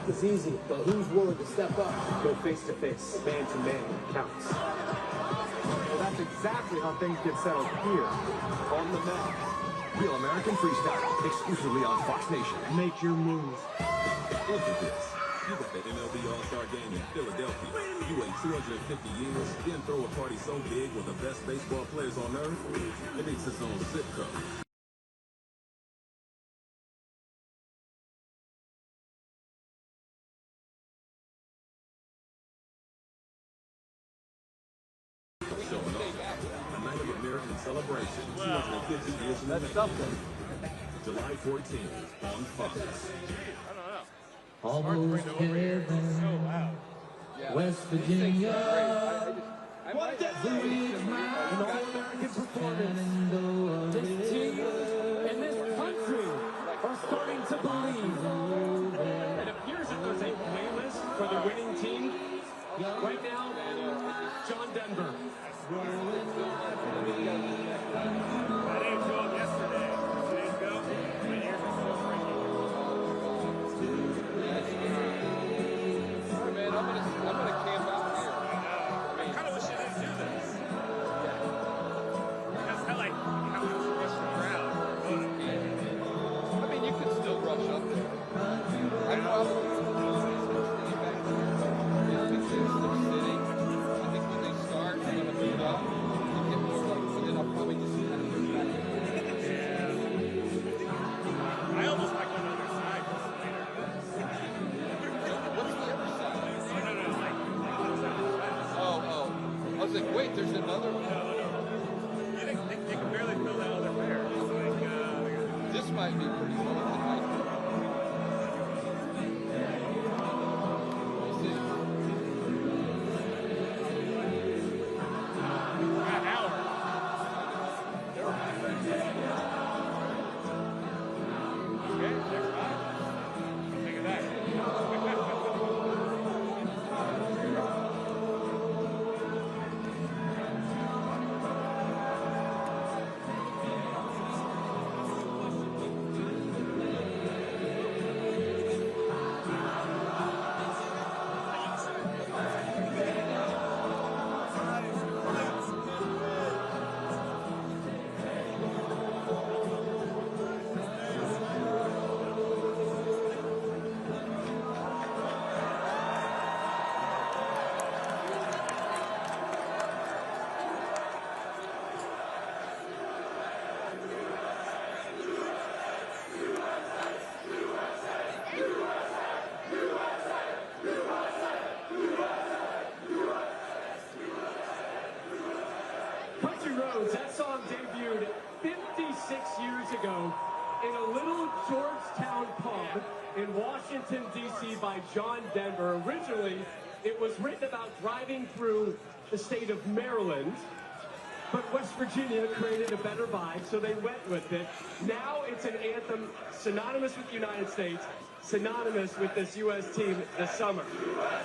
path is easy, but who's willing to step up, go face-to-face, man-to-man counts. Well, that's exactly how things get settled here on the mat. Real American Freestyle, exclusively on Fox Nation. Make your moves. Look at this. You got the MLB All-Star Game in Philadelphia. You wait 250 years, then throw a party so big with the best baseball players on earth, it needs its own zip code. Showing off. A night of American celebration. 250 years in the making. July 14th on Fox. Almost heaven, West Virginia. What a an all-American performance. This team and this country are starting to believe. It appears that there's a playlist for the winning team. Right now, John Denver. I didn't show up yesterday. 2 days ago. My ears are so ringing. Man, I'm gonna camp out here. I kind of wish I didn't do this. Because I like how much rush the crowd. I mean, you can still rush up there. I know how many back there is because they're sitting. I think when they start, they're gonna move up. You get more up, and then I'll probably just kind of move back. I almost like on the other side just later. What's the other side? No, it's like Oh. I was like, wait, there's another one. no. They can barely fill that other pair. It's like, This might be pretty full tonight. We'll see. got an hour. Okay, next time. Take it back. Country Roads, that song debuted 56 years ago in a little Georgetown pub in Washington, D.C. by John Denver. Originally, it was written about driving through the state of Maryland, but West Virginia created a better vibe, so they went with it. Now it's an anthem synonymous with the United States, synonymous with this U.S. team this summer.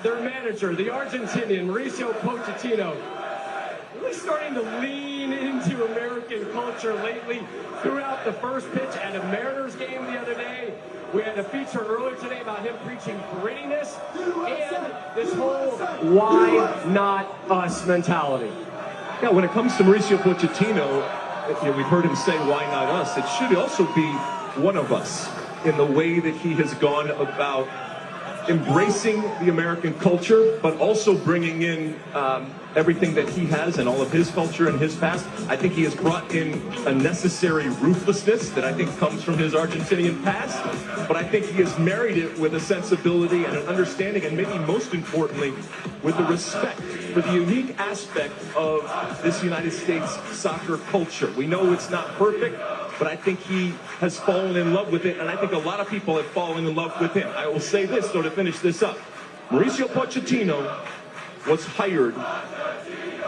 Their manager, the Argentinian, Mauricio Pochettino, really starting to lean into American culture lately. Throughout the first pitch at a Mariners game the other day, we had a feature earlier today about him preaching grittiness and this whole why not us mentality. Yeah, when it comes to Mauricio Pochettino, we've heard him say, why not us? It should also be one of us in the way that he has gone about embracing the American culture, but also bringing in everything that he has and all of his culture and his past. I think he has brought in a necessary ruthlessness that I think comes from his Argentinian past, but I think he has married it with a sensibility and an understanding, and maybe most importantly, with the respect for the unique aspect of this United States soccer culture. We know it's not perfect, but I think he has fallen in love with it, and I think a lot of people have fallen in love with him. I will say this, though, to finish this up. Mauricio Pochettino was hired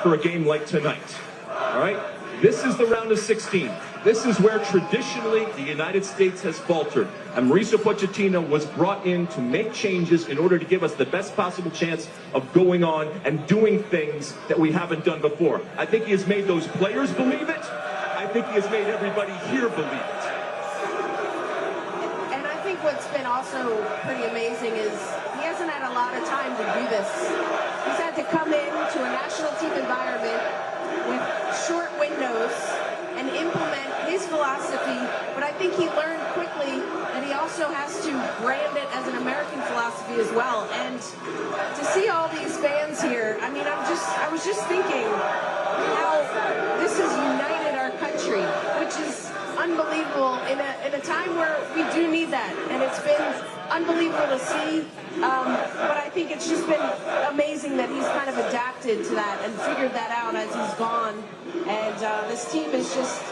for a game like tonight, all right? This is the round of 16. This is where traditionally the United States has faltered. And Mauricio Pochettino was brought in to make changes in order to give us the best possible chance of going on and doing things that we haven't done before. I think he has made those players believe it. I think he has made everybody here believe it. And I think what's been also pretty amazing is he hasn't had a lot of time to do this. He's had to come into a national team environment with short windows and implement his philosophy, but I think he learned quickly that he also has to brand it as an American philosophy as well. And to see all these fans here, I mean, I was just thinking how this has united our country, which is unbelievable in a time where we do need that, and it's been unbelievable to see, but I think it's just been amazing that he's kind of adapted to that and figured that out as he's gone, and this team is just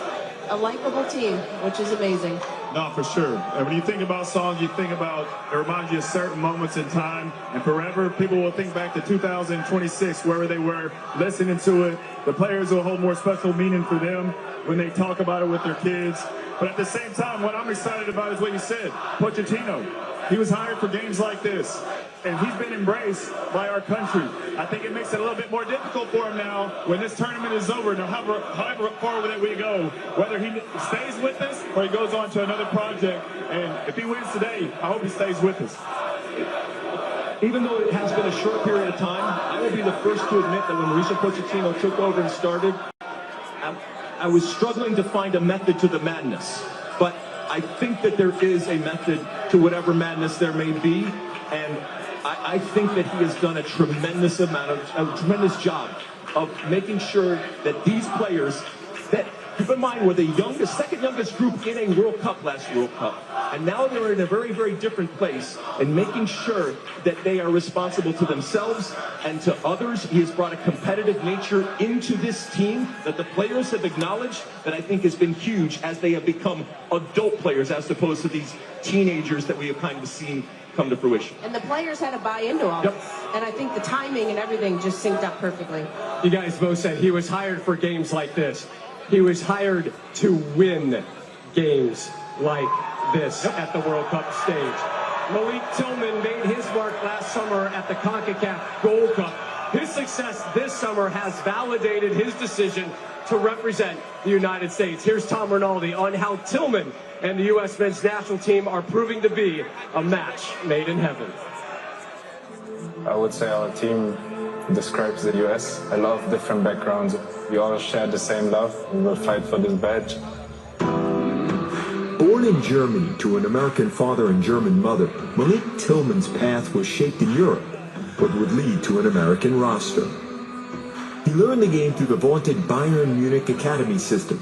a likable team, which is amazing. No, for sure. And when you think about songs, you think about, it reminds you of certain moments in time, and forever people will think back to 2026, wherever they were, listening to it. The players will hold more special meaning for them when they talk about it with their kids. But at the same time, what I'm excited about is what you said, Pochettino. He was hired for games like this, and he's been embraced by our country. I think it makes it a little bit more difficult for him now when this tournament is over, no however far that we go, whether he stays with us or he goes on to another project. And if he wins today, I hope he stays with us. Even though it has been a short period of time, I will be the first to admit that when Mauricio Pochettino took over and started, I was struggling to find a method to the madness. But I think that there is a method to whatever madness there may be, and I think that he has done a tremendous job of making sure that these players, that, keep in mind, were the youngest, second youngest group in a World Cup last World Cup, and now they're in a very, very different place, and making sure that they are responsible to themselves and to others. He has brought a competitive nature into this team that the players have acknowledged, that I think has been huge as they have become adult players as opposed to these teenagers that we have kind of seen come to fruition. And the players had to buy into all this, and I think the timing and everything just synced up perfectly. You guys both said he was hired for games like this. He was hired to win games like this at the World Cup stage. Malik Tillman made his mark last summer at the CONCACAF Gold Cup. His success this summer has validated his decision to represent the United States. Here's Tom Rinaldi on how Tillman and the U.S. men's national team are proving to be a match made in heaven. I would say our team describes the U.S. A lot of different backgrounds. We all share the same love. We will fight for this badge. Born in Germany to an American father and German mother, Malik Tillman's path was shaped in Europe, but would lead to an American roster. He learned the game through the vaunted Bayern Munich academy system,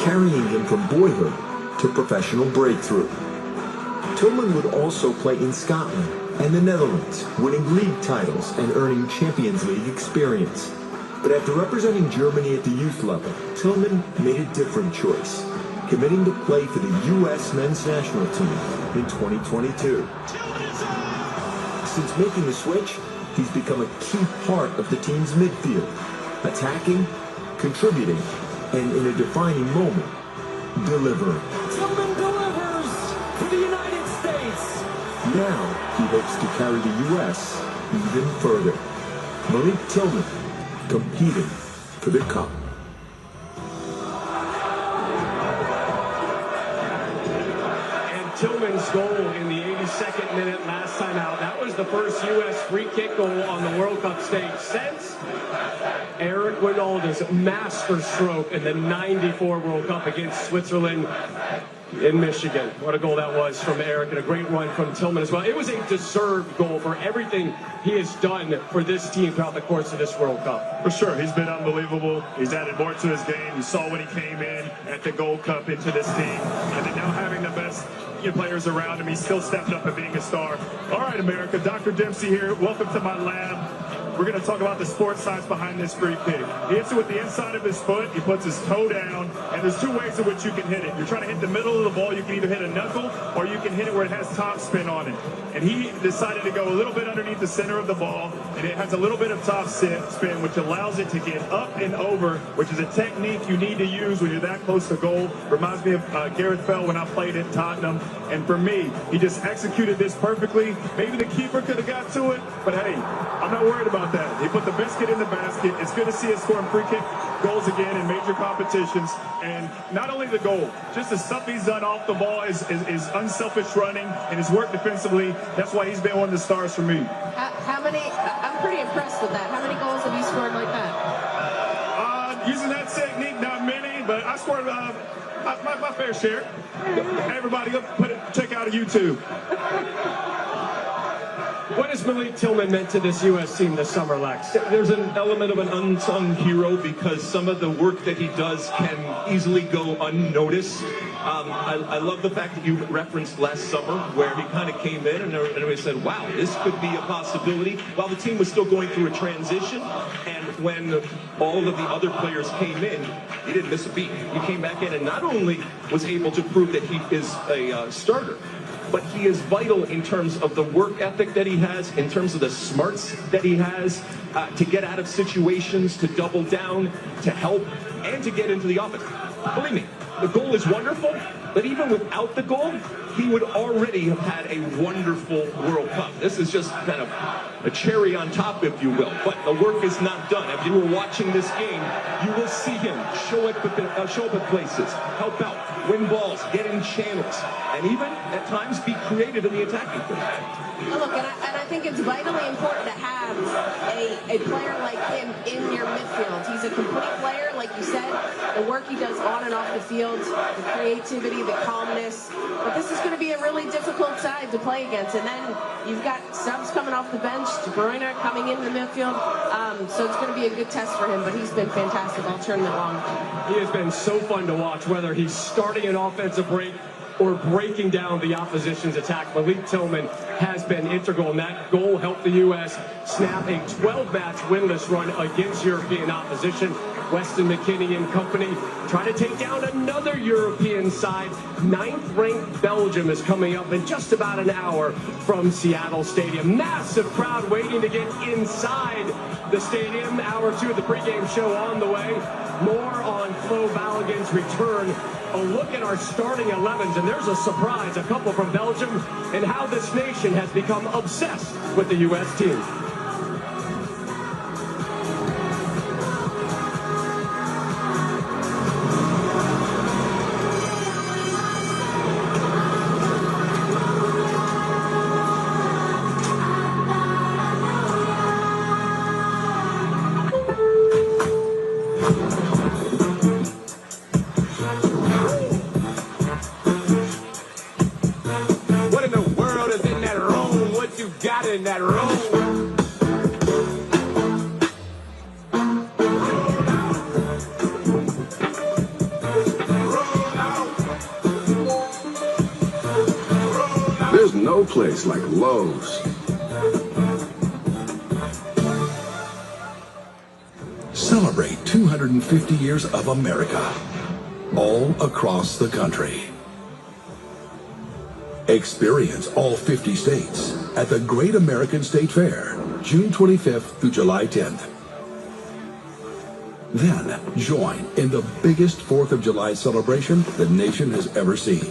carrying him from boyhood to professional breakthrough. Tillman would also play in Scotland and the Netherlands, winning league titles and earning Champions League experience. But after representing Germany at the youth level, Tillman made a different choice, committing to play for the U.S. men's national team in 2022. Since making the switch, he's become a key part of the team's midfield, attacking, contributing, and in a defining moment, delivering. Tillman delivers for the United States. Now he hopes to carry the U.S. even further. Malik Tillman, competing for the cup. And Tillman's goal in the 82nd minute last time out, that was the first U.S. free kick goal on the World Cup stage since Eric Winalda's master stroke in the '94 World Cup against Switzerland in Michigan. What a goal that was from Eric, and a great run from Tillman as well. It was a deserved goal for everything he has done for this team throughout the course of this World Cup. For sure, he's been unbelievable. He's added more to his game. You saw when he came in at the Gold Cup into this team, and then now having the best players around him, he's still stepped up and being a star. All right, America, Dr. Dempsey here. Welcome to my lab. We're going to talk about the sports science behind this free kick. He hits it with the inside of his foot. He puts his toe down, and there's two ways in which you can hit it. You're trying to hit the middle of the ball. You can either hit a knuckle, or you can hit it where it has top spin on it. And he decided to go a little bit underneath the center of the ball, and it has a little bit of top spin, which allows it to get up and over, which is a technique you need to use when you're that close to goal. Reminds me of Gareth Bale when I played at Tottenham. And for me, he just executed this perfectly. Maybe the keeper could have got to it, but hey, I'm not worried about about that. He put the biscuit in the basket. It's good to see us scoring free kick goals again in major competitions. And not only the goal, just the stuff he's done off the ball is unselfish running and his work defensively. That's why he's been one of the stars for me. How many? I'm pretty impressed with that. How many goals have you scored like that? Using that technique, not many, but I scored my fair share. Everybody, go check out YouTube. What has Malik Tillman meant to this U.S. team this summer, Lex? There's an element of an unsung hero because some of the work that he does can easily go unnoticed. I love the fact that you referenced last summer where he kind of came in and everybody said, wow, this could be a possibility, while the team was still going through a transition. And when all of the other players came in, he didn't miss a beat. He came back in and not only was able to prove that he is a starter, but he is vital in terms of the work ethic that he has, in terms of the smarts that he has to get out of situations, to double down, to help, and to get into the offense. Believe me, the goal is wonderful, but even without the goal, he would already have had a wonderful World Cup. This is just kind of a cherry on top, if you will. But the work is not done. If you were watching this game, you will see him show up at places, help out, win balls, get in channels, and even at times be creative in the attacking phase. Look, and I think it's vitally important to have a player like him in your midfield. He's a complete player, like you said. The work he does on and off the field, the creativity, the calmness. But this is going to be a really difficult side to play against. And then you've got subs coming off the bench, Bruyne coming into the midfield. So it's going to be a good test for him, but he's been fantastic. I'll turn it along. He has been so fun to watch, whether he's starting an offensive break or breaking down the opposition's attack. Malik Tillman has been integral, and that goal helped the U.S. snap a 12-match winless run against European opposition. Weston McKennie and company try to take down another European side. 9th-ranked Belgium is coming up in just about an hour from Seattle Stadium. Massive crowd waiting to get inside the stadium. Hour 2 of the pregame show on the way. More on Flo Balogun's return. A look at our starting 11s, and there's a surprise, a couple from Belgium, and how this nation has become obsessed with the U.S. team. In that room. There's no place like Lowe's. Celebrate 250 years of America, all across the country. Experience all 50 states at the Great American State Fair, June 25th through July 10th. Then join in the biggest 4th of July celebration the nation has ever seen.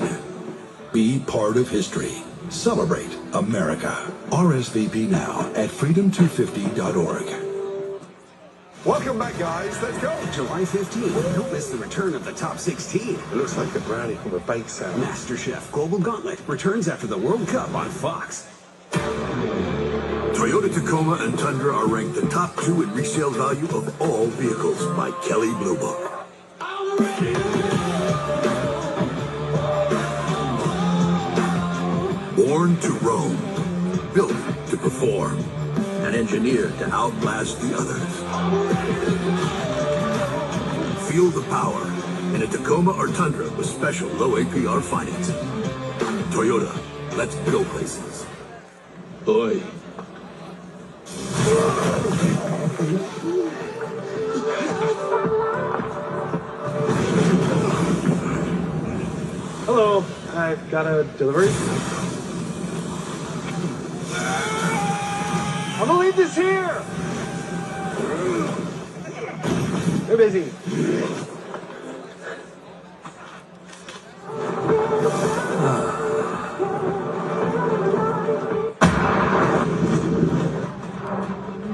Be part of history. Celebrate America. RSVP now at freedom250.org. Welcome back, guys. Let's go. July 15th. Don't miss the return of the top 16. It looks like the brownie from a bake sale. MasterChef Global Gauntlet returns after the World Cup on Fox. Toyota Tacoma and Tundra are ranked the top 2 in resale value of all vehicles by Kelley Blue Book. Born to roam, built to perform, and engineered to outlast the others. Feel the power in a Tacoma or Tundra with special low APR financing. Toyota, let's go places. Oi. Hello, I've got a delivery. I'm gonna leave this here. They're busy.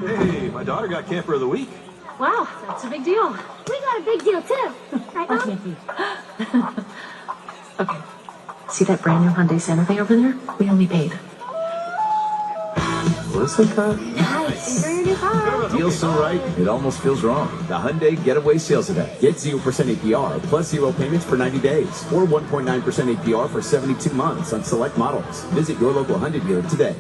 Hey, got camper of the week. Wow, that's a big deal. We got a big deal too. Right, Mom? Okay. See that brand new Hyundai Santa Fe over there? We only paid. Listen, cut. Nice. Enjoy your new car. Feels so right, it almost feels wrong. The Hyundai Getaway Sales Event. Get 0% APR plus 0 payments for 90 days or 1.9% APR for 72 months on select models. Visit your local Hyundai dealer today.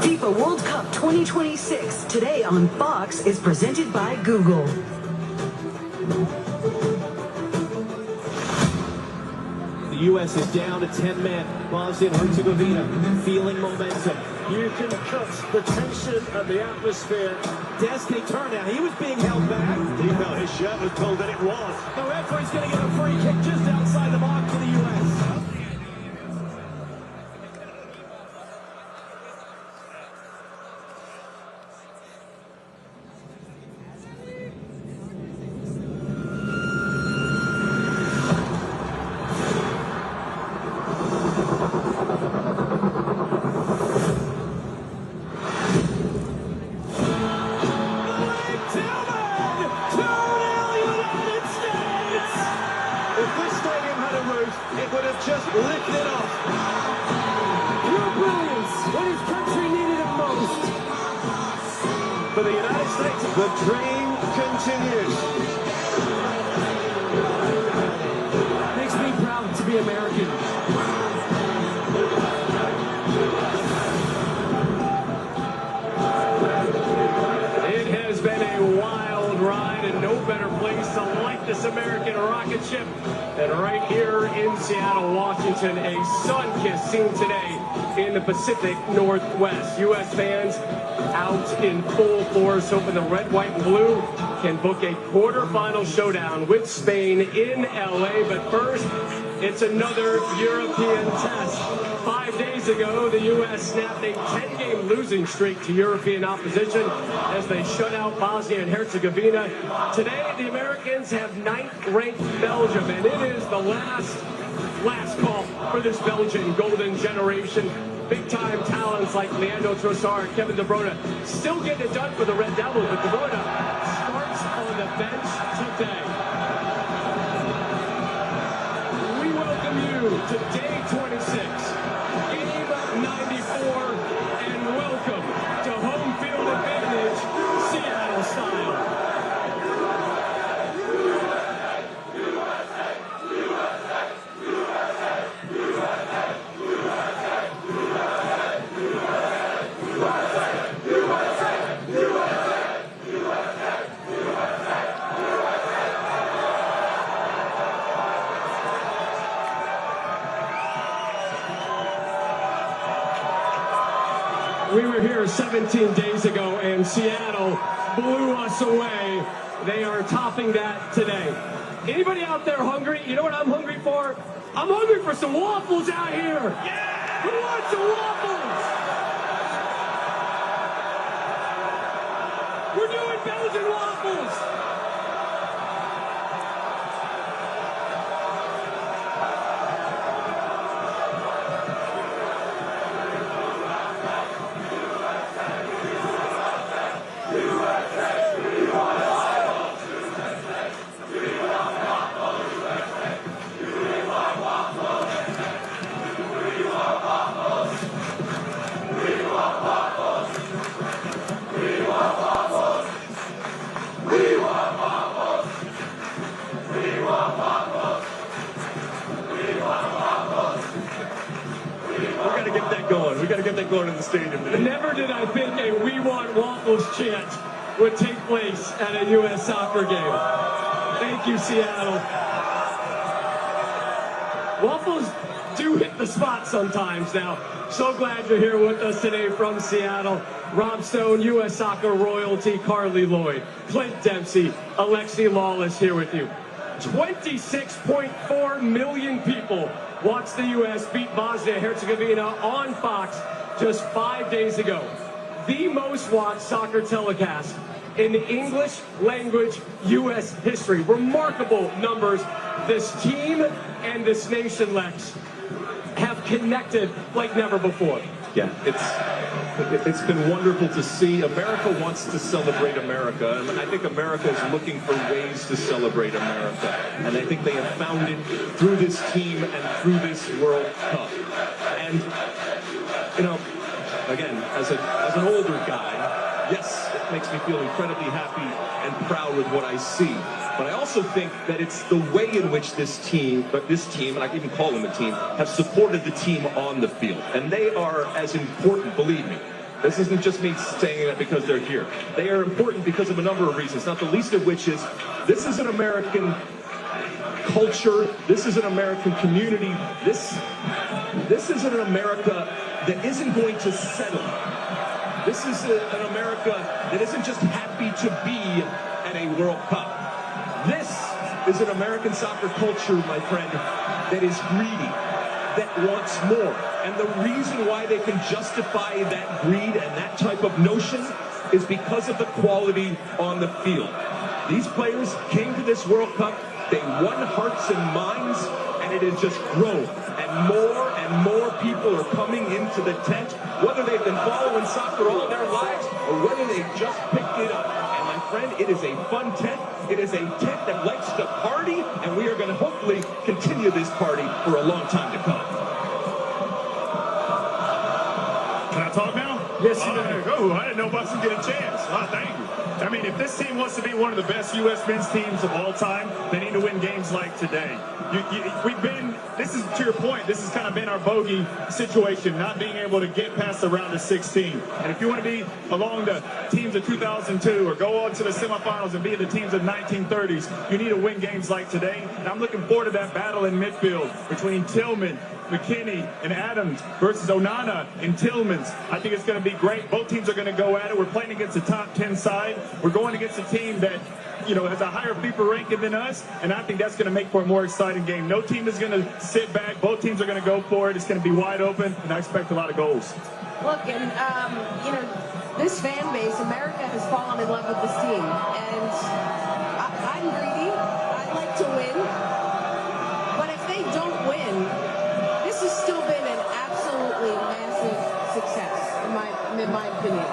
FIFA World Cup 2026 today on Fox is presented by Google. The U.S. is down to 10 men. Bosnia and Herzegovina feeling momentum. You can cut the tension of the atmosphere. Des, can he turn now? He was being held back. He felt his shirt was told that it was. The referee's going to get a free kick just outside the mark for the U.S. It would have just lifted off. Pure brilliance when his country needed it most. For the United States, the dream continues. Makes me proud to be American. It has been a wild ride, and no better place to light this American rocket ship than right here in Seattle, Washington. A sun-kissed scene today in the Pacific Northwest. U.S. fans out in full force, hoping the red, white, and blue can book a quarterfinal showdown with Spain in L.A. But first, it's another European test. 5 days ago, the U.S. snapped a 10-game losing streak to European opposition as they shut out Bosnia and Herzegovina. Today, the Americans have 9th-ranked Belgium, and it is the last call for this Belgian golden generation. Big-time talents like Leandro Trossard, Kevin De Bruyne, still getting it done for the Red Devils, but De Bruyne starts on the bench today. We welcome you to day 26, game 94, and welcome to home field advantage, Seattle style. We were here 17 days ago, and Seattle blew us away. They are topping that today. Anybody out there hungry? You know what I'm hungry for? I'm hungry for some waffles out here. Yeah! Who wants some waffles? We're doing Belgian waffles. We got to get that going in the stadium today. Never did I think a "We Want Waffles" chant would take place at a U.S. soccer game. Thank you, Seattle. Waffles do hit the spot sometimes now. So glad you're here with us today from Seattle. Rob Stone, U.S. Soccer royalty, Carly Lloyd, Clint Dempsey, Alexi Lawless here with you. 26.4 million people watched the U.S. beat Bosnia-Herzegovina on Fox just 5 days ago. The most watched soccer telecast in English language U.S. history. Remarkable numbers. This team and this nation, Lex, have connected like never before. Yeah, it's been wonderful to see. America wants to celebrate America, and I think America is looking for ways to celebrate America. And I think they have found it through this team and through this World Cup. And, you know, again, as an older guy, yes, it makes me feel incredibly happy and proud with what I see. But I also think that it's the way in which this team, and I can even call them a team, have supported the team on the field. And they are as important, believe me. This isn't just me saying that because they're here. They are important because of a number of reasons, not the least of which is this is an American culture. This is an American community. This is an America that isn't going to settle. This is an America that isn't just happy to be at a World Cup. This is an American soccer culture, my friend, that is greedy, that wants more. And the reason why they can justify that greed and that type of notion is because of the quality on the field. These players came to this World Cup, they won hearts and minds, and it has just grown. And more people are coming into the tent, whether they've been following soccer all their lives or whether they've just picked it up. And my friend, it is a fun tent. It is a tent that likes to party, and we are going to hopefully continue this party for a long time to come. Can I talk now? Yes, you may. Oh, I didn't know Buxton get a chance. Oh, thank you. I mean, if this team wants to be one of the best U.S. men's teams of all time, they need to win games like today. This is to your point, this has kind of been our bogey situation, not being able to get past the round of 16. And if you want to be along the teams of 2002 or go on to the semifinals and be the teams of 1930s, you need to win games like today. And I'm looking forward to that battle in midfield between Tillman, McKinney, and Adams versus Onana and Tillmans. I think it's going to be great. Both teams are going to go at it. We're playing against a top 10 side. We're going against a team that, you know, has a higher FIFA ranking than us, and I think that's going to make for a more exciting game. No team is going to sit back. Both teams are going to go for it. It's going to be wide open, and I expect a lot of goals. Look, and, you know, this fan base, America has fallen in love with this team, and I'm greedy. I'd like to win, but if they don't win, this has still been an absolutely massive success, in my opinion.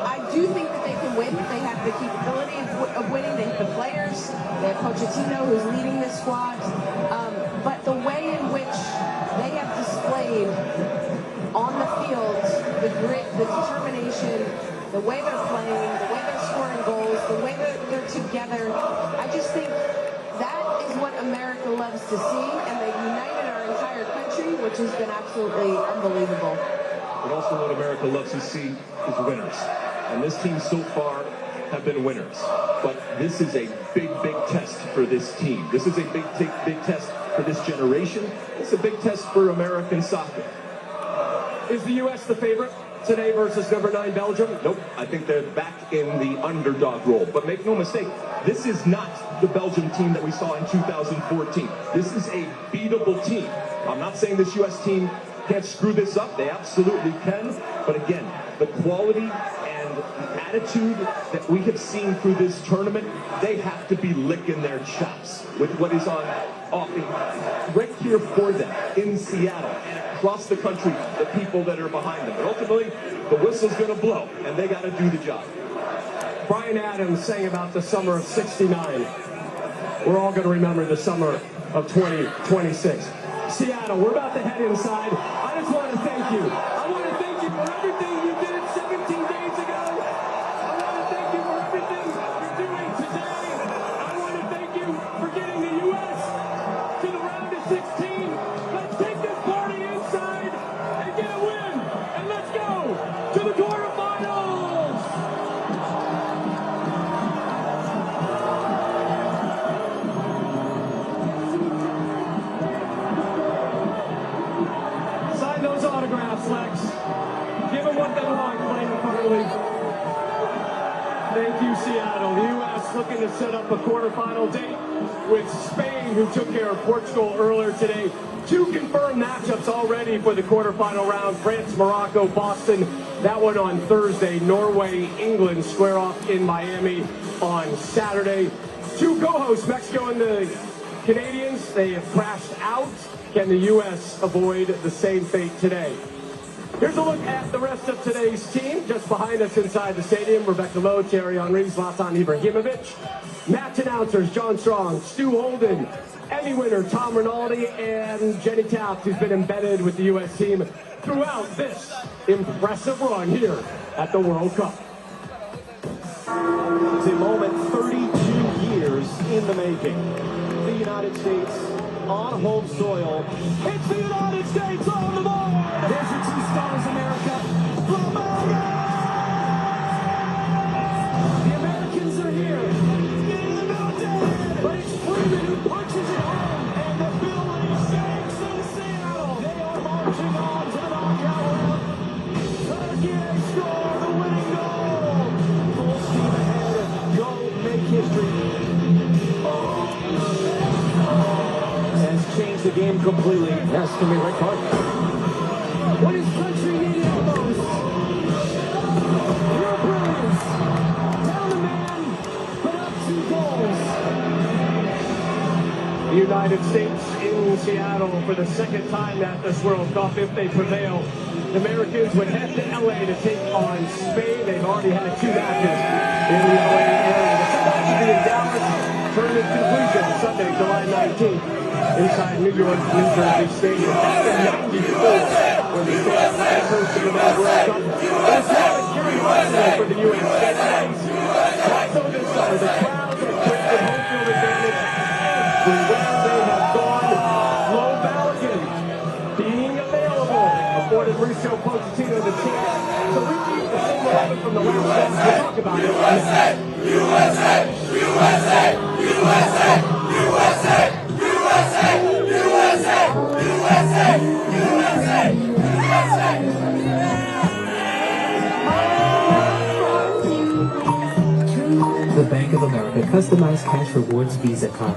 I do think that they can win. They have the capability of winning. They have the players. They have Pochettino, who's leading this squad. But the way in which they have displayed on the field the grit, the determination, the way they're playing, the way they're scoring goals, the way that they're together, I just think that is what America loves to see, and they've united our entire country, which has been absolutely unbelievable. But also what America loves to see is winners. And this team so far have been winners. But this is a big, big test for this team. This is a big test for this generation. It's a big test for American soccer. Is the U.S. the favorite today versus number 9 Belgium? Nope. I think they're back in the underdog role. But make no mistake, this is not the Belgium team that we saw in 2014. This is a beatable team. I'm not saying this U.S. team can't screw this up. They absolutely can. But again, the quality and the attitude that we have seen through this tournament, they have to be licking their chops with what is on right here for them in Seattle and across the country, the people that are behind them. But ultimately, the whistle's going to blow, and they got to do the job. Bryan Adams sang about the summer of '69. We're all going to remember the summer of 2026. Seattle, we're about to head inside. I just want to thank you. I want to thank you for everything you did 17 days ago. I want to thank you for everything you're doing today. I want to thank you for getting the U.S. to the round of 16. Let's take this party inside and get a win. And let's go to the quarterfinals. looking to set up a quarterfinal date with Spain, who took care of Portugal earlier today. 2 confirmed matchups already for the quarterfinal round. France, Morocco, Boston. That one on Thursday. Norway, England square off in Miami on Saturday. 2 co-hosts, Mexico and the Canadians, they have crashed out. Can the U.S. avoid the same fate today? Here's a look at the rest of today's team. Just behind us inside the stadium, Rebecca Lowe, Thierry Henry, Zlatan Ibrahimovic. Match announcers, John Strong, Stu Holden, Emmy winner Tom Rinaldi, and Jenny Taft, who's been embedded with the U.S. team throughout this impressive run here at the World Cup. It's a moment 32 years in the making. The United States on home soil. It's the United States on the board! There's your 2 stars, America. The Americans are here. But it's Bruyne who punches it home. And the building shakes in Seattle. They are marching on to the knockout round. Turkey score the winning goal. Full steam ahead. Go make history. Has changed the game completely. Yes, can be red card. What is country needed the most? Your brilliance. Down the man, but up 2 goals. The United States in Seattle for the 2nd time at this World Cup. If they prevail, the Americans would head to LA to take on Spain. They've already had 2 matches in the LA area. The second match will be in Dallas. Tournament conclusion Sunday, July 19th. Inside New York, New Jersey Stadium. Back in 94, when the States last hosted the World Cup. It was not a curiosity for the U.S. fans. Also this summer, the crowds have created home field advantage everywhere they have gone. Flo Balogun being available afforded Mauricio Pochettino the chance to repeat the same 11 from the last match. We'll talk about it. USA! USA! USA! USA! USA! The Bank of America customized cash rewards Visa card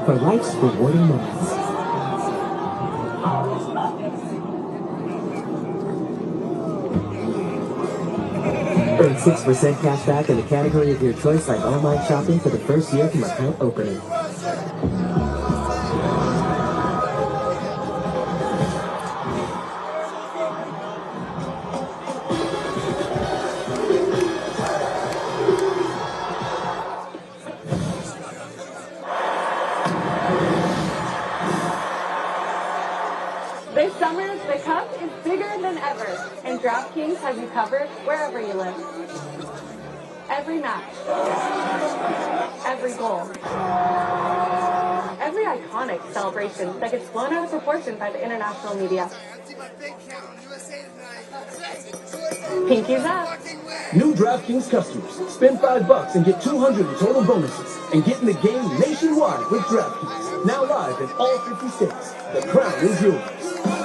for life's rewarding moments. Earn 6% cash back in the category of your choice, like online shopping, for the first year from account opening. This summer, the Cup is bigger than ever, and DraftKings has you covered wherever you live. Every match, every goal, every iconic celebration that gets blown out of proportion by the international media. Pinkies up. New DraftKings customers, spend $5 and get $200 in total bonuses, and get in the game nationwide with DraftKings. Now live in all 50 states. The crown is yours.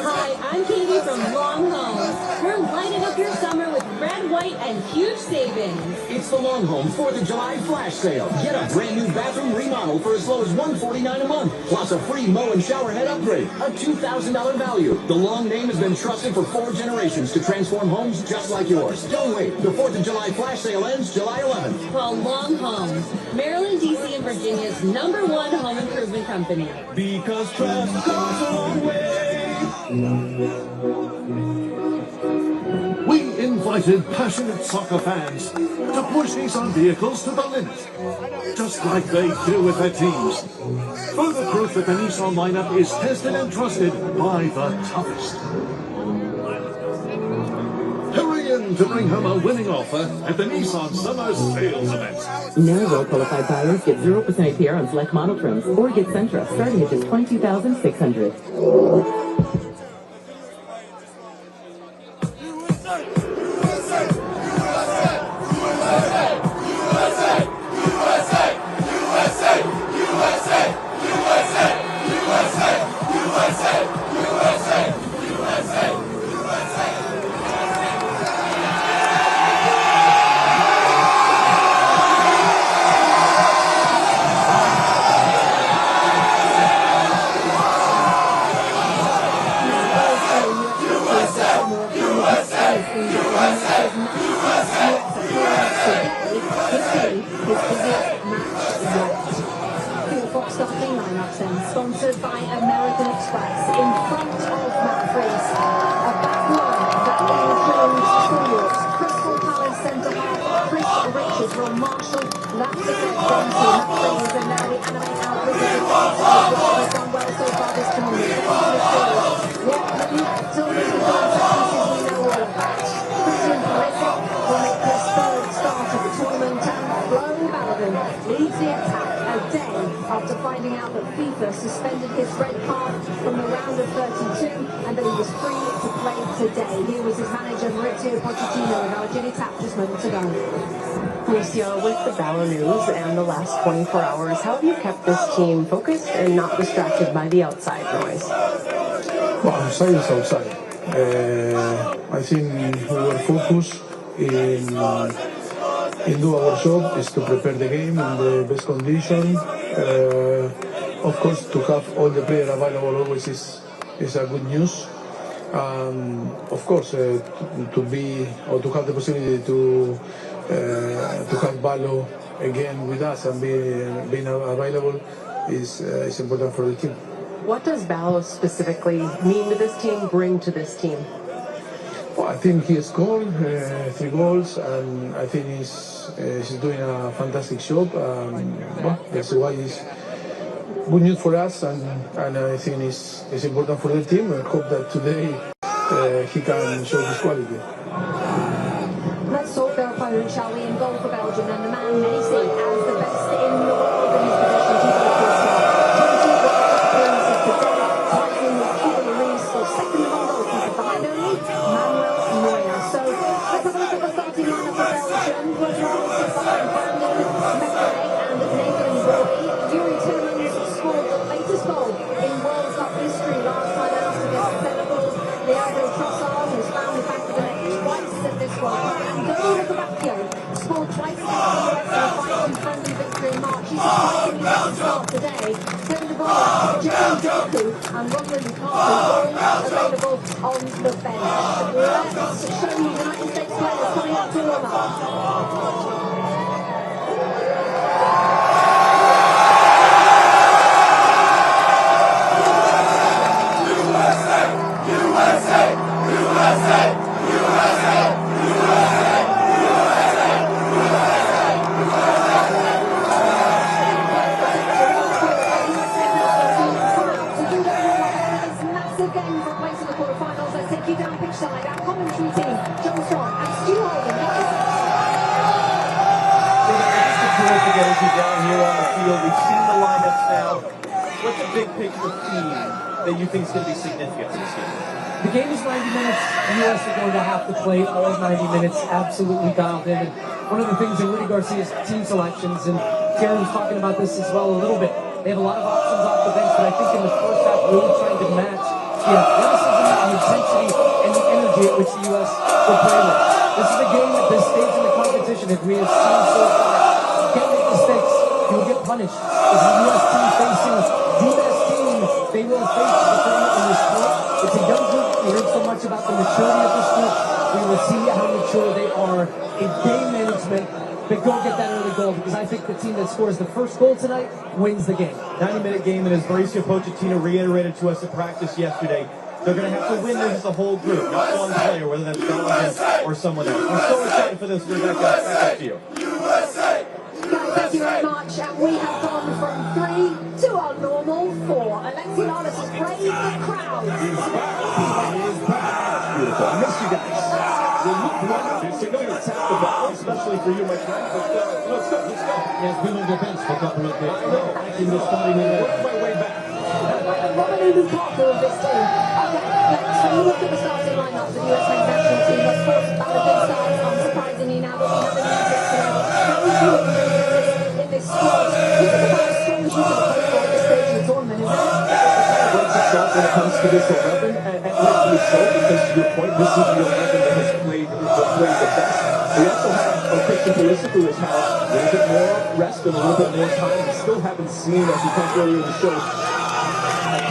Hi, I'm Katie from Long Home. We're lighting up your summer with red, white, and huge savings. It's the Long Home 4th of July flash sale. Get a brand new bathroom remodel for as low as $149 a month, plus a free mow and shower head upgrade, a $2,000 value. The Long name has been trusted for 4 generations to transform homes just like yours. Don't wait. The 4th of July flash sale ends July 11th. Call Long Homes, Maryland, D.C., and Virginia's #1 home improvement company. Because trust goes a long way. We invited passionate soccer fans to push Nissan vehicles to the limit, just like they do with their teams. Further proof that the Nissan lineup is tested and trusted by the toughest. Hurry in to bring home a winning offer at the Nissan Summer Sales Event. Now well-qualified buyers get 0% APR on select model trims, or get Sentra starting at just $22,600. Leads the attack a day after finding out that FIFA suspended his red card from the round of 32 and that he was free to play today. Here was his manager Mauricio Pochettino in our Ginny Tap just moments ago. Mauricio, with the Ballo news and the last 24 hours, how have you kept this team focused and not distracted by the outside noise? Well, outside is outside. I think we were focused in do our job, is to prepare the game in the best condition. Of course, to have all the players available always is a good news. Of course, to be or to have the possibility to have Ballo again with us and being available is important for the team. What does Ballo specifically mean to this team, bring to this team? Well, I think he scored 3 goals, and I think he's doing a fantastic job. Well, that's why it's good news for us, and I think it's important for the team. I hope that today he can show his quality. Let's talk their opponent, shall we? In goal for Belgium, and the man many see as the best in the world in his possession. He's got 20 World Cup appearances today, tied in with Kevin Reese for second among goalkeepers, behind only Bruyne. So let's have a look at the starting lineup for Belgium. Romelu sits behind Brandon, McRae and Nathan Bruyne. Yuri Tillemans scored the latest goal in World Cup history last time out against Senegal. Leandro Trossard has found the back of the net twice at this World Cup. And Lukaku scored twice against the US in a 5-2 friendly victory in March. He's surprisingly got to start today. Kevin De Bruyne, Lukaku and Romelu all available on the bench. Let's show you the United States players coming up to warm up. Down here on the field, we've seen the lineups now. What's a big picture theme that you think is going to be significant this game? The game is 90 minutes. The U.S. are going to have to play all 90 minutes absolutely dialed in. And one of the things in Rudy Garcia's team selections, and Kieran's talking about this as well a little bit, they have a lot of options off the bench, but I think in the first half really trying to match the athleticism, the intensity, and the energy at which the U.S. will play with. This is a game at this stage in the competition that we have seen so far. Can't make mistakes, you will get punished. As the U.S. team facing the best team they will face in this sport. It's a young group. We heard so much about the maturity of this group. We will see how mature they are in game management. But go get that early goal, because I think the team that scores the first goal tonight wins the game. 90-minute game, and as Mauricio Pochettino reiterated to us at practice yesterday, they're going to have to win this as a whole group, not one player, whether that's Belgium or someone else. We're so excited for this, Rebecca. Back to you. USA! Thank you very much, and we have gone from 3 to our normal 4. Alexi Lalas has praised the crowd. Beautiful. I miss you guys. When you run out, it's going to attack the ball, especially for you, my friend. But let's go. Yes, we on the bench. Pick up a little bit. I know. I can just starting to work my way back. Romelu Lukaku of this team. Okay, let's look at the starting lineup for the US men's national team. Of course, Balogun starts, unsurprisingly now, but we have the new picks today. Very few in this squad. This is about as strong as you can hope for at this stage of the tournament, isn't it? Breaks itself when it comes to this 11, and rightfully so, because to your point, this is the 11 that has played the best. We also have Christian Pulisic, who has had a little bit more rest and a little bit more time. We still haven't seen, as we talked earlier in the show, a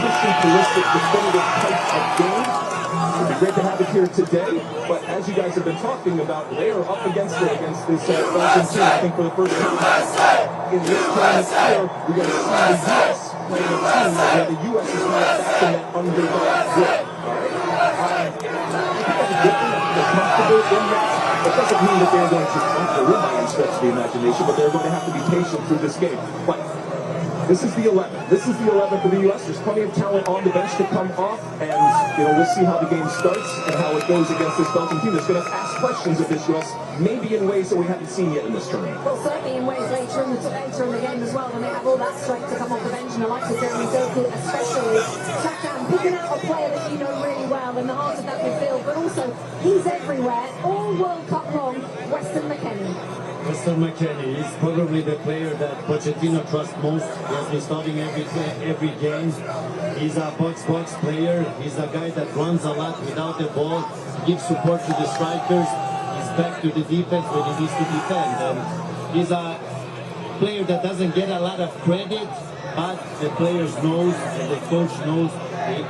Christian Pulisic definitive type of game. It would be great to have it here today, but as you guys have been talking about, they are up against this Belgian team. I think for the first time in this tournament here, we're going to see the U.S. playing a team where the U.S. is not back in that underdog role. All right? I think that's a good thing. They're comfortable in that. It doesn't mean that they're going to overrule by any stretch of the imagination, but they're going to have to be patient through this game. But this is the 11th. This is the 11th of the U.S. There's plenty of talent on the bench to come off, and we'll see how the game starts and how it goes against this Belgian team that's going to ask questions of this U.S. maybe in ways that we haven't seen yet in this tournament. Well, certainly in ways later in the game as well, when they have all that strength to come off the bench, and the likes of Jeremy Doku especially. Satan picking out a player that you know really well in the heart of that midfield, but also he's everywhere, all World Cup long, Weston McKennie. Mr. McKennie is probably the player that Pochettino trusts most. He has been starting every game. He's a box-box player. He's a guy that runs a lot without the ball, gives support to the strikers. He's back to the defense when he needs to defend. And he's a player that doesn't get a lot of credit, but the players knows and the coach knows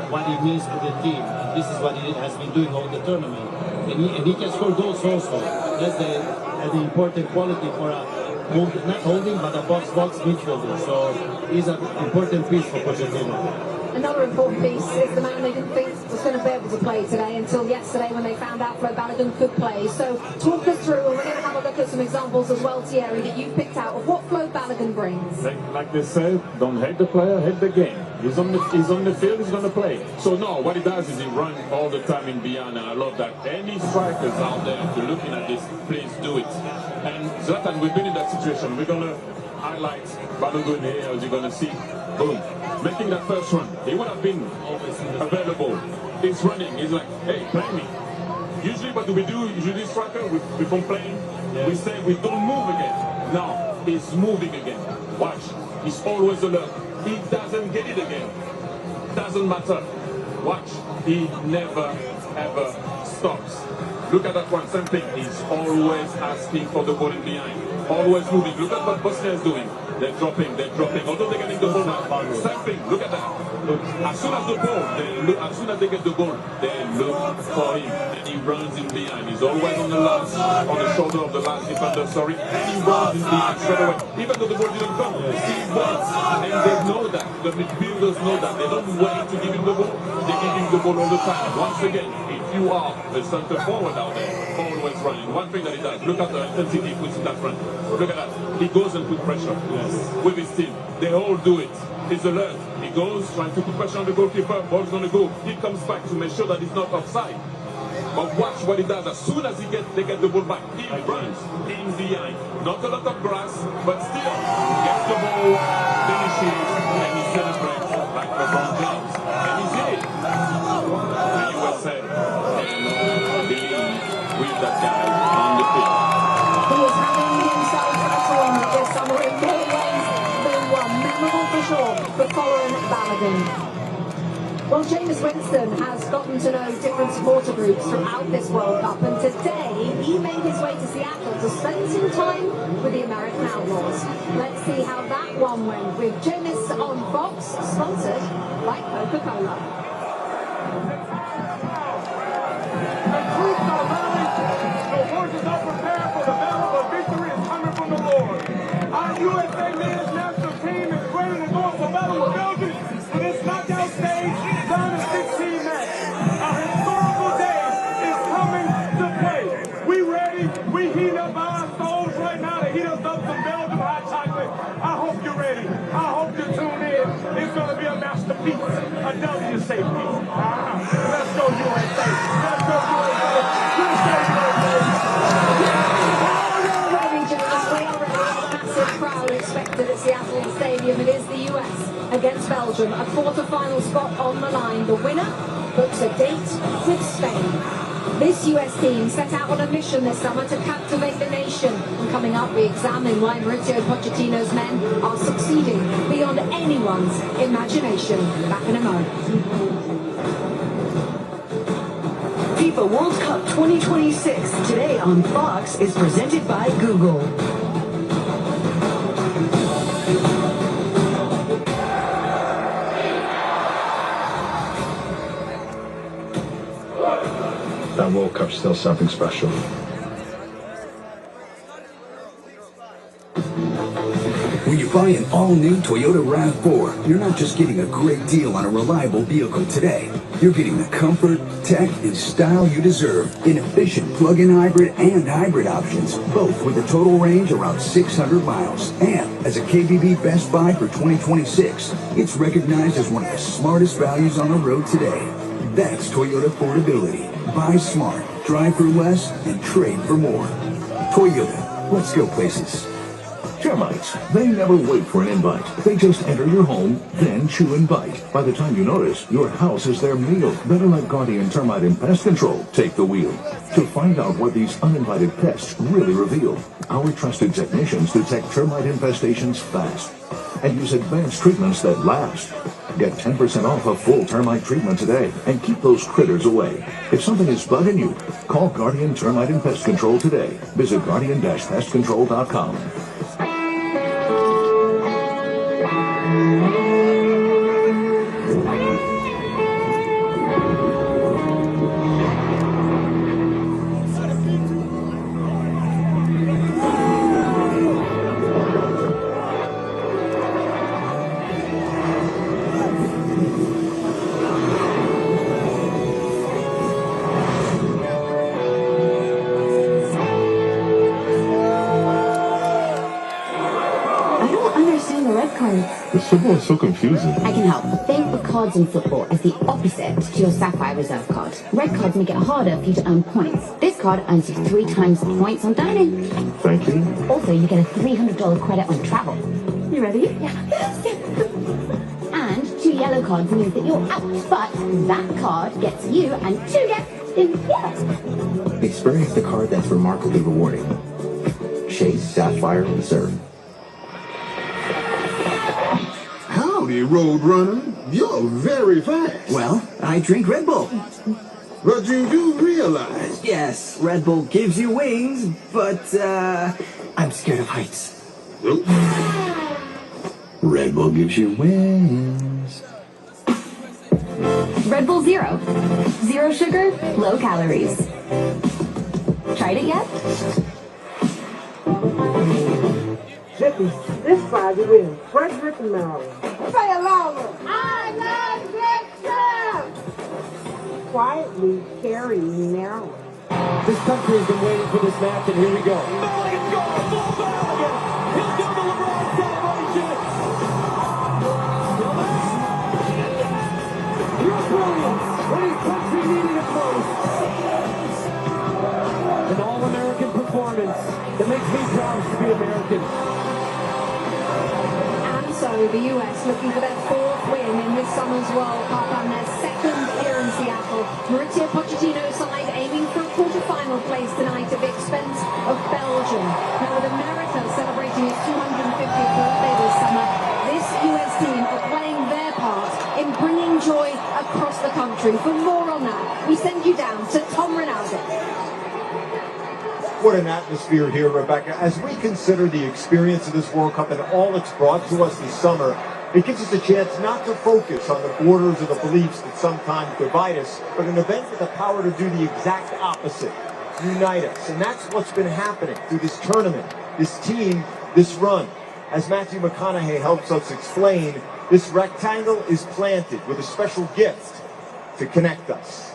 what he means to the team. And this is what he has been doing all the tournament. And he can score goals also. That's the important quality for a not holding but a box-box midfielder. So he's an important piece for Pochettino. Another important piece is the man they didn't think was going to be able to play today until yesterday when they found out Flo Balogun could play. So talk us through, and we're going to have a look at some examples as well, Thierry, that you've picked out of what Flo Balogun brings. Like they said, don't hate the player, hate the game. He's on the field, he's going to play. So no, what he does is he runs all the time in beyond, and I love that. Any strikers out there, if you're looking at this, please do it. And Zlatan, we've been in that situation. We're going to highlight Balogun here, as you're going to see. Boom. Making that first run. He would have been available. He's running. He's like, hey, play me. Usually what do? Usually striker, we complain. Yeah. We say we don't move again. Now, he's moving again. Watch. He's always alert. He doesn't get it again. Doesn't matter. Watch. He never, ever stops. Look at that one. Same thing. He's always asking for the ball in behind. Always moving. Look at what Bosnia is doing. They're dropping. Although they're getting the ball back. Same thing. Look at that. Look. As soon as they get the ball, they look for him, and he runs in behind. He's always on the shoulder of the last defender. Sorry, and he runs in behind straight away. Even though the ball didn't come, he runs, and they know that. The midfielders know that. They don't wait to give him the ball. They give him the ball all the time. Once again, if you are the center forward out there, always running. One thing that he does. Look at the intensity he puts in that front. Look at that. He goes and puts pressure. Yes. With his team. They all do it. He's alert. He goes, trying to put pressure on the goalkeeper. Ball's going to go. He comes back to make sure that he's not offside. But watch what he does. As soon as they get the ball back, he runs in behind. Not a lot of grass, but still gets the ball, finishes, and he celebrates like LeBron James. And he's in it. The USA and believe with that guy on the field. He is having himself a tournament this summer in more ways than one. Memorable for sure for Colin Balogun. Well, Jameis Winston has gotten to know different supporter groups throughout this World Cup, and today he made his way to Seattle to spend some time with the American Outlaws. Let's see how that one went with Jameis on Fox, sponsored by Coca-Cola. The troops are ready. The horses are prepared for the battle of victory is coming from the Lord. Our USA men's national team is ready to go for battle with Belgium for this knockout stage. Down to 16 match. A historical day is coming to play. We ready? We heat up our souls right now to heat us up some Belgium hot chocolate. I hope you're ready. I hope you tune in. It's going to be a masterpiece. A W safety. Let's go USA. Let's go USA. Massive crowd expected at Seattle Stadium. It is the US against Belgium, a quarter-final spot on the line. The winner books a date with Spain. This US team set out on a mission this summer to captivate the nation. And coming up, we examine why Mauricio Pochettino's men are succeeding beyond anyone's imagination. Back in a moment. FIFA World Cup 2026 today on Fox is presented by Google. That World Cup's still something special. When you buy an all-new Toyota RAV4, you're not just getting a great deal on a reliable vehicle today. You're getting the comfort, tech, and style you deserve in efficient plug-in hybrid and hybrid options, both with a total range around 600 miles. And as a KBB Best Buy for 2026, it's recognized as one of the smartest values on the road today. That's Toyota affordability. Buy smart, drive for less, and trade for more. Toyota, let's go places. Termites, they never wait for an invite. They just enter your home, then chew and bite. By the time you notice, your house is their meal. Better let Guardian Termite and Pest Control take the wheel. To find out what these uninvited pests really reveal, our trusted technicians detect termite infestations fast and use advanced treatments that last. Get 10% off a full termite treatment today and keep those critters away. If something is bugging you, call Guardian Termite and Pest Control today. Visit guardian-pestcontrol.com. This football is so confusing. I can help. Think of cards in football as the opposite to your Sapphire Reserve card. Red cards make it harder for you to earn points. This card earns you 3 times the points on dining. Thank you. Also, you get a $300 credit on travel. You ready? Yeah. And 2 yellow cards means that you're out, but that card gets you and 2 gets in here. Experience the card that's remarkably rewarding. Chase Sapphire Reserve. Howdy, Roadrunner. You're very fast. Well, I drink Red Bull. But you do realize... Yes, Red Bull gives you wings, but, I'm scared of heights. Oops. Red Bull gives you wings. Red Bull Zero. Zero sugar, low calories. Tried it yet? Jiffy, this Friday we're in Frederick, Maryland. Say it louder. I love Dixon! Quietly, Cary, Maryland. This country has been waiting for this match, and here we go. Mulligan's going full Mulligan. He'll do the LeBron celebration. Your brilliance when his country needed it most. An all-American performance that makes me proud to be American. So the US looking for their 4th win in this summer's World Cup and their 2nd here in Seattle. Mauricio Pochettino's side aiming for a quarter-final place tonight at the expense of Belgium. Now with America celebrating its 250th birthday this summer, this US team are playing their part in bringing joy across the country. For more on that, we send you down to Tom Rinaldi. What an atmosphere here, Rebecca. As we consider the experience of this World Cup and all it's brought to us this summer, it gives us a chance not to focus on the borders or the beliefs that sometimes divide us, but an event with the power to do the exact opposite, unite us. And that's what's been happening through this tournament, this team, this run. As Matthew McConaughey helps us explain, this rectangle is planted with a special gift to connect us.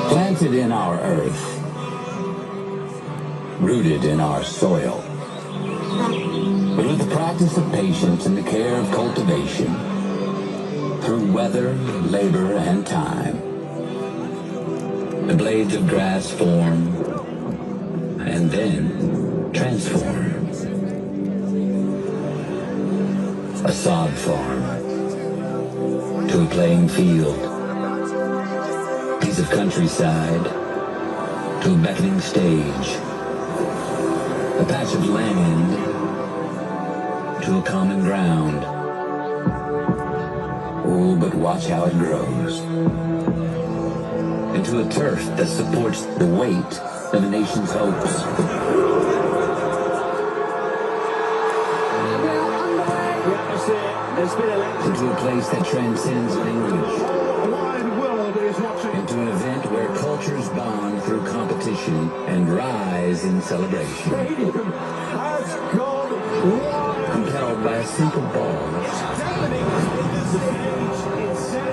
Planted in our earth, rooted in our soil, but with the practice of patience and the care of cultivation, through weather, labor, and time, the blades of grass form and then transform. A sod farm to a playing field, piece of countryside to a beckoning stage, a patch of land to a common ground. Oh, but watch how it grows into a turf that supports the weight of a nation's hopes. Into a place that transcends language. The wide world is watching. into an event where cultures bond through competition and rise in celebration. Stadium has gone wild. Compelled by a simple ball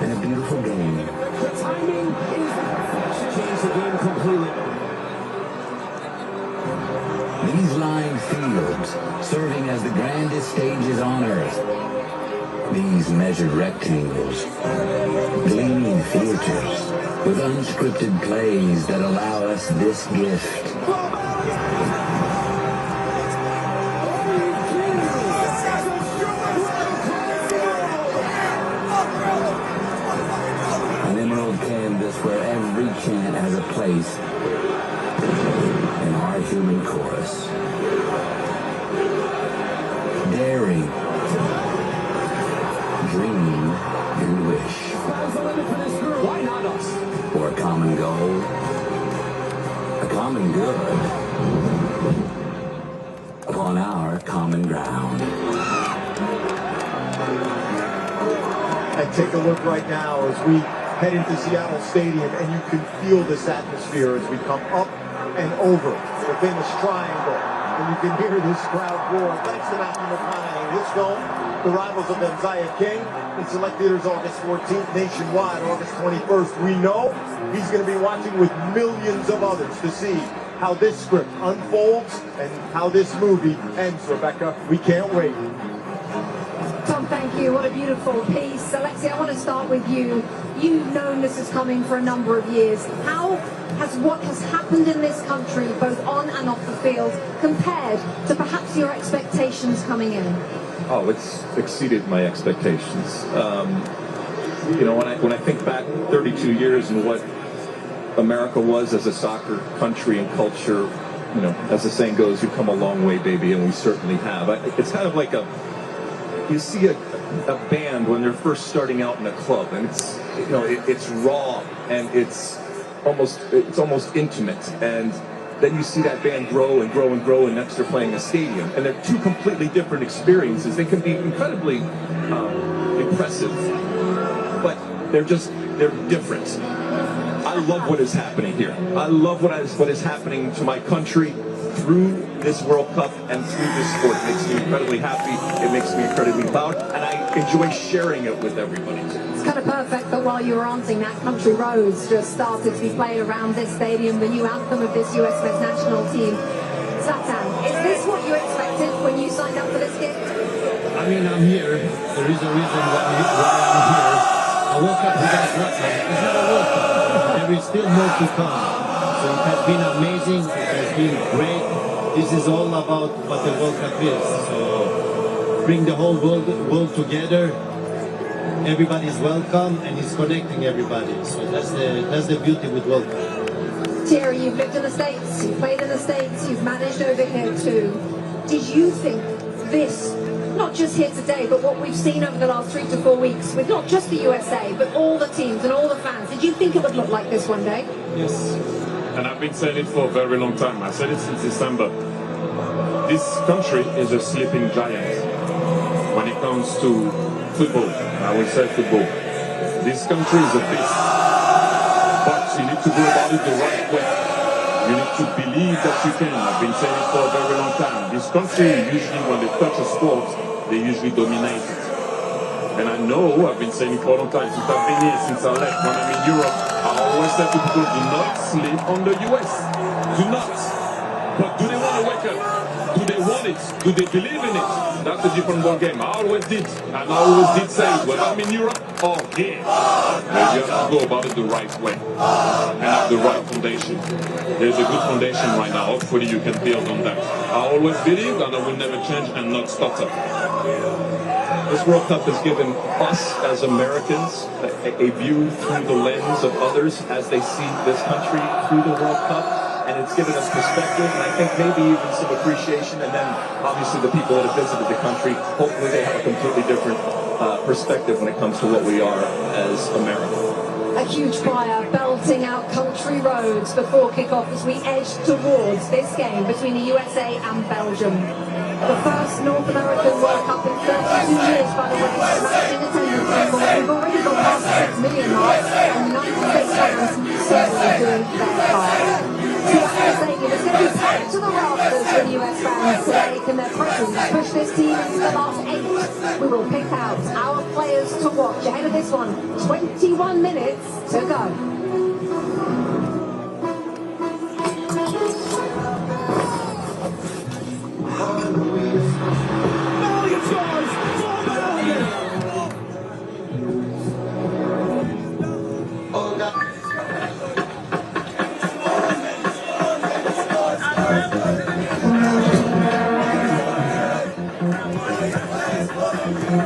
and a beautiful game. The timing is Changed the game completely. These lined fields serving as the grandest stages on earth. These measured rectangles, gleaming theaters with unscripted plays that allow us this gift. An emerald canvas where every chant has a place in our human chorus. Daring, dream, and wish. Why not us? For a common goal, a common good, upon our common ground. And take a look right now as we head into Seattle Stadium, and you can feel this atmosphere as we come up and over the famous triangle. And you can hear this crowd roar. Thanks to Matthew McConaughey. His film, The Rivals of Benziah King, in select theaters August 14th, nationwide August 21st. We know he's going to be watching with millions of others to see how this script unfolds and how this movie ends, Rebecca. We can't wait. Tom, thank you. What a beautiful piece. Alexia, I want to start with you. You've known this is coming for a number of years. How has what has happened in this country, both on and off the field, compared to perhaps your expectations coming in? Oh, it's exceeded my expectations. You know, when I think back 32 years and what America was as a soccer country and culture, you know, as the saying goes, you've come a long way, baby, and we certainly have. It's kind of like you see a band when they're first starting out in a club, and it's, you know, it's raw and it's almost intimate, and then you see that band grow and grow and grow, and next they're playing a stadium, and they're two completely different experiences. They can be incredibly impressive, but they're different. I love what is happening here. I love what is happening to my country through this World Cup and through this sport. It makes me incredibly happy. It makes me incredibly proud, and I enjoy sharing it with everybody. It's kind of perfect that while you were answering that, Country Roads just started to be played around this stadium, the new anthem of this US men's national team. Zlatan, is this what you expected when you signed up for this gig? I mean, I'm here. There is a reason why I'm here. A World Cup without Zlatan is not a World Cup. There is still more to come. So it has been amazing. It has been great. This is all about what the World Cup is. So bring the whole world together. Everybody's welcome, and it's connecting everybody. So that's the beauty with World Cup. Thierry, you've lived in the States, you've played in the States, you've managed over here too. Did you think this, not just here today, but what we've seen over the last 3 to 4 weeks, with not just the USA, but all the teams and all the fans, did you think it would look like this one day? Yes. And I've been saying it for a very long time. I said it since December. This country is a sleeping giant when it comes to football. I will say football. This country is a beast. But you need to go about it the right way. You need to believe that you can. I've been saying it for a very long time. This country, usually when they touch a sport, they usually dominate it. And I know, I've been saying it for a long time, since I've been here, since I left, when I'm in Europe, I always say to people, do not sleep on the US. Do not. But do they want to wake up? Do they want it? Do they believe in it? That's a different ball game. I always did. And I always did say, when I'm in Europe, oh yeah. But you have to go about it the right way. And have the right foundation. There's a good foundation right now. Hopefully you can build on that. I always believe that I will never change and not stutter. This World Cup has given us as Americans a view through the lens of others as they see this country through the World Cup, and it's given us perspective, and I think maybe even some appreciation, and then obviously the people that have visited the country, hopefully they have a completely different perspective when it comes to what we are as America. A huge choir belting out Country Roads before kick-off as we edge towards this game between the USA and Belgium. The first North American World Cup in 32 years, by the way, smashed in attendance We've already got past 6 million marks, and 96 fans certainly doing their part. The stadium is going to be packed to the rafters with US fans today. Can their presence push this team into the last 8? We will pick out our players to watch ahead of this one. 21 minutes to go.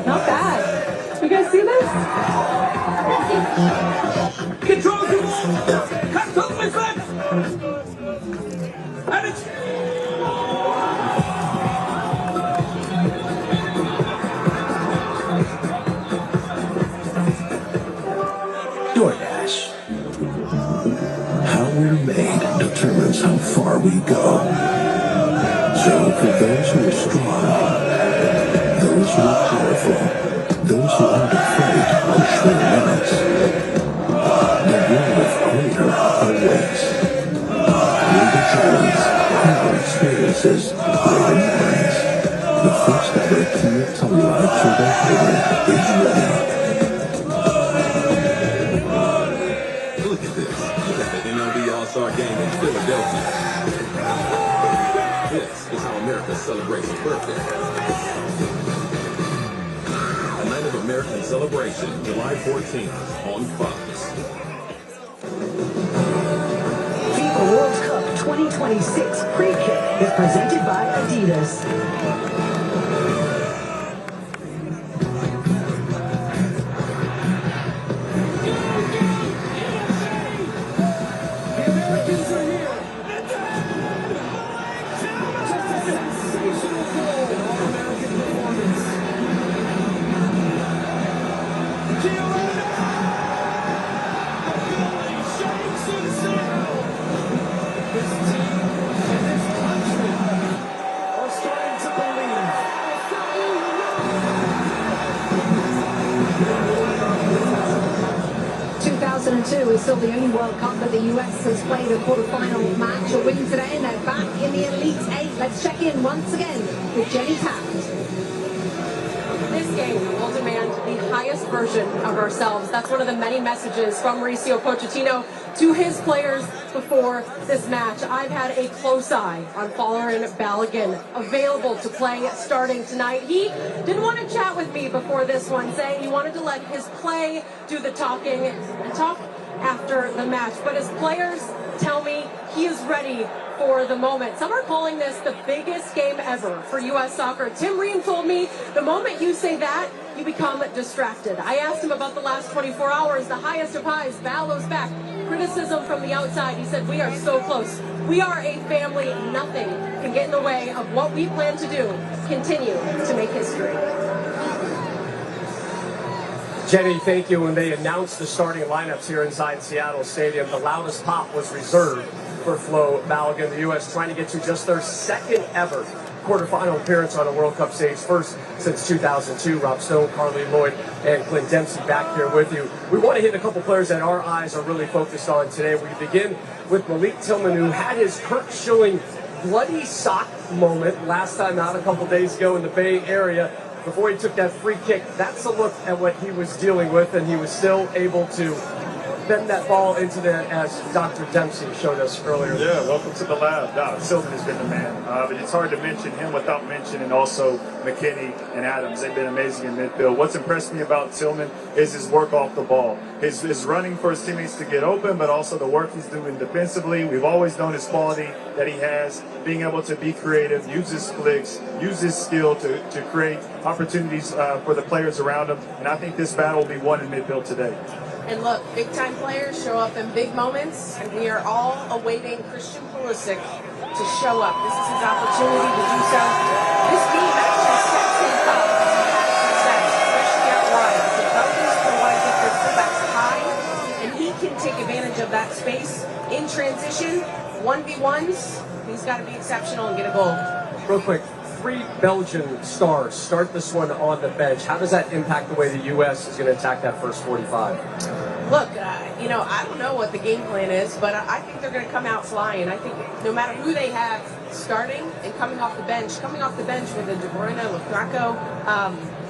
Not bad. You guys see this? Control the ball. Cut off my foot. And it's DoorDash. How we're made determines how far we go. So for those who are strong, those who are powerful, those who aren't afraid to push their limits, the world of greater awaits. New journeys, new experiences, greater memories. The first ever Kia Telluride Turbo Hybrid is ready. Look at this. Look at the MLB All-Star Game in Philadelphia. This is how America celebrates its birthday. A night of American celebration, July 14th on Fox. FIFA World Cup 2026 pre-kick is presented by Adidas. 2002 is still the only World Cup that the US has played a quarterfinal match. A win today and they're back in the Elite Eight. Let's check in once again with Jenny Taft. This game will demand the highest version of ourselves. That's one of the many messages from Mauricio Pochettino to his players before this match. I've had a close eye on Folarin Balogun, available to play starting tonight. He didn't want to chat with me before this one, saying he wanted to let his play do the talking and talk after the match. But his players tell me he is ready for the moment. Some are calling this the biggest game ever for U.S. soccer. Tim Ream told me the moment you say that, you become distracted. I asked him about the last 24 hours, the highest of highs, Balo's back, criticism from the outside. He said, we are so close. We are a family. Nothing can get in the way of what we plan to do. Continue to make history. Jenny, thank you. When they announced the starting lineups here inside Seattle Stadium, the loudest pop was reserved for Flo Balogun. The U.S. trying to get to just their second ever quarterfinal appearance on a World Cup stage, first since 2002. Rob Stone, Carly Lloyd, and Clint Dempsey back here with you. We want to hit a couple players that our eyes are really focused on today. We begin with Malik Tillman, who had his Kurt Schilling bloody sock moment last time out a couple days ago in the Bay Area before he took that free kick. That's a look at what he was dealing with, and he was still able to bend that ball into the net, as Dr. Dempsey showed us earlier. Yeah, welcome to the lab. Tillman has been the man. But it's hard to mention him without mentioning also McKinney and Adams. They've been amazing in midfield. What's impressed me about Tillman is his work off the ball. His running for his teammates to get open, but also the work he's doing defensively. We've always known his quality that he has, being able to be creative, use his flicks, use his skill to create opportunities for the players around him. And I think this battle will be won in midfield today. And look, big-time players show up in big moments, and we are all awaiting Christian Pulisic to show up. This is his opportunity to do so. This team actually sets him up to have success, especially out wide. The Belgians will want to get their fullbacks high, and he can take advantage of that space in transition. 1v1s, he's got to be exceptional and get a goal. Real quick, 3 Belgian stars start this one on the bench, how does that impact the way the U.S. is going to attack that first 45? Look, you know, I don't know what the game plan is, but I think they're going to come out flying. I think no matter who they have starting and coming off the bench with a Bruyne, Lukaku,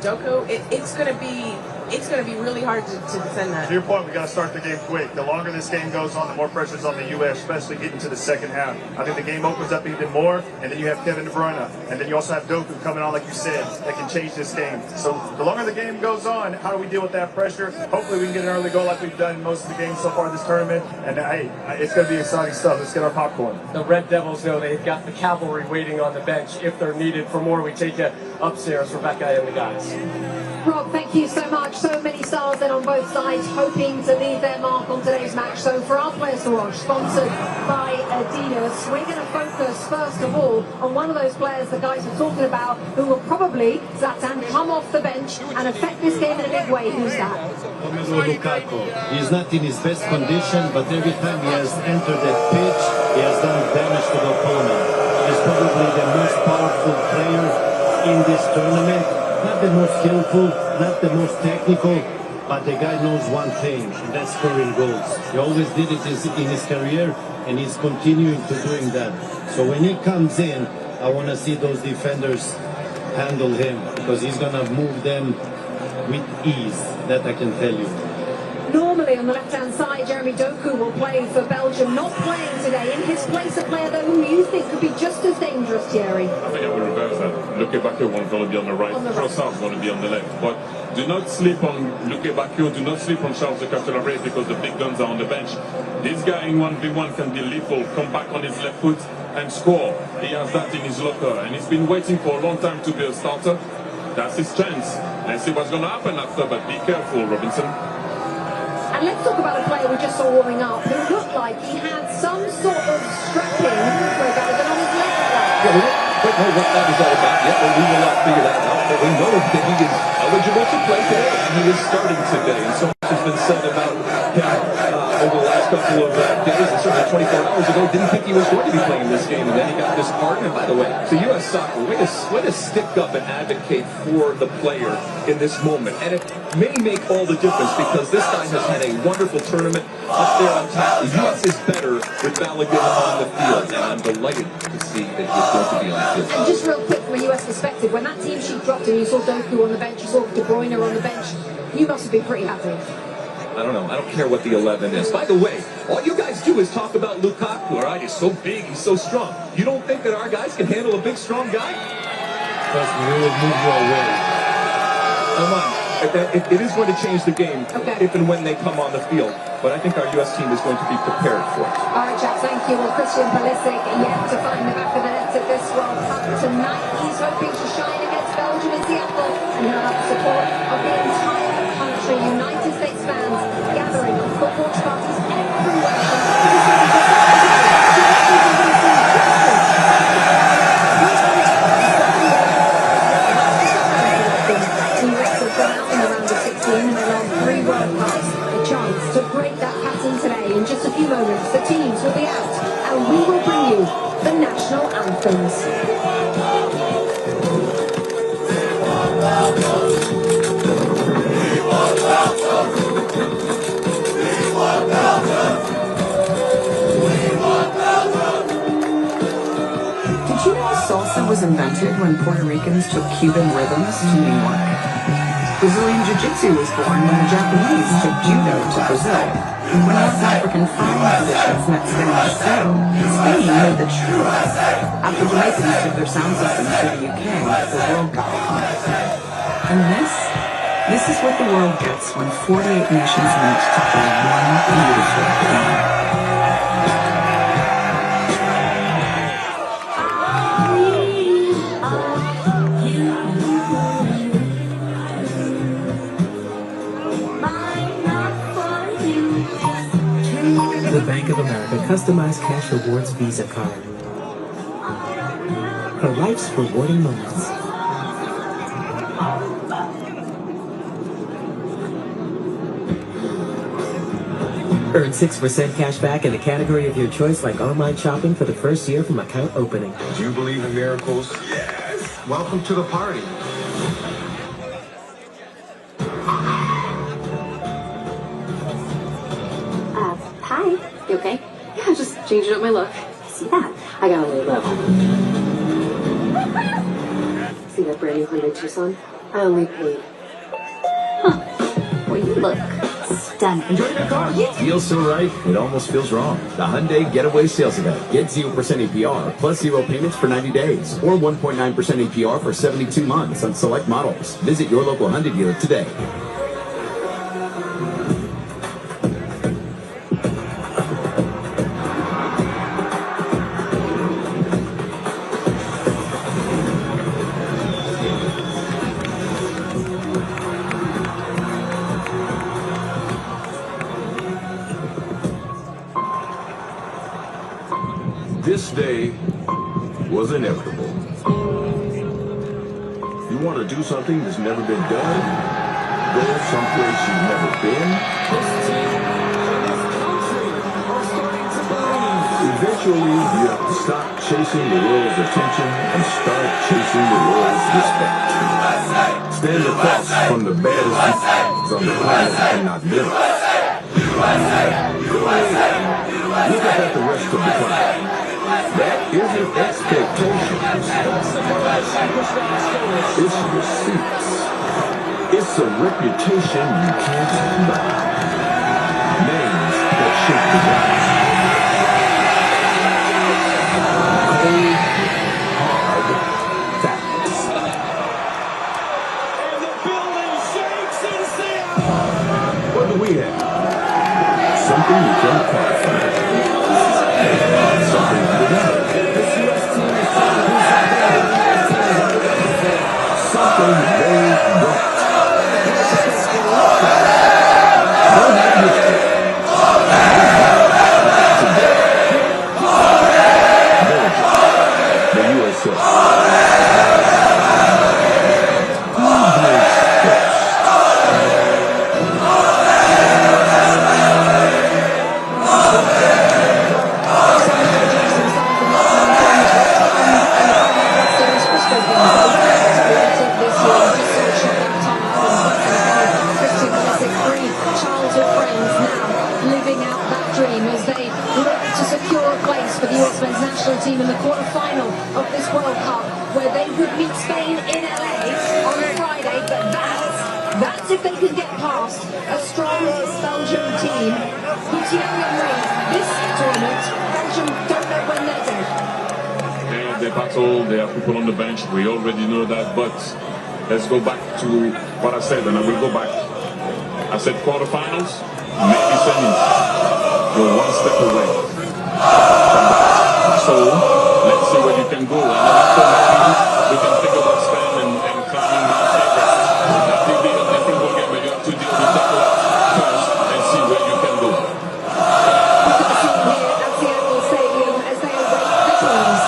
Doku, it's going to be really hard to defend that. To your point, we got to start the game quick. The longer this game goes on, the more pressure's on the U.S., especially getting to the second half. I think the game opens up even more, and then you have Kevin De Bruyne, and then you also have Doku coming on, like you said, that can change this game. So the longer the game goes on, how do we deal with that pressure? Hopefully we can get an early goal like we've done most of the games so far this tournament. And hey, it's going to be exciting stuff. Let's get our popcorn. The Red Devils know they've got the cavalry waiting on the bench if they're needed. For more, we take you upstairs, Rebecca and the guys. Rob, thank you so much. So many stars then on both sides hoping to leave their mark on today's match. So for our players to watch, sponsored by Adidas, we're going to focus first of all on one of those players the guys are talking about who will probably, Zlatan, come off the bench and affect this game in a big way. Who's that? Romelu Lukaku. He's not in his best condition, but every time he has entered the pitch, he has done damage to the opponent. He's probably the most powerful player in this tournament. Not the most skillful, not the most technical, but the guy knows one thing, and that's scoring goals. He always did it in his career, and he's continuing to doing that. So when he comes in, I want to see those defenders handle him, because he's going to move them with ease, that I can tell you. Normally on the left-hand side, Jeremy Doku will play for Belgium, not playing today. In his place, a player though who you think could be just as dangerous, Thierry. I think I would reverse that. Lukaku won't going to be on the right, Trossard's going to be on the left. But do not sleep on Lukaku, do not sleep on Charles de Ketelaere because the big guns are on the bench. This guy in 1v1 can be lethal, come back on his left foot and score. He has that in his locker, and he's been waiting for a long time to be a starter. That's his chance. Let's see what's going to happen after, but be careful, Robinson. And let's talk about a player we just saw warming up who looked like he had some sort of strapping for Belgium on his left leg. Yeah, we don't quite know what that is all about yet, but we will not figure that out. But we know that he is eligible to play today, and he is starting today. And so much has been said about him over the last couple of days, and certainly 24 hours ago, didn't think he was going to be playing this game, and then he got disheartened. And by the way, to U.S. Soccer, way to stick up and advocate for the player in this moment. And it may make all the difference because this guy has had a wonderful tournament up there on top. The U.S. is better with Balogun on the field, and I'm delighted to see that he's going to be on the field. And just real quick from a US perspective, when that team sheet dropped and you saw Doku on the bench, you saw De Bruyne on the bench, you must have been pretty happy. I don't know. I don't care what the 11 is. By the way, all you guys do is talk about Lukaku, all right? He's so big, he's so strong. You don't think that our guys can handle a big, strong guy? Trust me, we will move you away. Come on. It is going to change the game if and when they come on the field. But I think our U.S. team is going to be prepared for it. All right, chaps, thank you. Well, Christian Pulisic yet to find the back of the net at this World Cup tonight. He's hoping to shine against Belgium in Seattle, and he'll have the support of the entire country. United States fans gathering on football parties everywhere. To break that pattern today. In just a few moments, the teams will be out, and we will bring you the national anthems. Did you know salsa was invented when Puerto Ricans took Cuban rhythms to New York? Brazilian Jiu-Jitsu was born when the Japanese took Judo to Brazil. When North African frying traditions met Spanish stew, Spain made the true. After Jamaicans took their sound systems to the UK, the world got behind. And this is what the world gets when 48 nations meet to play one beautiful game. The Bank of America customized cash rewards Visa card. For life's rewarding moments. Earn 6% cash back in the category of your choice, like online shopping for the first year from account opening. Do you believe in miracles? Yes! welcome to the party. Hi. You okay? Yeah, just changing up my look. See that? I gotta lay low. See that brand new Hyundai Tucson? I only paid. Huh. Well, you look stunning. Enjoy your car. Feels so right, it almost feels wrong. The Hyundai Getaway Sales Event. Get 0% APR plus 0 payments for 90 days or 1.9% APR for 72 months on select models. Visit your local Hyundai dealer today. This day was inevitable. You want to do something that's never been done? Go someplace you've never been? Eventually, you have to stop chasing the world's attention and start chasing the world's respect. Stand across from the baddest on the planet and not live. Look up at the rest of the planet. That isn't expectations. It's receipts. It's a reputation you can't buy. Names that shape the ground. Cold, hard facts. And the building shakes in Seattle. What do we have? Something you can't quantify. Something undeniable. Something they don't. The USA. For the USMNT national team in the quarter-final of this World Cup, where they would meet Spain in LA on a Friday, but that's if they can get past a strong Belgium team. This tournament, Belgium don't know when they're dead. They battle, they have people on the bench, we already know that, but let's go back to what I said, and I will go back. I said quarterfinals, maybe semis. You're one step away. So let's see where you can go. And after maybe we can think about Spain and climbing Mount Everest. That will be a different ball game, but you have to deal with that first and see where you can go. Look at the team here at Seattle Stadium as they await the teams.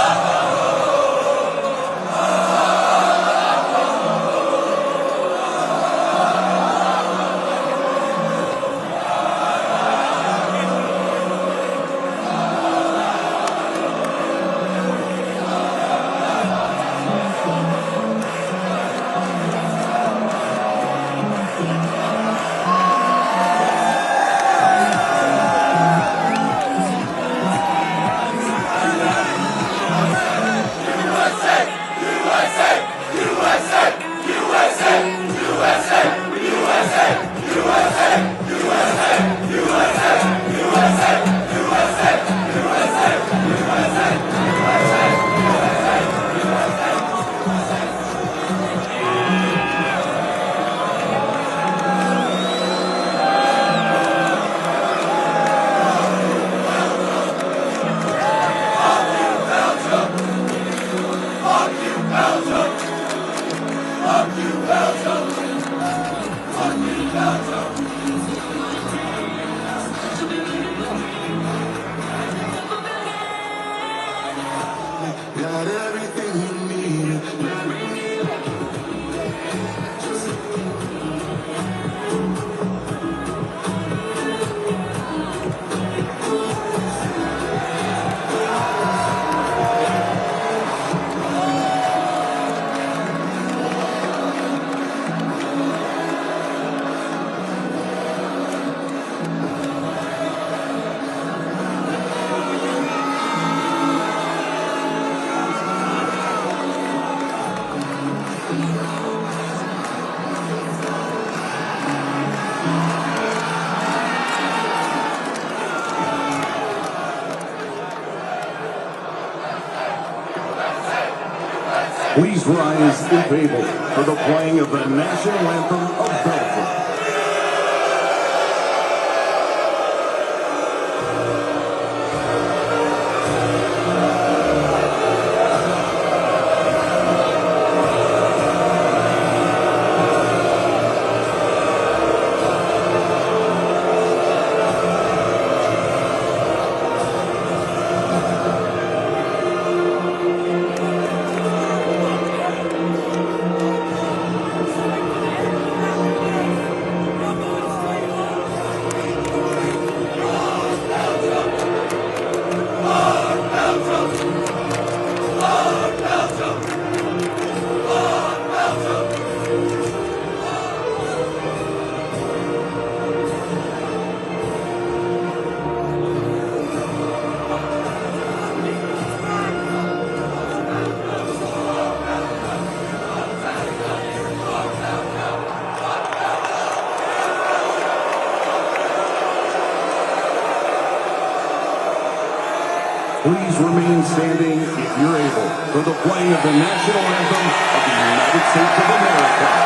Please rise if able for the playing of the national anthem of Belgium. Please remain standing if you're able for the playing of the national anthem of the United States of America.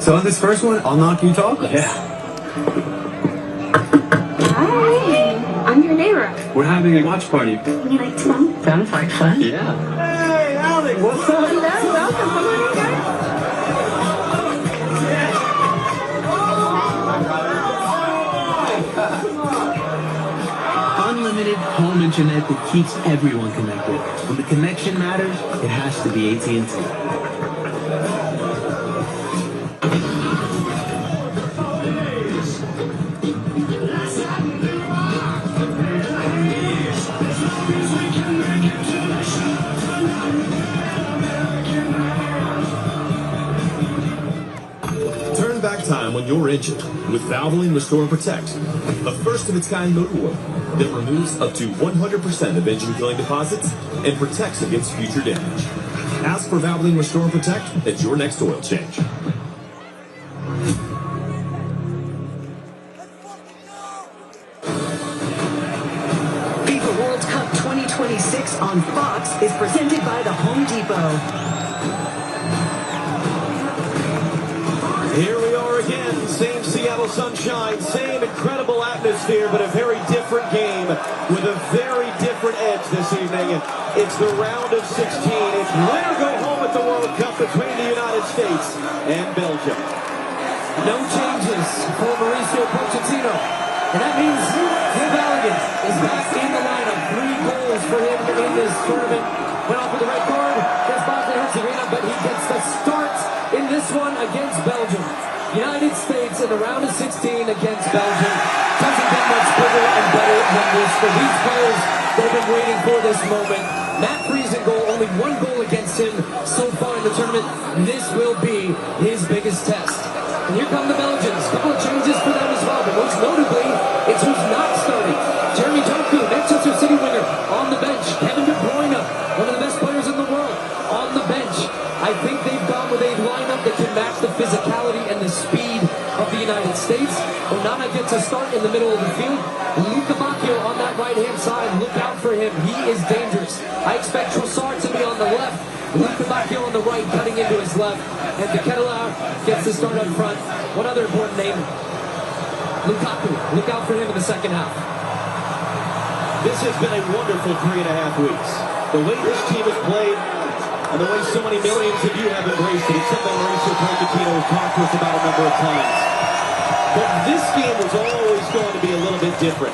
So on this first one, I'll knock you talk. Yeah. Hi, I'm your neighbor. We're having a watch party. Would you like to come? Sounds like fun. Yeah. Hey, Alec, what's up? Hello, welcome. Come on in, guys. Unlimited home internet that keeps everyone connected. When the connection matters, it has to be AT&T. Turn back time when you're injured with Valvoline Restore and Protect, a first-of-its-kind motor oil that removes up to 100% of engine-killing deposits and protects against future damage. Ask for Valvoline Restore and Protect at your next oil change. FIFA World Cup 2026 on Fox is presented by the Home Depot. Here we are again, same Seattle sunshine, same incredible atmosphere, but a very different game with a very different edge this evening. It's the round of 16. It's win or go home at the World Cup between the United States and Belgium. No changes for Mauricio Pochettino. And that means Lukaku is back in the lineup. 3 goals for him in this tournament. Went off with the red card against Bosnia-Herzegovina, but he gets the start in this one against Belgium. United States in the round of 16 against Belgium. Doesn't get much bigger and better than this for these players that have been waiting for this moment. Matt Friesen goal only one goal against him so far in the tournament. This will be his biggest test. And here come the Belgians. A couple of changes for them as well, but most notably, it's who's not starting. Jeremy Doku, Manchester City winger, on the bench. Kevin De Bruyne, one of the best players in the world, on the bench. I think they've gone with a lineup that can match the physicality and the speed of the United States. Onana gets a start in the middle of the field. Lukaku on that right-hand side. Look out for him. He is dangerous. I expect Trossard to be on the left. Lukaku on the right, cutting into his left. And De Ketelaar gets the start up front. One other important name, Lukaku. Look out for him in the second half. This has been a wonderful 3.5 weeks. The way this team has played, and the way so many millions of you have embraced it, it's something Mauricio Pochettino has talked to us about a number of times. But this game was always going to be a little bit different.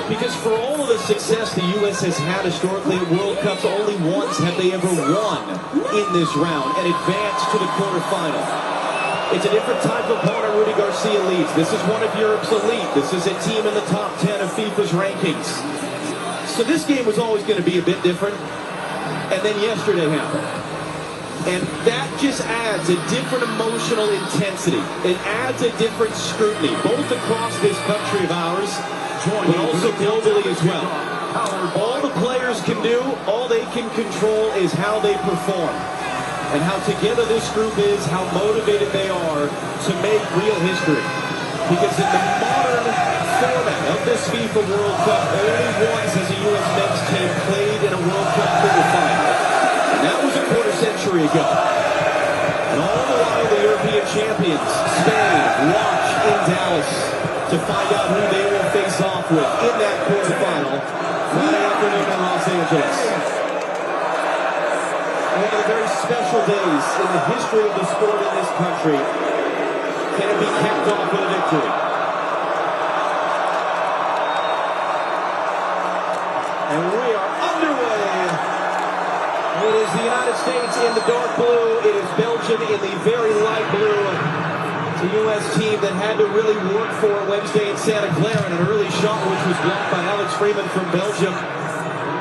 Because for all of the success the U.S. has had historically at World Cups, only once have they ever won in this round and advanced to the quarterfinal. It's a different type of opponent Rudy Garcia leads. This is one of Europe's elite. This is a team in the top 10 of FIFA's rankings. So this game was always going to be a bit different. And then yesterday happened. And that just adds a different emotional intensity. It adds a different scrutiny, both across this country of ours, but also globally as well. All the players can do, all they can control is how they perform. And how together this group is, how motivated they are to make real history. Because in the modern format of this FIFA World Cup, only once has a U.S. men's team played in a World Cup quarterfinal. And that was a quarter century ago. And all the while the European champions, Spain, watch in Dallas to find out who they will face off with in that quarterfinal Friday afternoon in Los Angeles. One of the very special days in the history of the sport in this country. Can it be capped off with a victory? And we are underway. It is the United States in the dark blue. It is Belgium in the very light blue. It's a U.S. team that had to really work for Wednesday in Santa Clara in an early shot which was blocked by Alex Freeman from Belgium.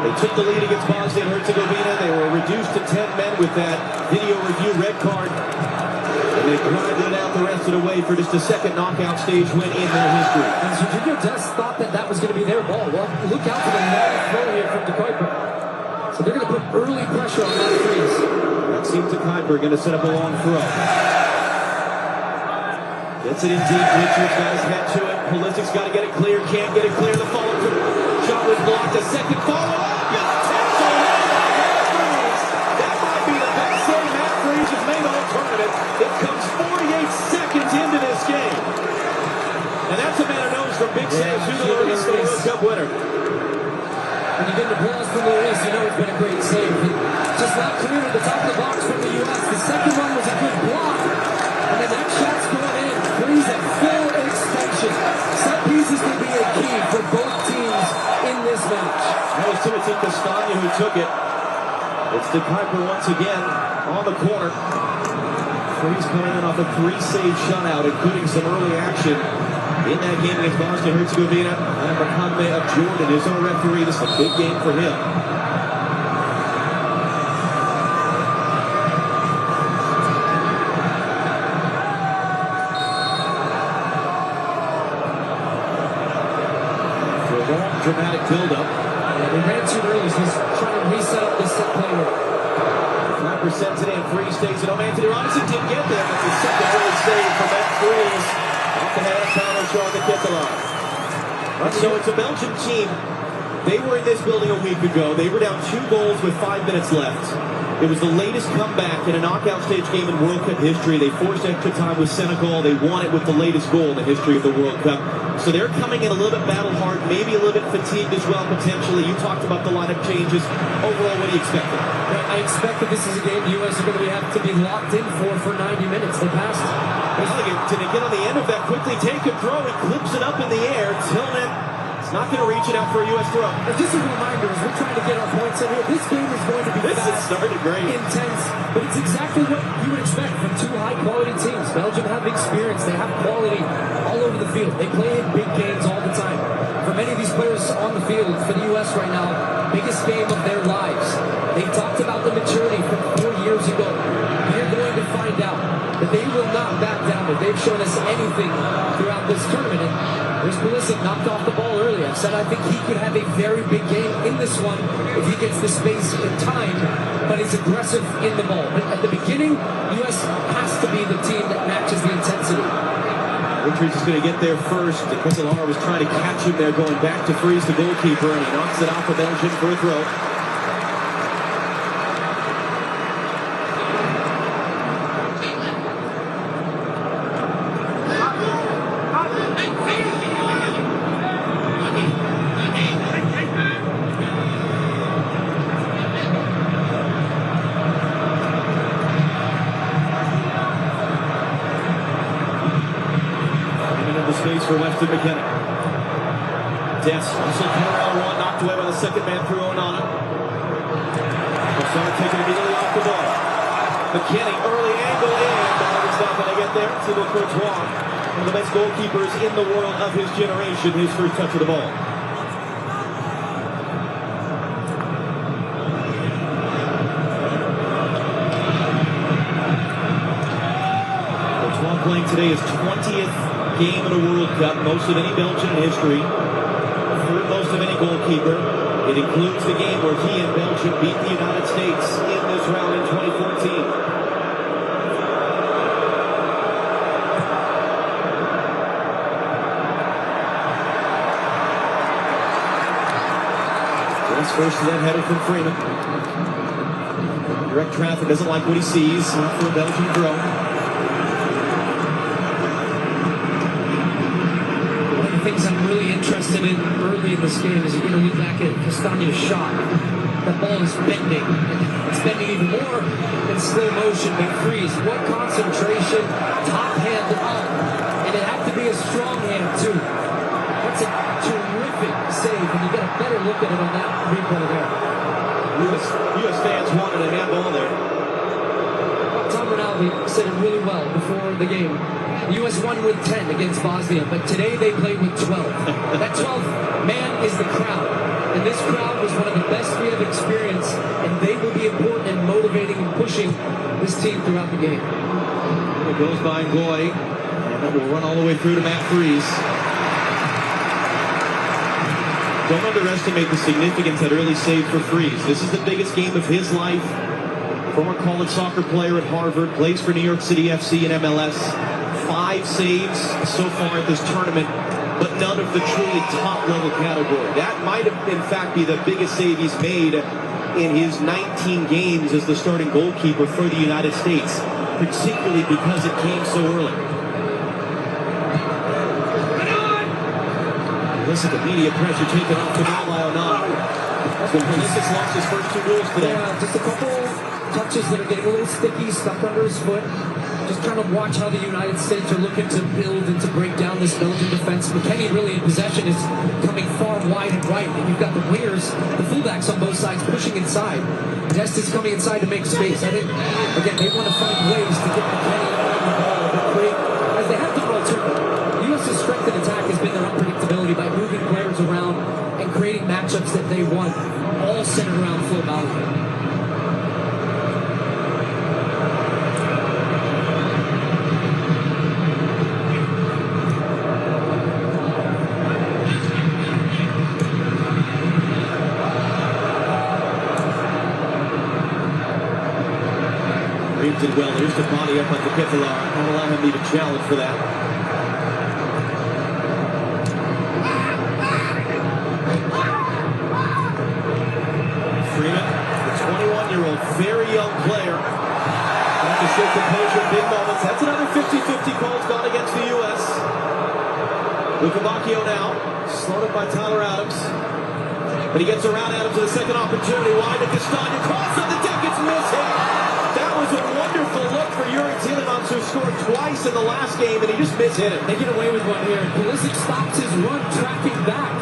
They took the lead against Bosnia and Herzegovina. They were reduced to 10 men with that video review red card. And they grinded out the rest of the way for just a second knockout stage win in their history. And Jorginho just thought that was going to be their ball. Well, look out for the long throw here from De Kuiper. So they're going to put early pressure on that freeze. Maxime De Kuiper going to set up a long throw. Gets it in deep. Richards got his head to it. Pulisic's got to get it clear. Can't get it clear. The follow-through shot was blocked. A second follow-up. That might be the best save Matt Freeze has made all tournament. It comes 48 seconds into this game. And that's a man who knows from big saves who the World Cup winner. When you get the applause from Luis, you know it's been a great save. Just not clear at the top of the box from the U.S. The second one was a good block. And then that shot's going in. Freeze at full extension. Set pieces can be a key for both teams in this match. That was Timothy Castagna who took it. It's De Kuiper once again on the corner. Freeze coming in off a 3-save shutout, including some early action in that game against Bosnia and Herzegovina. And Mohamed of Jordan, his own referee. This is a big game for him. Dramatic build-up. Yeah, they ran too early, so he's trying to reset up this set play here. Kuiper sends it in, Freeze takes it home. Anthony Robinson didn't get there, but the second early save from Matt Freeze. Off the head of Tyler Shaw to Ketelaar. So it's a Belgian team. They were in this building a week ago. They were down 2 goals with 5 minutes left. It was the latest comeback in a knockout stage game in World Cup history. They forced extra time with Senegal. They won it with the latest goal in the history of the World Cup. So they're coming in a little bit battle-hard, maybe a little bit fatigued as well, potentially. You talked about the lineup changes. Overall, what do you expect? I expect that this is a game the U.S. are going to have to be locked in for 90 minutes. They passed. Did they get on the end of that quickly? Take a throw. He clips it up in the air. Tillman is not going to reach it out for a U.S. throw. And just a reminder, as we're trying to get our points in here, this game is going to be fast, intense, but it's exactly what you would expect from 2 high-quality teams. Belgium have experience. They have quality all over the field. They play in big games all the time. For many of these players on the field for the U.S. right now, biggest game of their lives. They've talked about the tournament. And here's Pulisic knocked off the ball early. I've said I think he could have a very big game in this one if he gets the space and time, but he's aggressive in the ball. But at the beginning, US has to be the team that matches the intensity. Richards is going to get there first. Quintanar was trying to catch him there, going back to freeze the goalkeeper, and he knocks it off of Belgium for a throw. For Weston McKenna. Des also Carroll one knocked away by the second man through Onana. Osana taken immediately off the ball. McKinney early angle in, but it's not going to get there. Thibaut Courtois, one of the best goalkeepers in the world of his generation, his first touch of the ball. Courtois playing today his 20th game in a World Cup, most of any Belgian in history, third most of any goalkeeper. It includes the game where he and Belgium beat the United States in this round in 2014. That's first to that header from Freeman. Direct traffic, doesn't like what he sees for a Belgian throw. Things I'm really interested in early in this game is you're going to look back at Castagne's shot. The ball is bending. It's bending even more in slow motion. They freeze. What concentration, top hand up. And it had to be a strong hand too. That's a terrific save, and you get a better look at it on that replay there. US fans wanted a handball there. Tom Ronaldo said it really well before the game. The U.S. won with 10 against Bosnia, but today they played with 12. That 12th man is the crowd. And this crowd was one of the best we have experienced, and they will be important in motivating and pushing this team throughout the game. It goes by Goy, and it will run all the way through to Matt Freese. Don't underestimate the significance that early save for Freese. This is the biggest game of his life. Former college soccer player at Harvard, plays for New York City FC and MLS. 5 saves so far at this tournament, but none of the truly top-level category. That might have, in fact, be the biggest save he's made in his 19 games as the starting goalkeeper for the United States, particularly because it came so early. Listen to media pressure taken off the ball by Onana. Pulisic's lost his first 2 goals today. Yeah, just a couple touches that are getting a little sticky, stuck under his foot. Just trying to watch how the United States are looking to build and to break down this Belgian defense. McKennie really in possession is coming far wide and right. And you've got the wingers, the fullbacks on both sides pushing inside. Dest is coming inside to make space. I think, again, they want to find ways to get McKennie on the ball, but create, as they have done all tournament. U.S.'s strength in attack has been their unpredictability by moving players around and creating matchups that they want, all centered around Flo Balogun. Did well. There's the body up on the Quintanar. Don't allow him to even challenge for that. Freeman, the 21-year-old, very young player. Trying to show composure in big moments. That's another 50-50 call gone against the U.S. Lukaku now, slowed up by Tyler Adams. But he gets around Adams to the second opportunity. Wide to Castagna. Cross on the deck. It's missing. That was a wonderful look for Yuri Tielemans, who scored twice in the last game, and he just mishit it. They get away with one here. Pulisic stops his run, tracking back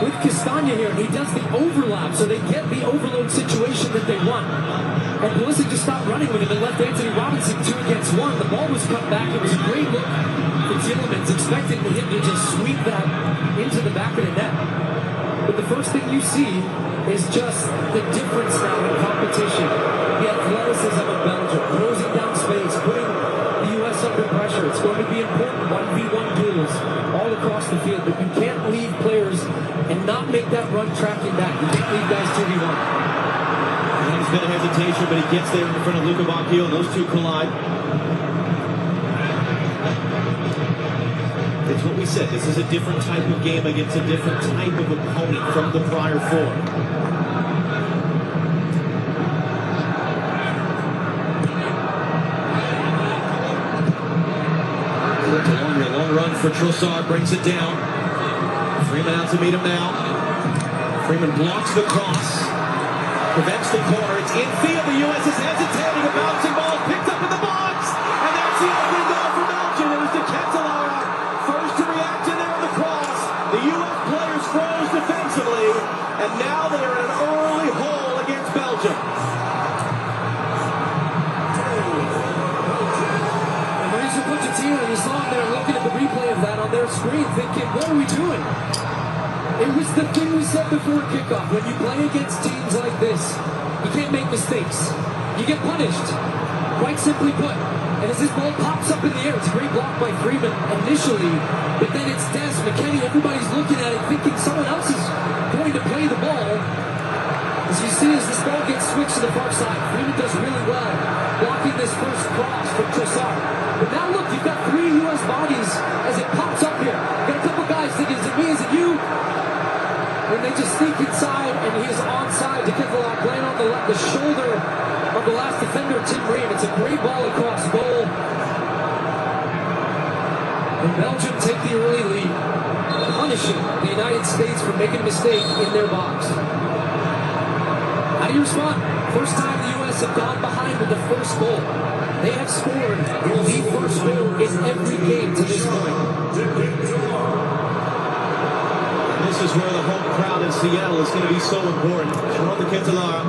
with Castagna here. He does the overlap, so they get the overload situation that they want. And Pulisic just stopped running with him and left Anthony Robinson 2 against 1. The ball was cut back. It was a great look for Tielemans, expecting him to just sweep that into the back of the net. But the first thing you see is just the difference now in competition. The athleticism of Belgium, closing down space, putting the U.S. under pressure. It's going to be important 1v1 duels. across the field, but you can't leave players and not make that run tracking back. You can't leave guys 2v1. There's been a hesitation, but he gets there in front of Lukaku, and those two collide. It's what we said. This is a different type of game against a different type of opponent from the prior four. Long run for Trossard, brings it down. Freeman out to meet him now. Freeman blocks the cross, prevents the corner. It's infield. The U.S. is hesitating. A bouncing ball picked up in the box, and that's the opening goal for Belgium. It was the Ketelara first to react to there on the cross. The U.S. players froze defensively, and now they are in an early hole against Belgium. Mauricio Pochettino and you saw him there looking at the replay of that on their screen thinking, what are we doing? It was the thing we said before kickoff. When you play against teams like this, you can't make mistakes. You get punished, quite simply put. And as this ball pops up in the air, it's a great block by Freeman initially, but then it's Des McKennie. Everybody's looking at it thinking someone else is going to play the ball. As you see, as this ball gets switched to the far side, Freeman does really well blocking this first cross from Trossard. But now look, you've got 3 U.S. bodies as it pops up here. You've got a couple guys thinking, is it me, is it you? And they just sneak inside, and he is onside to Ketelara, playing on the shoulder of the last defender, Tim Ream. It's a great ball across goal. And Belgium take the early lead, punishing the United States for making a mistake in their box. How do you respond? First time the U.S. have gone behind with the first goal. They have scored the first goal in every game to this point. This is where the home crowd in Seattle is going to be so important. Sharon Ketelara,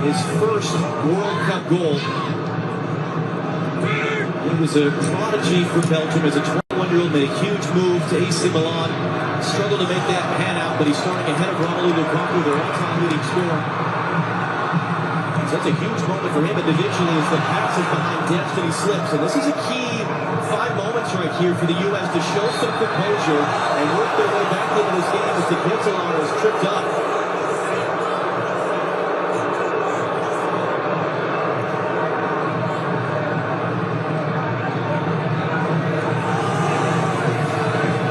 his first World Cup goal. It was a prodigy for Belgium as a 21-year-old, made a huge move to AC Milan. Struggled to make that pan out, but he's starting ahead of Romelu Lukaku, their all-time leading scorer. So that's a huge moment for him individually as the pass is behind Destiny slips. And this is a key 5 moments right here for the U.S. to show some composure and work their way back into this game as the Ketelara is tripped up.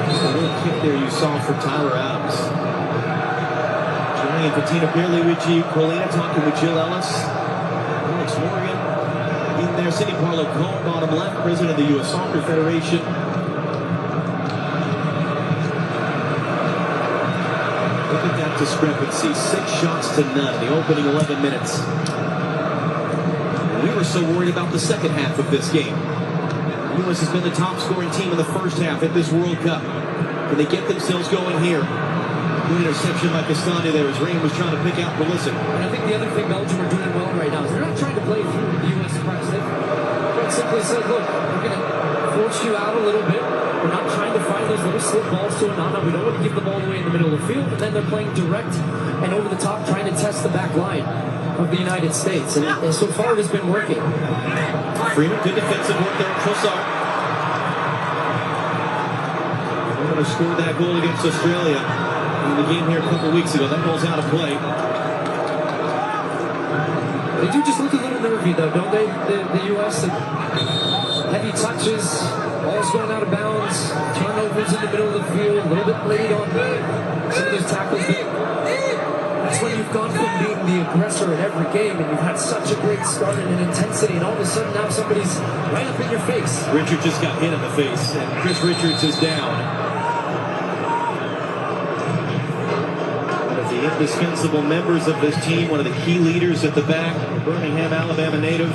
Just a little kick there you saw for Tyler Adams. Johnny and Patina barely with G. Colina talking with Jill Ellis. Alex Morgan in there. Cindy Parlow-Cohn, bottom left, president of the U.S. Soccer Federation. Look at that discrepancy. 6 shots to none in the opening 11 minutes. And we were so worried about the second half of this game. The U.S. has been the top scoring team in the first half at this World Cup. Can they get themselves going here? Good interception by Castagna there as Rain was trying to pick out Pulisic. And I think the other thing Belgium are doing well right now is they're not trying to play through the U.S. press. They simply said, look, we're going to force you out a little bit. We're not trying to find those little slip balls to Onana. We don't want to give the ball away in the middle of the field. And then they're playing direct and over the top, trying to test the back line of the United States. And so far it has been working. Freeman, good defensive work there. Trossard. They're going to score that goal against Australia in the game here a couple weeks ago. That ball's out of play. They do just look a little nervy, though, don't they? The U.S. Heavy touches, balls going out of bounds, turnovers in the middle of the field, a little bit late on some of those tackles. That's when you've gone from being the aggressor in every game, and you've had such a great start and an intensity, and all of a sudden now somebody's right up in your face. Richard just got hit in the face, and Chris Richards is down. Indispensable members of this team, one of the key leaders at the back, Birmingham, Alabama native.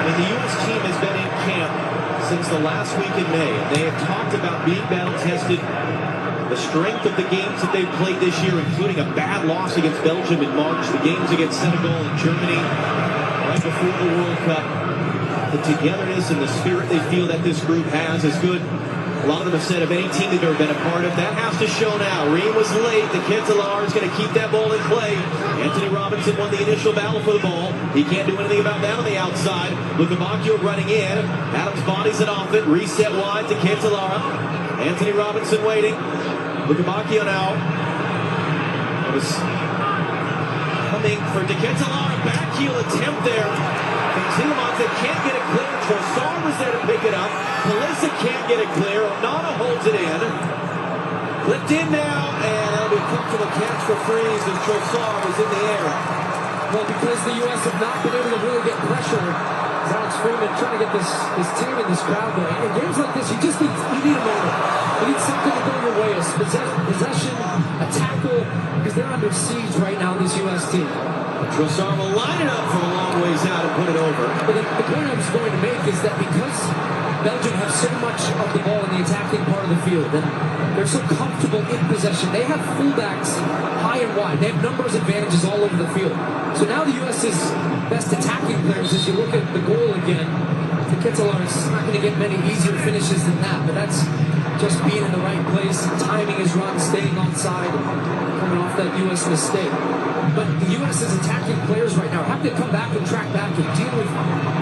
And the U.S. team has been in camp since the last week in May, and they have talked about being battle-tested, the strength of the games that they've played this year, including a bad loss against Belgium in March, the games against Senegal and Germany right before the World Cup. The togetherness and the spirit they feel that this group has is good A lot of them have said of any team they've ever been a part of, that has to show now. Ream was late. The Kentalar is going to keep that ball in play. Anthony Robinson won the initial battle for the ball. He can't do anything about that on the outside. Lukaku running in. Adams bodies it off it. Reset wide to Kentalar. Anthony Robinson waiting. Lukaku now. It was coming for De Kentalar. Back heel attempt there. Zilamonte can't get it clear. Trossard was there to pick it up. Pelissa can't get it clear. Onana holds it in. Flipped in now, and that'll be a comfortable catch for Freeze as Trossard was in the air. Well, because the U.S. have not been able to really get pressure, Alex Freeman trying to get this team and this crowd going. In games like this, you need a moment. You need something to go your way. A possession, a tackle, because they're under siege right now, this U.S. team. Trossard will line it up from a long ways out and put it over. But the point I was going to make is that because Belgium have so much of the ball in the attacking part of the field, and they're so comfortable in possession, they have fullbacks high and wide. They have numbers advantages all over the field. So now the U.S.'s best attacking players, as you look at the goal again, the Kentalar is not going to get many easier finishes than that, but that's just being in the right place, timing his run, staying onside, coming off that U.S. mistake. But the U.S.'s attacking players right now have to come back and track back and deal with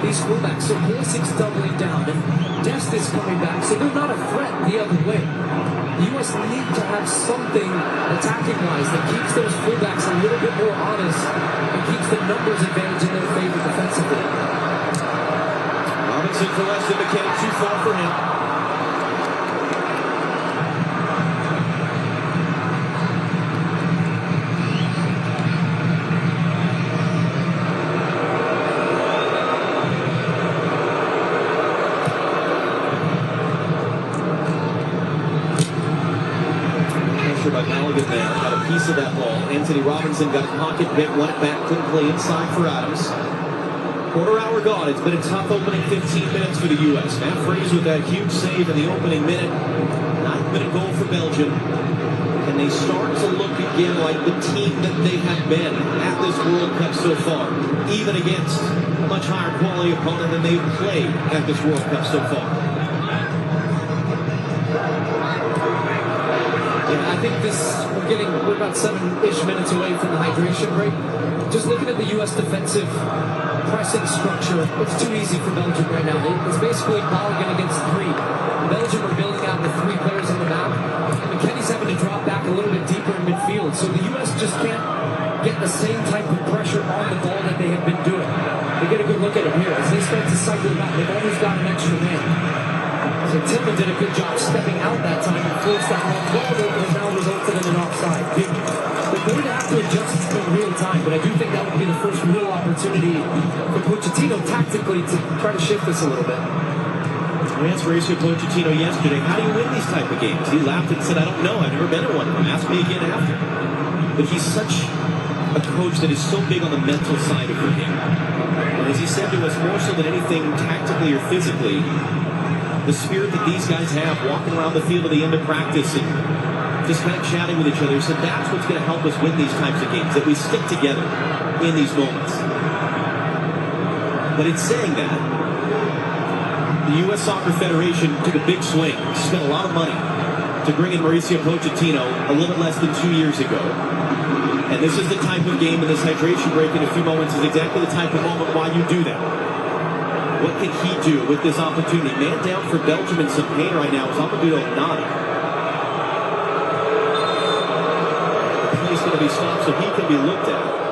these fullbacks. So Pulisic's doubling down, and Dest is coming back, so they're not a threat the other way. The U.S. need to have something attacking-wise that keeps those fullbacks a little bit more honest and keeps the numbers advantage in their favor defensively. Robinson for Weston McKenna, too far for him. There, got a piece of that ball. Anthony Robinson got a pocket bit, won it back, couldn't play inside for Adams. Quarter hour gone. It's been a tough opening 15 minutes for the U.S. Matt Freeze with that huge save in the opening minute. 9-minute goal for Belgium. And they start to look again like the team that they have been at this World Cup so far, even against a much higher quality opponent than they've played at this World Cup so far. I think we're about 7-ish minutes away from the hydration break. Just looking at the U.S. defensive pressing structure, it's too easy for Belgium right now. It's basically Balogun against 3. Belgium are building out with 3 players on the map. McKennie's having to drop back a little bit deeper in midfield, so the U.S. just can't get the same type of pressure on the ball that they have been doing. They get a good look at it here. As they start to cycle back, they've always got an extra man. So Tillman did a good job stepping out that time and forced that long ball that has now resulted in an offside. They're going to have to adjust in real time, but I do think that would be the first real opportunity for Pochettino tactically to try to shift this a little bit. I asked Mauricio Pochettino yesterday, how do you win these type of games? He laughed and said, I don't know, I've never been in one of them. Ask me again after. But he's such a coach that is so big on the mental side of the game. And as he said to us, more so than anything tactically or physically, the spirit that these guys have walking around the field at the end of practice and just kind of chatting with each other. So that's what's going to help us win these types of games, that we stick together in these moments. But in saying that, the U.S. Soccer Federation took a big swing, spent a lot of money to bring in Mauricio Pochettino a little bit less than 2 years ago. And this is the type of game, and this hydration break in a few moments is exactly the type of moment why you do that. What can he do with this opportunity? Man down for Belgium in some pain right now is Amadou Onana. The play's going to be stopped so he can be looked at.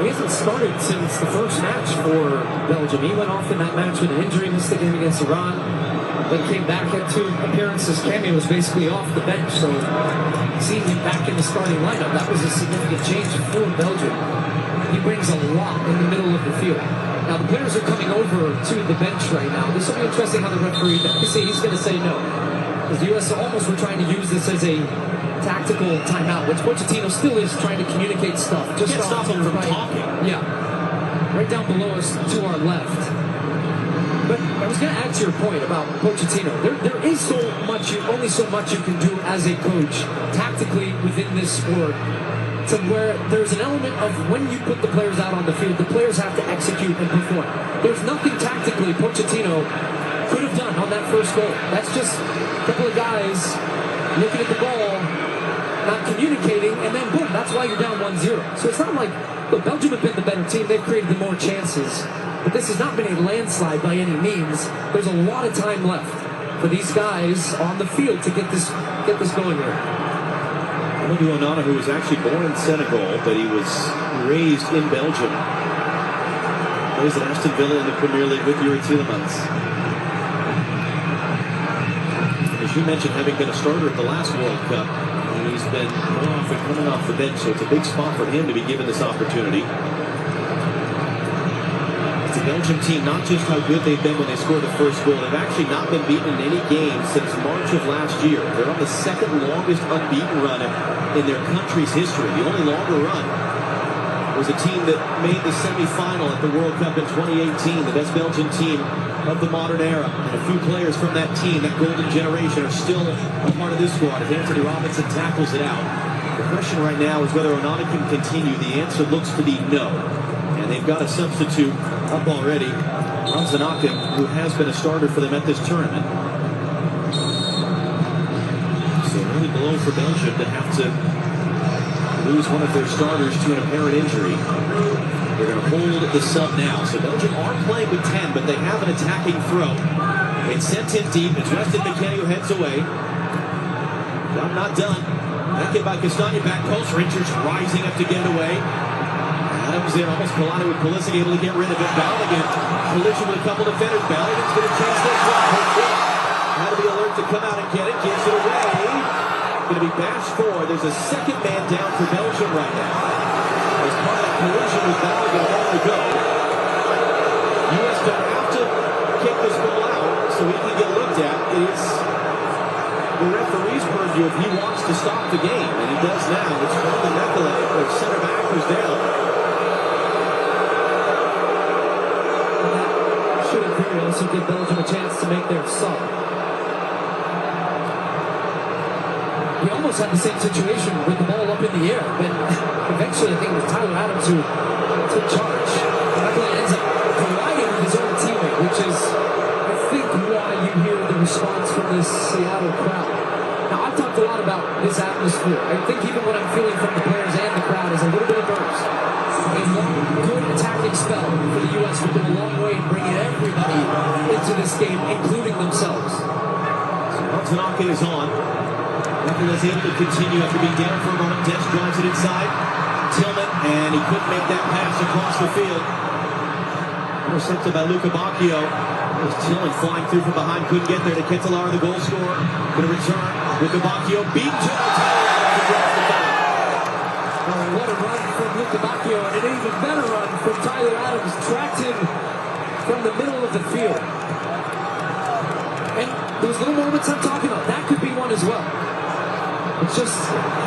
He hasn't started since the first match for Belgium. He went off in that match with an injury, missed the game against Iran, then came back, had 2 appearances. Cameo was basically off the bench, so seeing him back in the starting lineup, that was a significant change for Belgium. He brings a lot in the middle of the field. Now, the players are coming over to the bench right now. This will be interesting how the referee, he's going to say no. Because the U.S. almost were trying to use this as a tactical timeout, which Pochettino still is trying to communicate stuff. Just can't stop him from talking. Yeah. Right down below us to our left. But I was going to add to your point about Pochettino. There is only so much you can do as a coach tactically within this sport, to where there's an element of when you put the players out on the field, the players have to execute and perform. There's nothing tactically Pochettino could have done on that first goal. That's just a couple of guys looking at the ball, not communicating, and then boom, that's why you're down 1-0. So it's not like, look, Belgium have been the better team. They've created the more chances. But this has not been a landslide by any means. There's a lot of time left for these guys on the field to get this going here. Romelu Onana, who was actually born in Senegal, but he was raised in Belgium. Plays at Aston Villa in the Premier League with Yuri Tielemans. As you mentioned, having been a starter at the last World Cup, he's been more often coming off the bench, so it's a big spot for him to be given this opportunity. It's a Belgium team, not just how good they've been when they scored the first goal. They've actually not been beaten in any game since March of last year. They're on the second longest unbeaten run in their country's history. The only longer run was a team that made the semi-final at the World Cup in 2018, the best Belgian team of the modern era. And a few players from that team, that golden generation, are still a part of this squad as Anthony Robinson tackles it out. The question right now is whether Onana can continue. The answer looks to be no. And they've got a substitute up already, Ranzanaka, who has been a starter for them at this tournament. So really below for Belgium to have to lose one of their starters to an apparent injury. They're going to hold the sub now. So Belgium are playing with 10, but they have an attacking throw. It's sent in deep. It's Weston McKennie who heads away. I'm not done. That hit by Castagna, back post. Richards rising up to get it away. Adams in, almost collided with Pulisic, able to get rid of it. Balogun collision with a couple defenders. Balogun's going to chase this one. Had to be alert to come out and get it. Gives it away. Going to be bashed forward. There's a second man down for Belgium right now. As part of that collision with Balogun a moment ago. U.S. don't have to kick this ball out so he can get looked at. It is the referee's purview if he wants to stop the game, and he does now. It's Bruyne, their center back, who's down. Should in theory also give Belgium a chance to make their sub. We almost had the same situation with the ball up in the air, but eventually I think it was Tyler Adams who took charge. Luckily ends up colliding with his own teammate, which is, I think, why you hear the response from this Seattle crowd. Now, I've talked a lot about this atmosphere. I think even what I'm feeling from the players and the crowd is a little bit of nerves. A good attacking spell for the U.S. would go a long way in bringing everybody into this game, including themselves. So Ranzanaka is on. Luckily is able to continue after being down for a moment. Des drives it inside. Tillman, and he couldn't make that pass across the field. Intercepted by Luka Bacchio. There's Tillman flying through from behind, couldn't get there to Ketelaere, the goal scorer. Going to return. Luka Bacchio beat to what a run from Luka Bacchio, and an even better run from Tyler Adams. Tracked him from the middle of the field. And those little moments I'm talking about, that could be one as well. It's just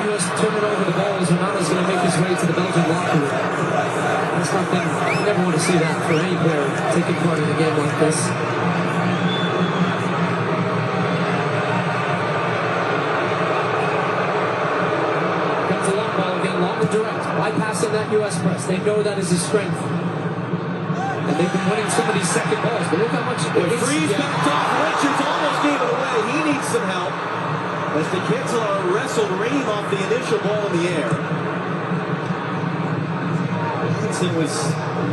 U.S. turning over the ball as Onana's going to make his way to the Belgian locker room. That's nothing. You never want to see that for any player taking part in a game like this. Comes a long ball again, long and direct, bypassing that U.S. press. They know that is his strength. And they've been winning some of these second balls, but look how much... Freeze backed off. Richards almost gave it away. He needs some help. As the Ketelaere wrestled Ream off the initial ball in the air. Robinson was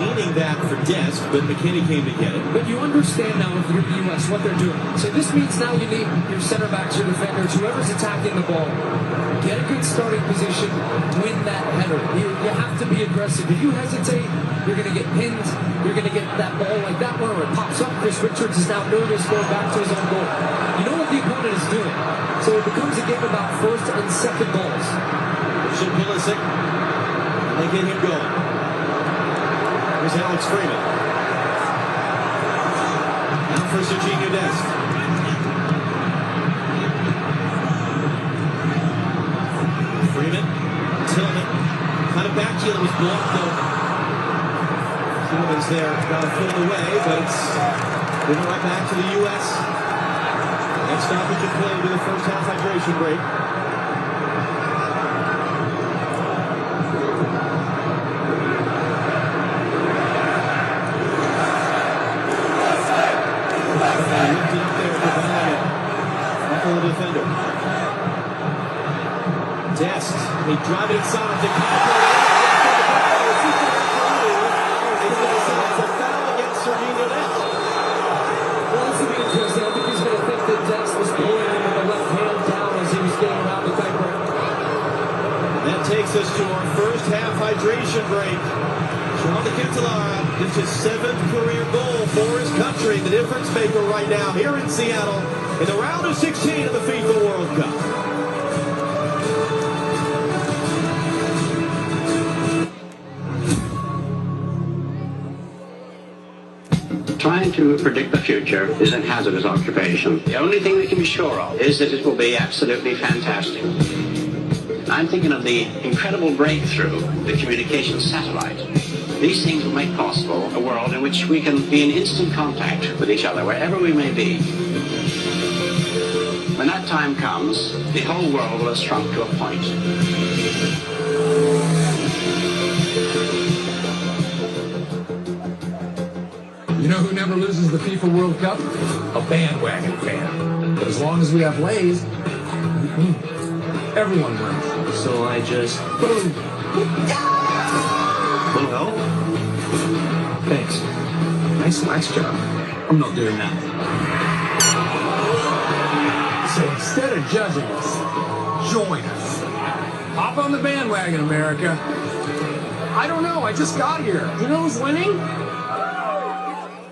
meaning that for Dest, but McKennie came to get it. But you understand now if you're the U.S. what they're doing. So this means now you need your center backs, your defenders, whoever's attacking the ball. Get a good starting position, win that header. You have to be aggressive. If you hesitate, you're going to get pinned. You're going to get that ball like that one where it pops up. Chris Richards is now nervous going back to his own goal. You know what the opponent is doing. So it becomes a game about first and second balls. Should Pulisic. They get him going. Here's Alex Freeman. Now for Serginho Dest. Freeman. Tillman. Kind of back heel was blocked though. Tillman's there. Got a foot in the way, but it's given right back to the U.S. Next stoppage of play to the first half hydration break. They drive it inside of the Well, this will be interesting. I think he's going to think that Dex was pulling him with the left hand down as he was getting around the Kuiper. That takes us to our first half hydration break. Sean de Ketelaere gets his 7th career goal for his country, the difference maker right now here in Seattle in the round of 16 of the FIFA World Cup. Trying to predict the future is a hazardous occupation. The only thing we can be sure of is that it will be absolutely fantastic. I'm thinking of the incredible breakthrough, the communication satellite. These things will make possible a world in which we can be in instant contact with each other, wherever we may be. When that time comes, the whole world will have shrunk to a point. You know who never loses the FIFA World Cup? A bandwagon fan. But as long as we have Lays, everyone wins. So I just... boom. Little help? Thanks. Nice job. I'm not doing that. So instead of judging us, join us. Hop on the bandwagon, America. I don't know, I just got here. You know who's winning?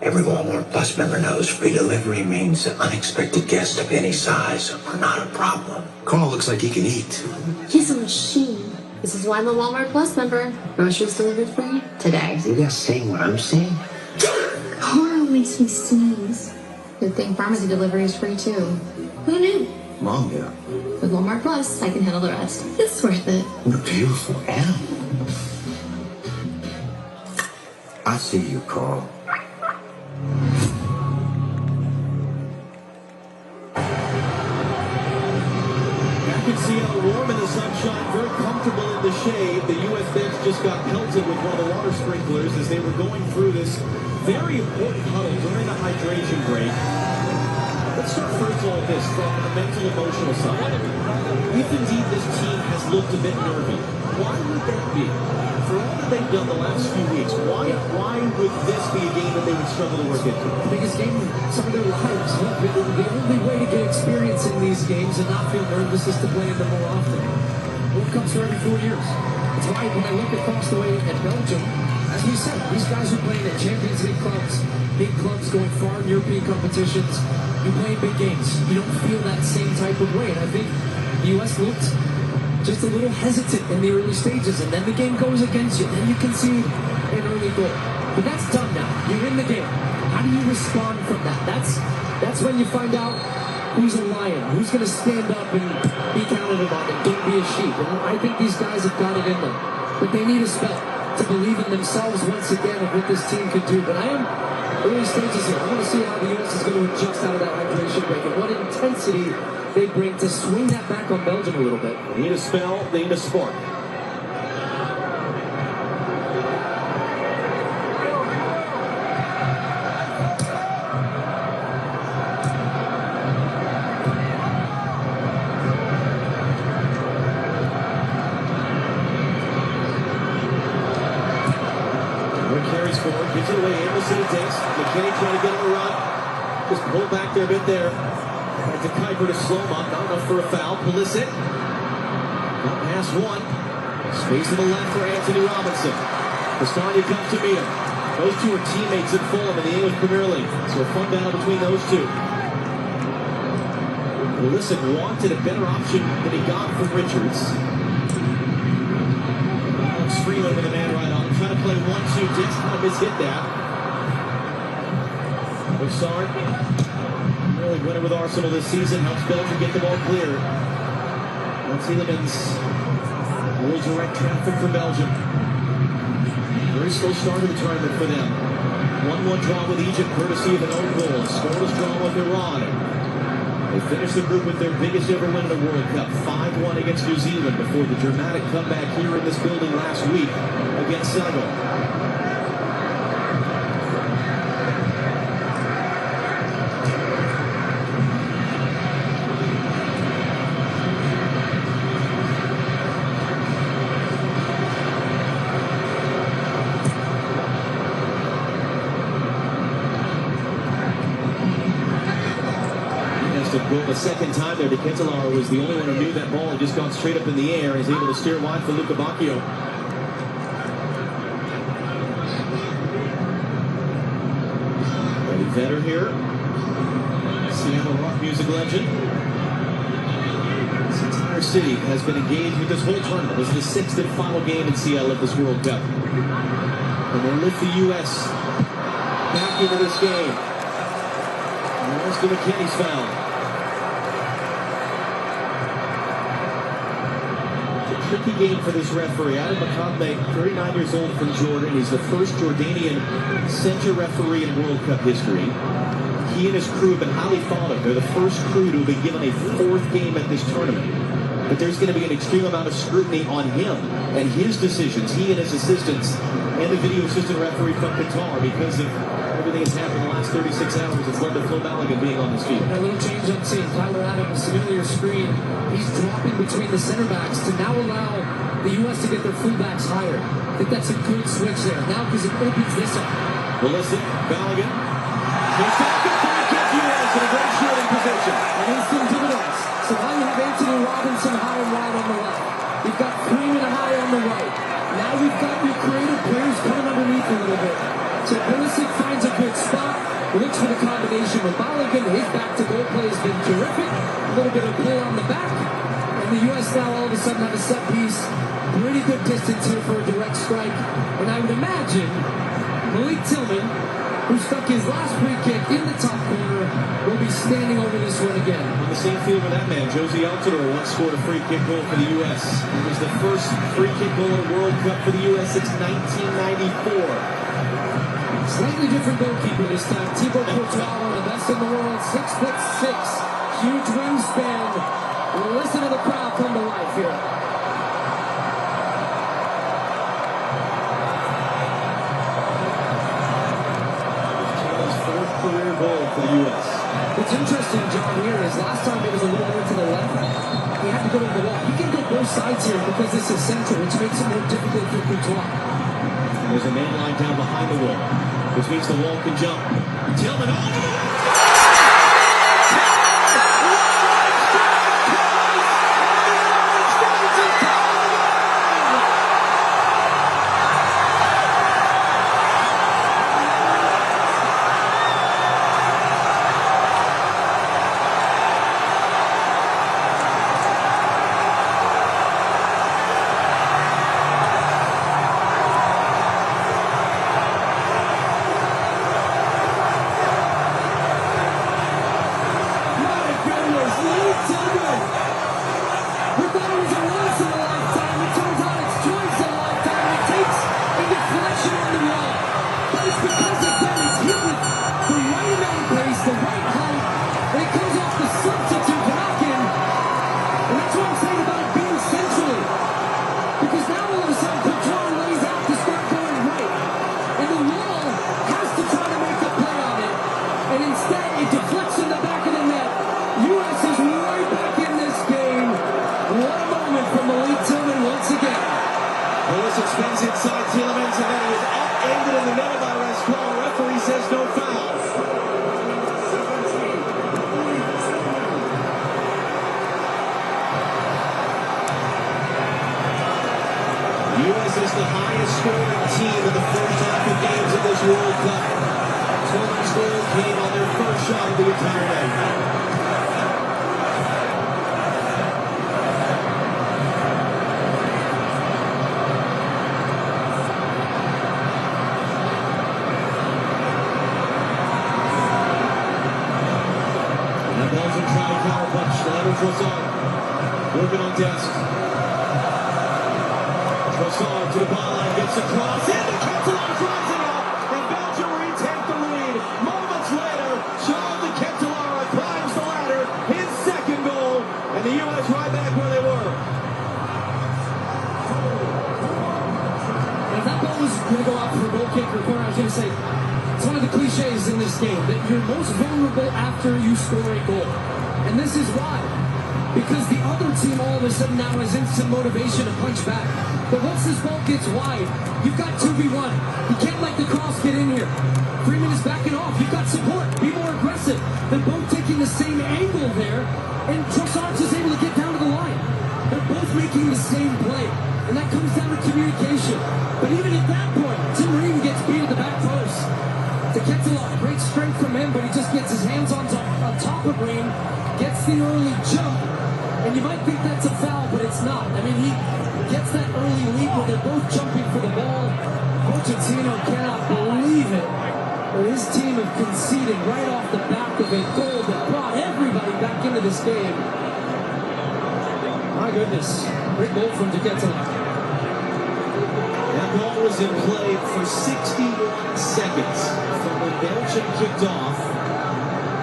Every Walmart Plus member knows free delivery means that unexpected guests of any size are not a problem. Carl looks like he can eat. He's a machine. This is why I'm a Walmart Plus member. Groceries delivered free today. You guys seeing what I'm seeing? Carl makes me sneeze. Good thing pharmacy delivery is free too. Who knew? Mom, yeah. With Walmart Plus, I can handle the rest. It's worth it. What a beautiful animal. I see you, Carl. Seattle warm in the sunshine, very comfortable in the shade. The U.S. bench just got pelted with one of the water sprinklers as they were going through this very important huddle during the hydration break. Let's start first of all this from the mental emotional side. If indeed this team has looked a bit nervy, why would that be? For all that they've done the last few weeks, why would this be a game that they would struggle to work into? The biggest game of some of their lives. The only way to get experience in these games and not feel nervous is to play in them more often. World Cups are every 4 years. That's why when I look across the way at Belgium, as we said, these guys are playing at Champions League clubs, big clubs going far in European competitions. You play big games. You don't feel that same type of way. And I think the U.S. looked just a little hesitant in the early stages, and then the game goes against you, then you concede an early goal. But that's done now. You're in the game. How do you respond from that? That's when you find out who's a lion, who's going to stand up and be counted on and don't be a sheep. And I think these guys have got it in them. But they need a spell to believe in themselves once again of what this team could do. But I am early stages here. I want to see how the U.S. is going to adjust out of that hydration break and what intensity they bring to swing that back on Belgium a little bit. They need a spell, they need a spark. Carries forward, gives it away, Anderson it takes. McKinney trying to get on a run. Just pulled back there a bit there. Back to Kuiper to slow him up, not enough for a foul. Pulisic. Got past one. Space to the left for Anthony Robinson. Castagna comes to meet him. Those two are teammates at Fulham in the English Premier League. So a fun battle between those two. Pulisic wanted a better option than he got from Richards. Alex Freeland with a man right on him. Trying to play 1-2. Dix kind of mishit that. Boussard really winning with Arsenal this season. Helps Belgium get the ball clear. Tielemans will direct traffic for Belgium. Very slow start of the tournament for them. 1-1 draw with Egypt, courtesy of an own goal. A scoreless draw with Iran. They finished the group with their biggest ever win in the World Cup, 5-1 against New Zealand before the dramatic comeback here in this building last week against Senegal. a second time there. De Ketelaere was the only one who knew that ball had just gone straight up in the air and is able to steer wide for Lukaku. Eddie Vedder here. Seattle rock music legend. This entire city has been engaged with this whole tournament. This is the 6th and final game in Seattle of this World Cup. And they lift the U.S. back into this game. And there's the McKinney's foul. Tricky game for this referee. Adam McConaughey, 39 years old from Jordan. He's the first Jordanian center referee in World Cup history. He and his crew have been highly thought of. They're the first crew to have been given a 4th game at this tournament. But there's going to be an extreme amount of scrutiny on him and his decisions, he and his assistants, and the video assistant referee from Qatar, because of everything that's happened in the last 36 hours. It's led to Phil Balogun being on this field. A little change up scene. Tyler Adams, familiar screen. He's dropping between the center backs to now allow the U.S. to get their fullbacks higher. I think that's a good switch there. Now, because it opens this up. Well, listen, Balogun. He's back at the U.S. in a great shooting position. And instant dividends. So now you have Anthony Robinson high and wide on the left. You've got Freeman high on the right. Now you've got your creative players coming underneath a little bit. So Pulisic finds a good spot, looks for the combination with Balogun. His back-to-goal play has been terrific. A little bit of play on the back. And the U.S. now all of a sudden have a set piece. Pretty good distance here for a direct strike. And I would imagine Malik Tillman, who stuck his last free kick in the top corner, will be standing over this one again. On the same field with that man, Josie Altidore once scored a free kick goal for the U.S. It was the first free kick goal in a World Cup for the U.S. since 1994. Slightly different goalkeeper this time. Thibaut Courtois, one of the best in the world, 6'6", huge wingspan. Listen to the crowd come to life here. Career goal for the U.S. What's interesting, John, here is last time it was a little more to the left. He had to go to the wall. He can go both sides here because this is central, which makes it more difficult for Courtois. There's a man lying down behind the wall, which means the wall can jump. Tillman all the way. Working on desk. Trossard to the byline, gets a cross, and the Ketelaere drives it up, and Belgium retake the lead. Moments later, Charles de Ketelaere climbs the ladder, his second goal, and the U.S. right back where they were. If that ball was going to go out for a goal kick or corner, I was going to say, it's one of the cliches in this game, that you're most vulnerable after you score a goal. And this is why. Because the other team all of a sudden now has instant motivation to punch back. But once this ball gets wide, you've got 2v1. You can't let the cross get in here. Freeman is backing off. You've got support. Be more aggressive. They're both taking making the same angle there, and Trossard's just able to get down to the line. They're both making the same play, and that comes down to communication. But even at that point, Tim Ream gets beat at the back post. The Ketelaar, great strength from him, but he just gets his hands on top of Ream, gets the early jump, and you might think that's a foul, but it's not. I mean, he gets that early lead when they're both jumping for the ball. Pochettino cannot believe it. But his team have conceded right off the back of a goal that brought everybody back into this game. My goodness, great goal from the Ketelaar. That ball was in play for 60 seconds from when Belgium kicked off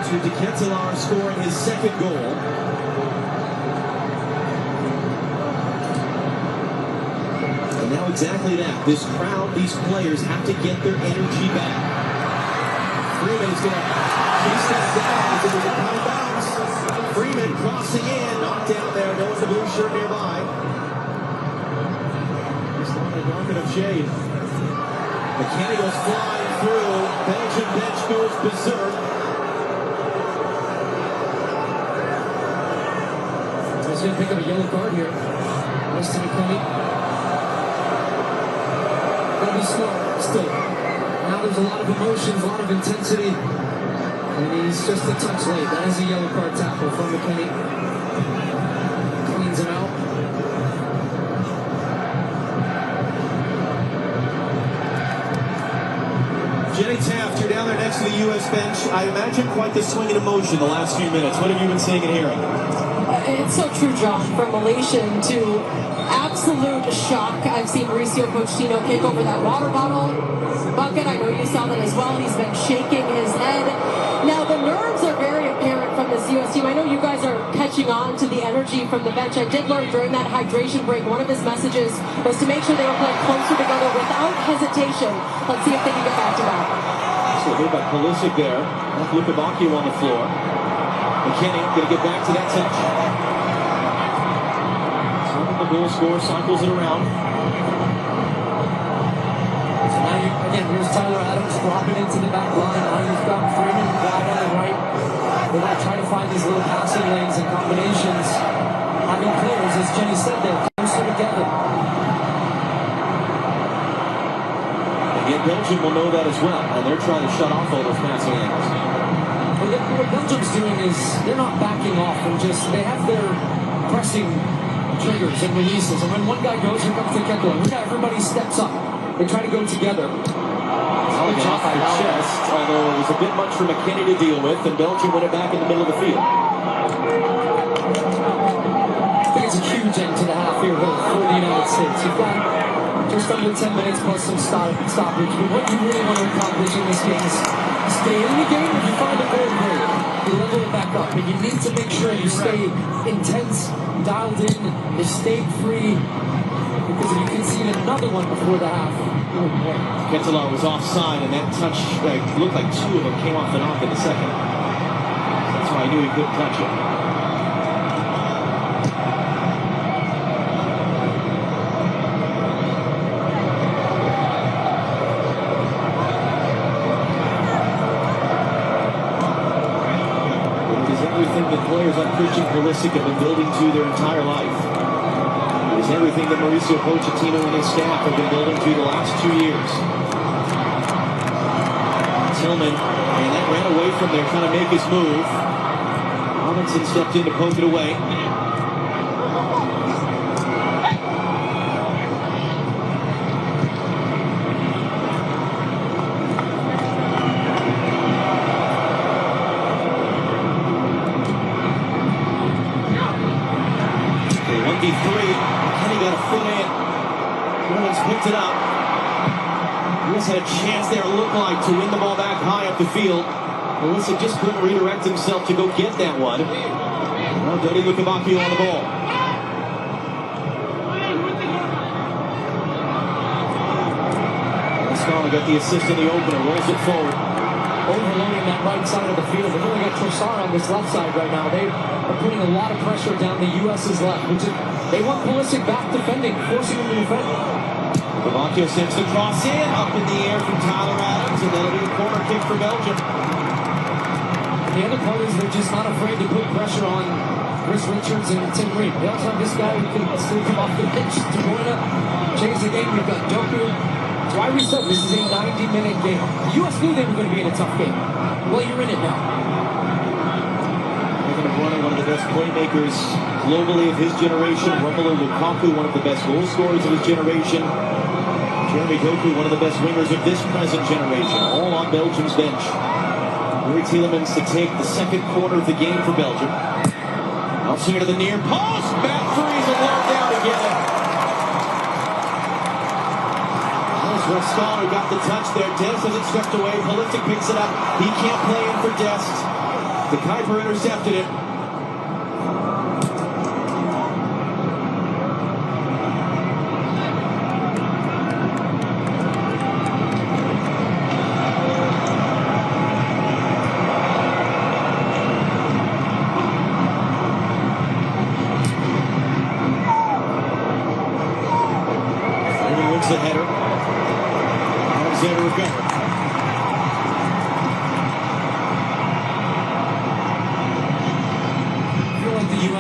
to De Ketelaar scoring his second goal. And now exactly that. This crowd, these players have to get their energy back. Freeman is going to chase that down because it was a high bounce. Freeman crossing in, knocked down there. No one's the blue shirt nearby. Market of shade. McKennie goes flying through. Belgian bench goes berserk. He's going to pick up a yellow card here. Nice to McKennie. Gotta be smart still. Now there's a lot of emotions, a lot of intensity. And he's just a touch late. That is a yellow card tackle from McKennie. Cleans him out. Jenny Taft, you're down there next to the U.S. bench. I imagine quite the swing in emotion the last few minutes. What have you been seeing and hearing? It's so true, Josh. From elation to absolute shock. I've seen Mauricio Pochettino kick over that water bottle bucket. I know you saw that as well. He's been shaking his head. Now, the nerves are very apparent from this U.S. team. I know you guys are catching on to the energy from the bench. I did learn during that hydration break, one of his messages was to make sure they were playing closer together without hesitation. Let's see if they can get back to back. So hit by Pulisic there. Lukaku on the floor. McKennie going to get back to that touch. The goal scorer cycles it around. So now again, here's Tyler Adams dropping into the back line. Now you've got Freeman wide on the right. They're going to try to find these little passing lanes and combinations. Having players, as Jenny said, they're closer together. Again, Belgium will know that as well, and they're trying to shut off all those passing lanes. Well, what Belgium's doing is they're not backing off and just, they have their pressing triggers and releases, and when one guy goes, here comes the Ketelaar. Look how everybody steps up. They try to go together. Off the chest, although it was a bit much for McKennie to deal with, and Belgium went it back in the middle of the field. I think it's a huge end to the half here for the United States. You've got just under 10 minutes plus some stoppage. But what you really want to accomplish in this game is stay in the game. If you find a goal break, you level it back up. But you need to make sure you stay intense, dialed in, you stay free. Because if you concede another one before the half, oh boy. Ketelaar was offside, and that touch looked like two of them came off the knock in the second. That's why I knew he couldn't touch it. It is everything that players like Christian Pulisic have been building to their entire life. It is everything that Mauricio Pochettino and his staff have been building to the last 2 years. Tillman, and that ran away from there, trying to make his move. Robinson stepped in to poke it away. Okay, 1v3. Kenny got a foot in. Bruins picked it up. Bruins had a chance there, looked like, to win the ball back high up the field. Pulisic just couldn't redirect himself to go get that one. Now Dodi Lukaku on the ball. Scala got the assist in the opener, rolls it forward. Overloading that right side of the field. They've only got Trossard on this left side right now. They are putting a lot of pressure down the U.S.'s left, which is, they want Pulisic back defending, forcing him to defend. Lukaku sends the cross in, up in the air from Tyler Adams, and that'll be a corner kick for Belgium. the other part is they're just not afraid to put pressure on Chris Richards and Tim Green. They also have this guy who can still come off the bench to Bruyne, change the game. We've got Doku. So I said this is a 90-minute game. The U.S. knew they were going to be in a tough game. Well, you're in it now. Bruyne, one of the best playmakers globally of his generation. Romelu Lukaku, one of the best goal scorers of his generation. Jeremy Doku, one of the best wingers of this present generation. All on Belgium's bench. Yuri Tielemans to take the second quarter of the game for Belgium. Outswinger to the near post. Back threes and locked down again. Rascal who got the touch there. Dest has it swept away. Pulisic picks it up. He can't play in for Dest. The Kuiper intercepted it. He wins the header. Alexander recovered.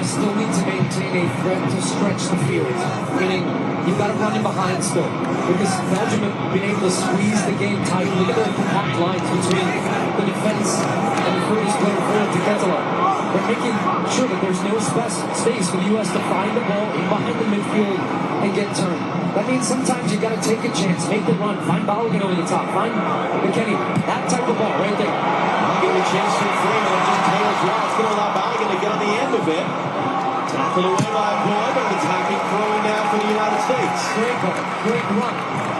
Still need to maintain a threat to stretch the field, meaning you've got to run in behind still, because Belgium have been able to squeeze the game tight. Look at the compact lines between the defense and the furthest player forward to Ketela. They're making sure that there's no space for the U.S. to find the ball in behind the midfield and get turned. That means sometimes you got to take a chance, make the run, find Balogun over the top, find McKennie, that type of ball right there. I'll give it a chance for Freeman and just tails well. It's going to allow Balogun to get on the end of it. Tackle away by Bruyne, and attacking throwing down for the United States. Great ball, great run.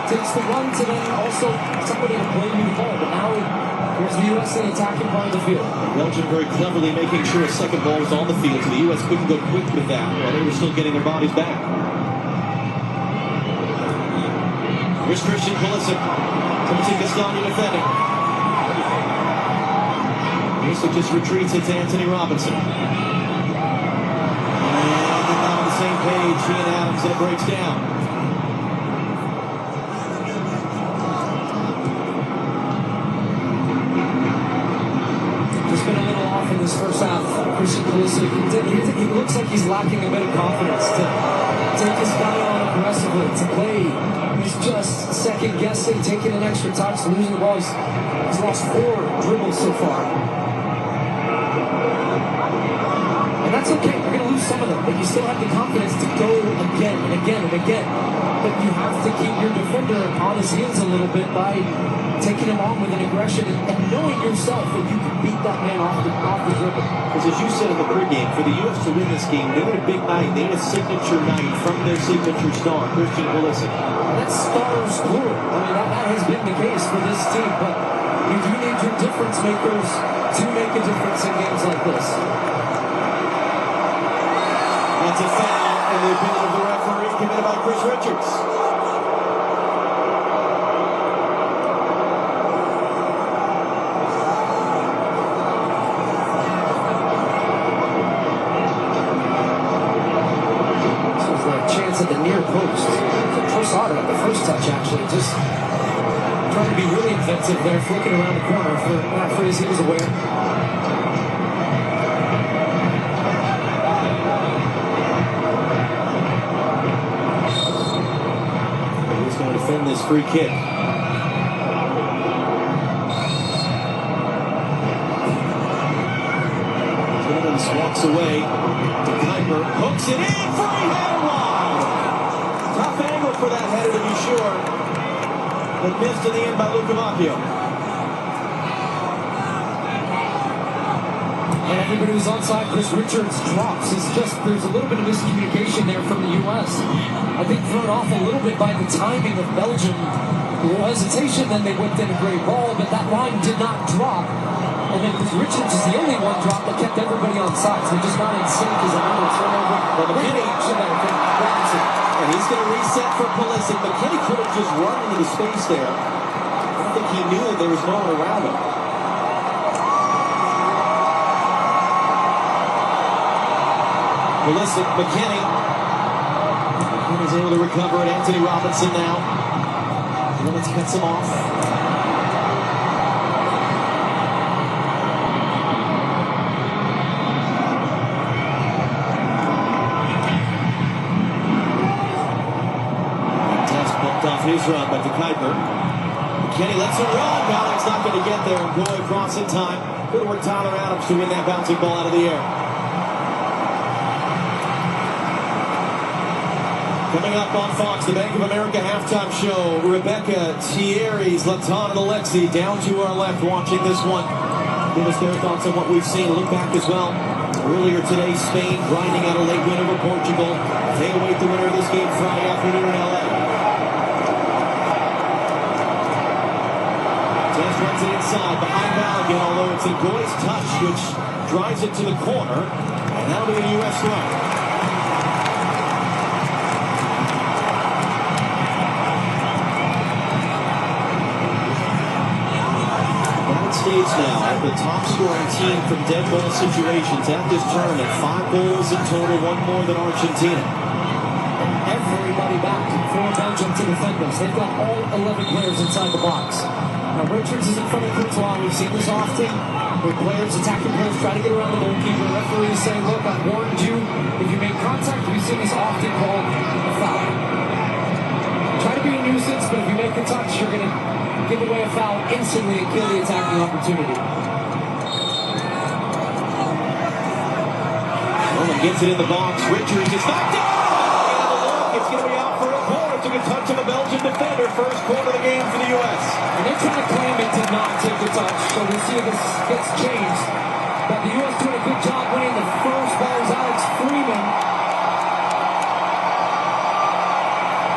Takes the run to then also somebody to play you the ball, but now here's the U.S. in the attacking part of the field. Belgium very cleverly making sure a second ball was on the field, so the U.S. couldn't go quick with that while they were still getting their bodies back. Here's Christian Pulisic. Timothy Castagne defending. Pulisic just retreats it to Anthony Robinson. Same page, he and Adams, and it breaks down. Just been a little off in this first half. Christian Pulisic, he looks like he's lacking a bit of confidence to take his guy on aggressively, to play. He's just second guessing, taking an extra touch, losing the ball. He's lost 4 dribbles so far. And that's okay, you're going to lose some of them, but you still have the confidence to go again and again and again. But you have to keep your defender on his heels a little bit by taking him on with an aggression and knowing yourself that you can beat that man off the dribble. Because as you said in the pregame, for the U.S. to win this game, they need a big night, they need a signature night from their signature star, Christian Pulisic. And that's stars plural. I mean, that has been the case for this team, but you do need your difference makers to make a difference in games like this. That's a foul, and the opinion of the referee committed by Chris Richards. This was a chance at the near post. Trossard on the first touch, actually, just trying to be really inventive there, flicking around the corner for Matt Freeze. He was aware. Defend this free kick. Tielemans walks away. The Kuiper hooks it in. Free header wide. Tough angle for that header to be sure. But missed in the end by Lukaku. And everybody who's onside, Chris Richards drops. It's just, there's a little bit of miscommunication there from the U.S. I think thrown off a little bit by the timing of Belgium. A little hesitation, then they whipped in a great ball, but that line did not drop. And then Chris Richards is the only one drop that kept everybody on side. So just not in sync as a little turnover. Well, McKennie, and he's going to reset for Pulisic. McKennie could have just run into the space there. I don't think he knew that there was no one around him. Pulisic, McKennie. McKennie's able to recover it. Anthony Robinson now. Limits cuts him off. Blocked off his run by Kuiper. Kenny lets it run. Gallagher's not going to get there and go across in time. Good work, Tyler Adams, to win that bouncing ball out of the air. Coming up on Fox, the Bank of America halftime show. Rebecca, Thierry's, Latan, and Alexi down to our left watching this one. Give us their thoughts on what we've seen. Look back as well. Earlier today, Spain grinding out a late win over Portugal. They await the winner of this game Friday afternoon in LA. Test runs it inside behind Balogun, although it's a Goy's touch which drives it to the corner, and that'll be a U.S. run. States now at the top scoring team from dead ball situations at this tournament. 5 goals in total, 1 more than Argentina. Everybody back for Belgium to defend us. They've got all 11 players inside the box. Now Richards is in front of Courtois. We've seen this often where players, attacking players, try to get around the goalkeeper. Referees say, look, I warned you. If you make contact, we've seen this often called a foul. Try to be a nuisance, but if you make a touch, you're going to give away a foul instantly and kill the attacking opportunity. Roman gets it in the box. Richards is knocked out. It's going to be out for a corner. Took a touch of a Belgian defender. First corner of the game for the U.S. And they're trying to claim it did not take the touch. So we'll see if this gets changed. But the U.S. doing a good job winning. The first ball is Alex Freeman.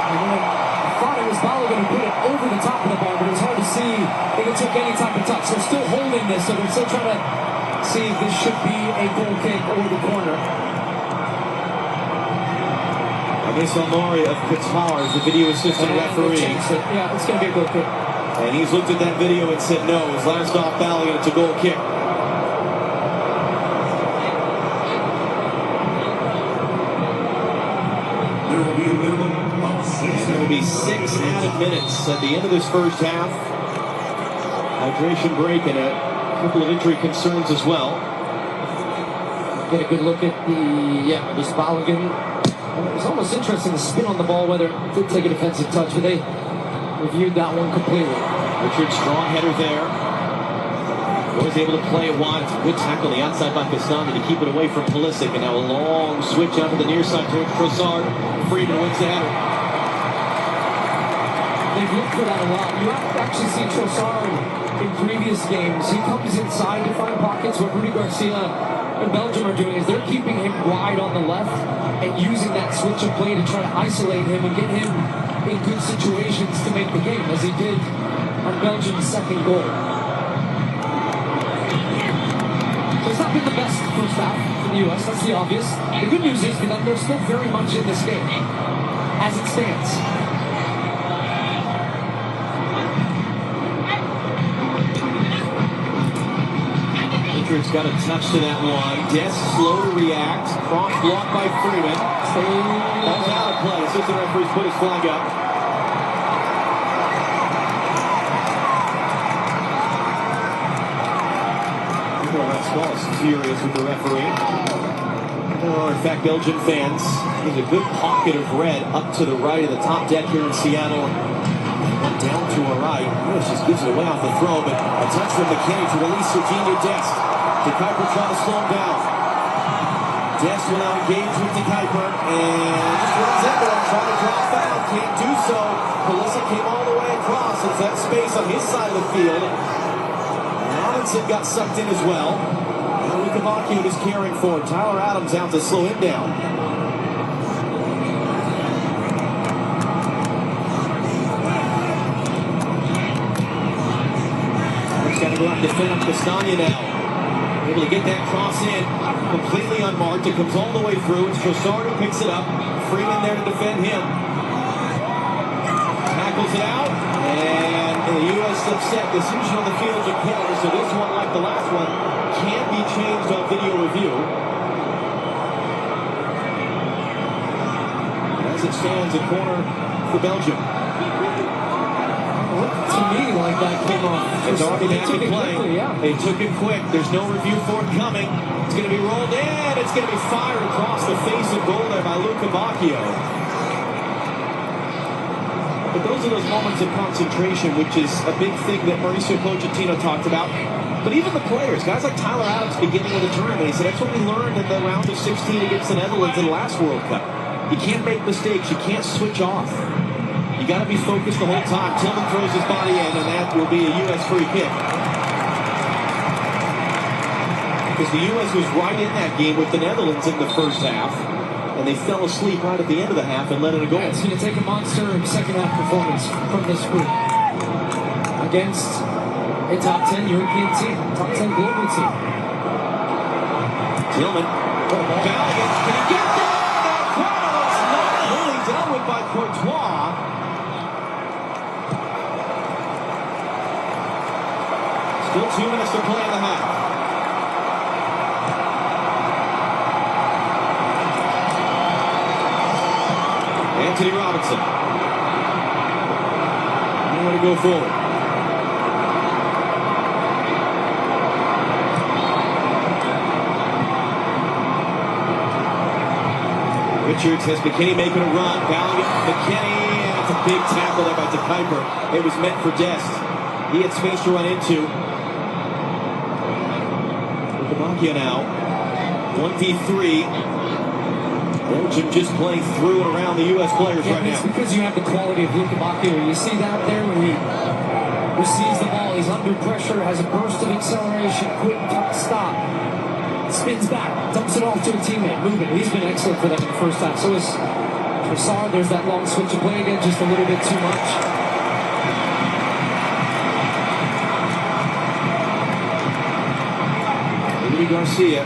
I thought it was Balogun who put it over the top of the bar, but it was hard to see if it took any type of touch. They're still holding this, so they're still trying to see if this should be a goal kick or the corner. Amis Almari of Qatar is the video assistant referee. Yeah, it's going to be a goal kick. And he's looked at that video and said no. His last off Balogun, it's a goal kick. There will be a minimum of 6 There will be 6 added minutes at the end of this first half. Hydration break and a couple of injury concerns as well. Get a good look at this Balogun. It was almost interesting to spin on the ball, whether it did take a defensive touch, but they reviewed that one completely. Richard, strong header there. Was able to play it wide. It's a good tackle on the outside by Castani to keep it away from Pulisic. And now a long switch out to the near side towards Trossard. Freeman wins the header. They've looked for that a lot. You have actually seen Trossard in previous games. He comes inside to find pockets. What Rudy Garcia and Belgium are doing is they're keeping him wide on the left and using that switch of play to try to isolate him and get him in good situations to make the game, as he did on Belgium's second goal. So it's not been the best first half for the U.S., that's the obvious. The good news is that they're still very much in this game, as it stands. Richards got a touch to that one. Des slow to react. Cross blocked by Freeman. Ball's out of play. Assistant referees put his flag up. Rascal's furious with the referee. There are, in fact, Belgian fans. There's a good pocket of red up to the right of the top deck here in Seattle. Down to our right. This just gives it away off the throw, but a touch from McKinney to release Serginho Dest. De Kuiper trying to slow him down. Dest will now engage with De Kuiper and just runs into him, trying to draw foul. Can't do so. Pulisic came all the way across. It's that space on his side of the field. Robinson got sucked in as well. And Lukaku is caring for it. Tyler Adams out to slow him down. Got to go out and defend up Castagna now. Able to get that cross in, completely unmarked. It comes all the way through. It's Trossard who picks it up. Freeman there to defend him. Tackles it out, and the U.S. upset. Decision on the field of corner, so this one, like the last one, can't be changed on video review. As it stands, a corner for Belgium. To me, like that came off. It's already they took it play. Quickly, yeah. They took it quick. There's no review forthcoming. It's going to be rolled in. It's going to be fired across the face of goal there by Luka Bacchio. But those are those moments of concentration, which is a big thing that Mauricio Pochettino talked about. But even the players, guys like Tyler Adams beginning of the tournament, he said that's what we learned in the round of 16 against the Netherlands in the last World Cup. You can't make mistakes. You can't switch off. You got to be focused the whole time. Tillman throws his body in, and that will be a U.S. free kick. Because the U.S. was right in that game with the Netherlands in the first half, and they fell asleep right at the end of the half and let in a goal. It's going to take a monster second-half performance from this group against a top 10 European team, top 10 global team. Tillman, Bellingham, can he get there? It's not really dealt with by Courtois. Still 2 minutes to play in the half. Anthony Robinson. Nowhere to go forward. Richards has McKinney making a run. Bellingham, McKinney, and it's a big tackle there by De Kuyper. It was meant for Dest. He had space to run into. Lukaku now. 1v3. Belgium just playing through and around the U.S. players right now. It's because you have the quality of Lukaku. You see that there when he receives the ball. He's under pressure, has a burst of acceleration, quick stop. Spins back, dumps it off to a teammate, moving. He's been excellent for them in the first half. So is Trossard. There's that long switch of play again, just a little bit too much. Rudy Garcia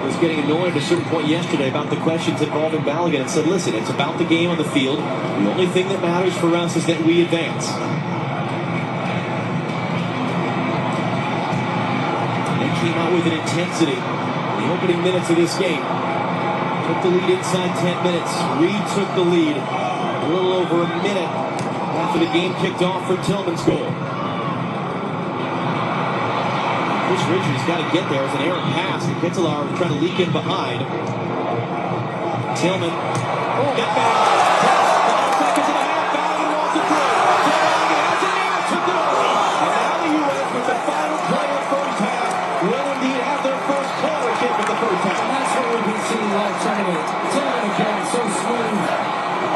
was getting annoyed at a certain point yesterday about the questions involving Bellingham and said, listen, it's about the game on the field. The only thing that matters for us is that we advance. Came out with an intensity in the opening minutes of this game. Took the lead inside 10 minutes. Reed took the lead a little over a minute after the game kicked off for Tillman's goal. Chris Richards got to get there as an errant pass. And Kittelar trying to leak in behind. Tillman. Get back. 5 seconds and a half. Bellingham wants it through. Bellingham has an error. Took it over. And now the U.S. with the final play of the first half will indeed have their first corner kick of the first half. And that's what we've been seeing all tournament. Tillman again, so smooth.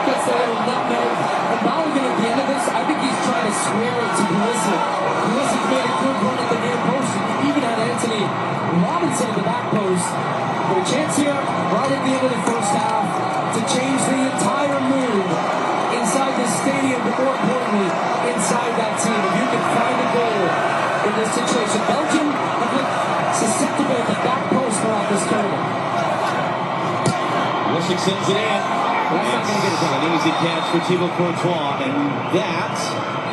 Gets the little nutmeg. And Bellingham at the end of this, I think he's trying to square it to Pulisic. Pulisic made a good run at the near post. Even had Anthony Robinson at the back post. But a chance here, right at the end of the first half, to change the entire mood inside this stadium, but more importantly, inside that team. If you can find a goal in this situation, Belgium have been susceptible to back post throughout this tournament. Wilson sends it in. That's not going to get it done. An easy catch for Thibaut Courtois, and that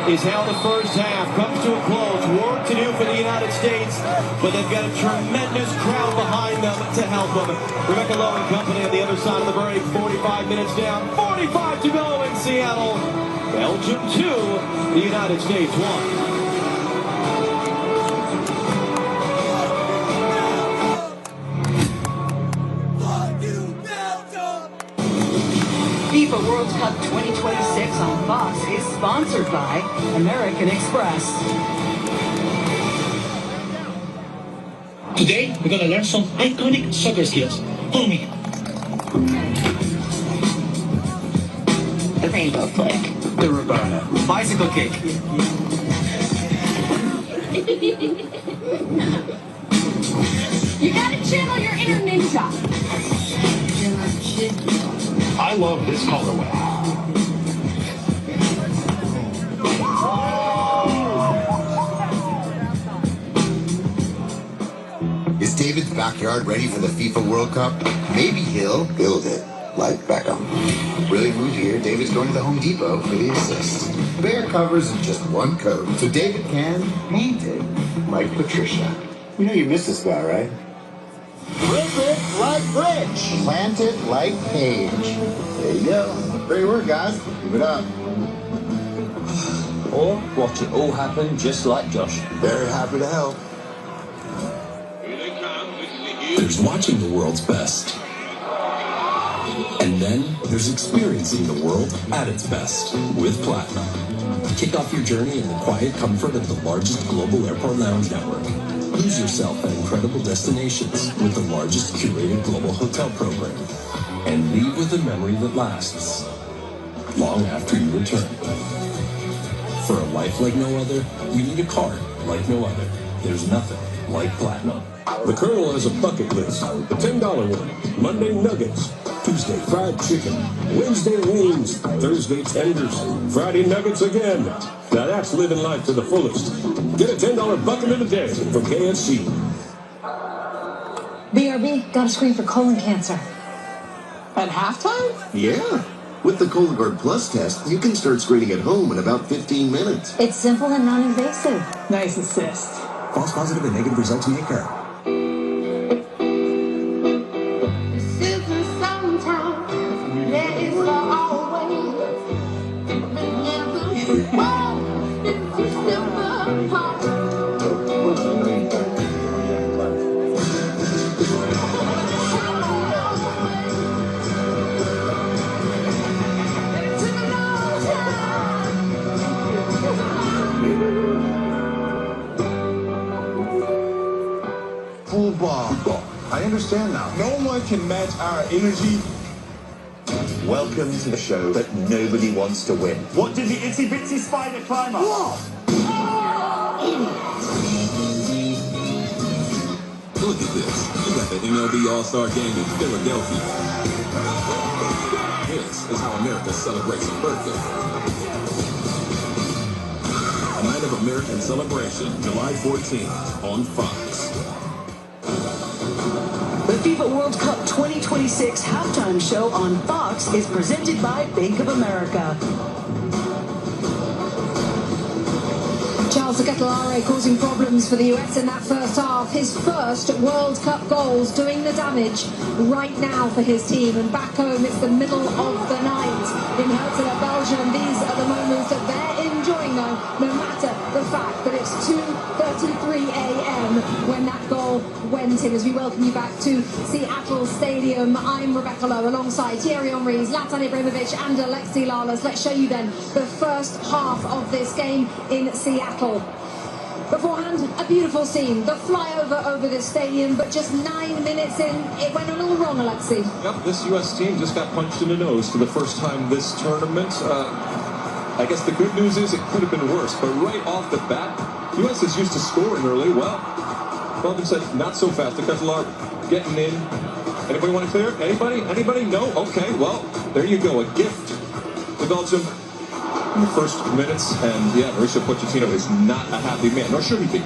is how the first half comes to a close. Work to do for the United States, but they've got a tremendous crowd behind them to help them. Rebecca Lowe and company on the other side of the break. 45 minutes down, 45 to go in Seattle. Belgium 2, the United States 1. FIFA World Cup 2026 on Fox is sponsored by American Express. Today, we're going to learn some iconic soccer skills. Follow me. The rainbow flick. The Roberta. Bicycle kick. You gotta channel your inner ninja. I love this colorway. Is David's backyard ready for the FIFA World Cup? Maybe he'll build it, like Beckham. Brilliant move here. David's going to the Home Depot for the assist. Bare covers and just one coat, so David can paint it like Patricia. You know you miss this guy, right? Rip it like Rich. Plant it like Paige. There you go. Great work, guys. Keep it up. Or watch it all happen just like Josh. Very happy to help. There's watching the world's best. And then there's experiencing the world at its best with Platinum. Kick off your journey in the quiet comfort of the largest global airport lounge network. Lose yourself at incredible destinations with the largest curated global hotel program. And leave with a memory that lasts long after you return. For a life like no other, you need a card like no other. There's nothing like Platinum. The Colonel has a bucket list. The $10 one. Monday nuggets. Tuesday fried chicken. Wednesday wings. Thursday tenders. Friday nuggets again. Now that's living life to the fullest. Get a $10 bucket of the day from KFC. BRB, got a screen for colon cancer. At halftime? Yeah. With the Cologuard Plus test, you can start screening at home in about 15 minutes. It's simple and non-invasive. Nice assist. False positive and negative results may occur. Football. I understand now. No one can match our energy. Welcome to the show that nobody wants to win. What did the itsy bitsy spider climb up? What? Look at this. We got the MLB All-Star Game in Philadelphia. This is how America celebrates a birthday. A night of American celebration, July 14th on Fox. The FIFA World Cup 2026 halftime show on Fox is presented by Bank of America. Charles Kettelare causing problems for the US in that first half. His first World Cup goals doing the damage right now for his team. And back home, it's the middle of the night in Hertha, Belgium. These are the moments that they're enjoying, though, no matter the fact that it's 2:33 a.m. when that goal went in. As we welcome you back to Seattle Stadium, I'm Rebecca Lowe alongside Thierry Henry, Zlatan Ibrahimovic and Alexi Lalas. Let's show you then the first half of this game in Seattle. Beforehand, a beautiful scene, the flyover over this stadium, but just 9 minutes in, it went a little wrong, Alexi. Yep, this U.S. team just got punched in the nose for the first time this tournament. I guess the good news is it could have been worse, but right off the bat, U.S. is used to scoring early. Well, Belgium said not so fast. The Kettelare getting in. Anybody want to clear? Anybody? Anybody? No? Okay, well, there you go. A gift to Belgium in the first minutes. And yeah, Mauricio Pochettino is not a happy man, nor should he be.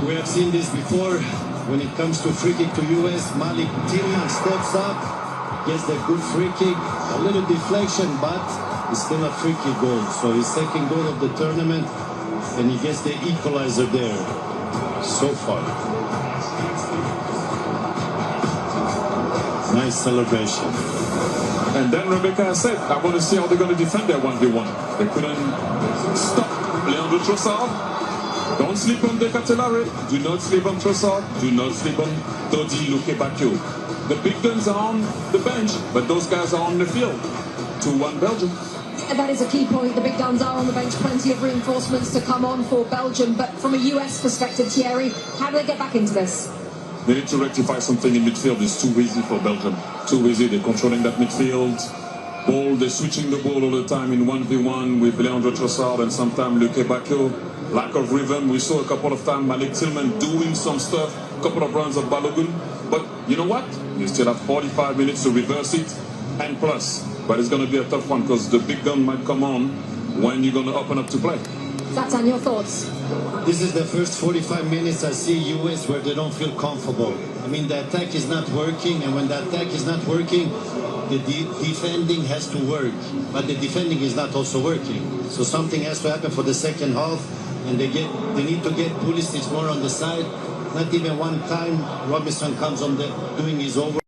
We have seen this before. When it comes to free kick to U.S., Malik Tillman steps up, gets the good free kick, a little deflection, but it's still a free kick goal. So his second goal of the tournament, and he gets the equalizer there so far. Nice celebration. And then Rebecca said, I want to see how they're going to defend their 1v1. They couldn't stop Leandro Trossard. Don't sleep on the Kettelare. Do not sleep on Trossard. Do not sleep on Dodi Lukaku. The big guns are on the bench, but those guys are on the field. 2-1 Belgium. That is a key point. The big guns are on the bench. Plenty of reinforcements to come on for Belgium. But from a US perspective, Thierry, how do they get back into this? They need to rectify something in midfield. It's too easy for Belgium. Too easy. They're controlling that midfield. Ball, they're switching the ball all the time in 1v1 with Leandro Trossard and sometimes Lukaku. Lack of rhythm. We saw a couple of times Malik Tillman doing some stuff. A couple of runs of Balogun. But you know what? You still have 45 minutes to reverse it. And plus. But it's going to be a tough one because the big gun might come on when you're going to open up to play. Zlatan, your thoughts? This is the first 45 minutes I see US where they don't feel comfortable. I mean, the attack is not working, and when the attack is not working, the defending has to work. But the defending is not also working. So something has to happen for the second half, and they need to get Pulisic more on the side. Not even one time Robinson comes on doing his over.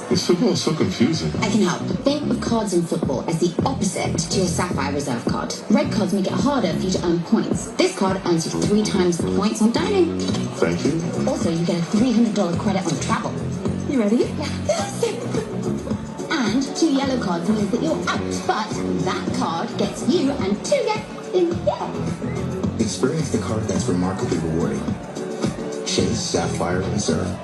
This football is so confusing. I can help. Think of cards in football as the opposite to your Sapphire Reserve card. Red cards make it harder for you to earn points. This card earns you 3 times the points on dining. Thank you. Also, you get a $300 credit on travel. You ready? Yeah. And 2 yellow cards means that you're out, but that card gets you and 2 get in. Yeah. Experience the card that's remarkably rewarding. Chase Sapphire Reserve.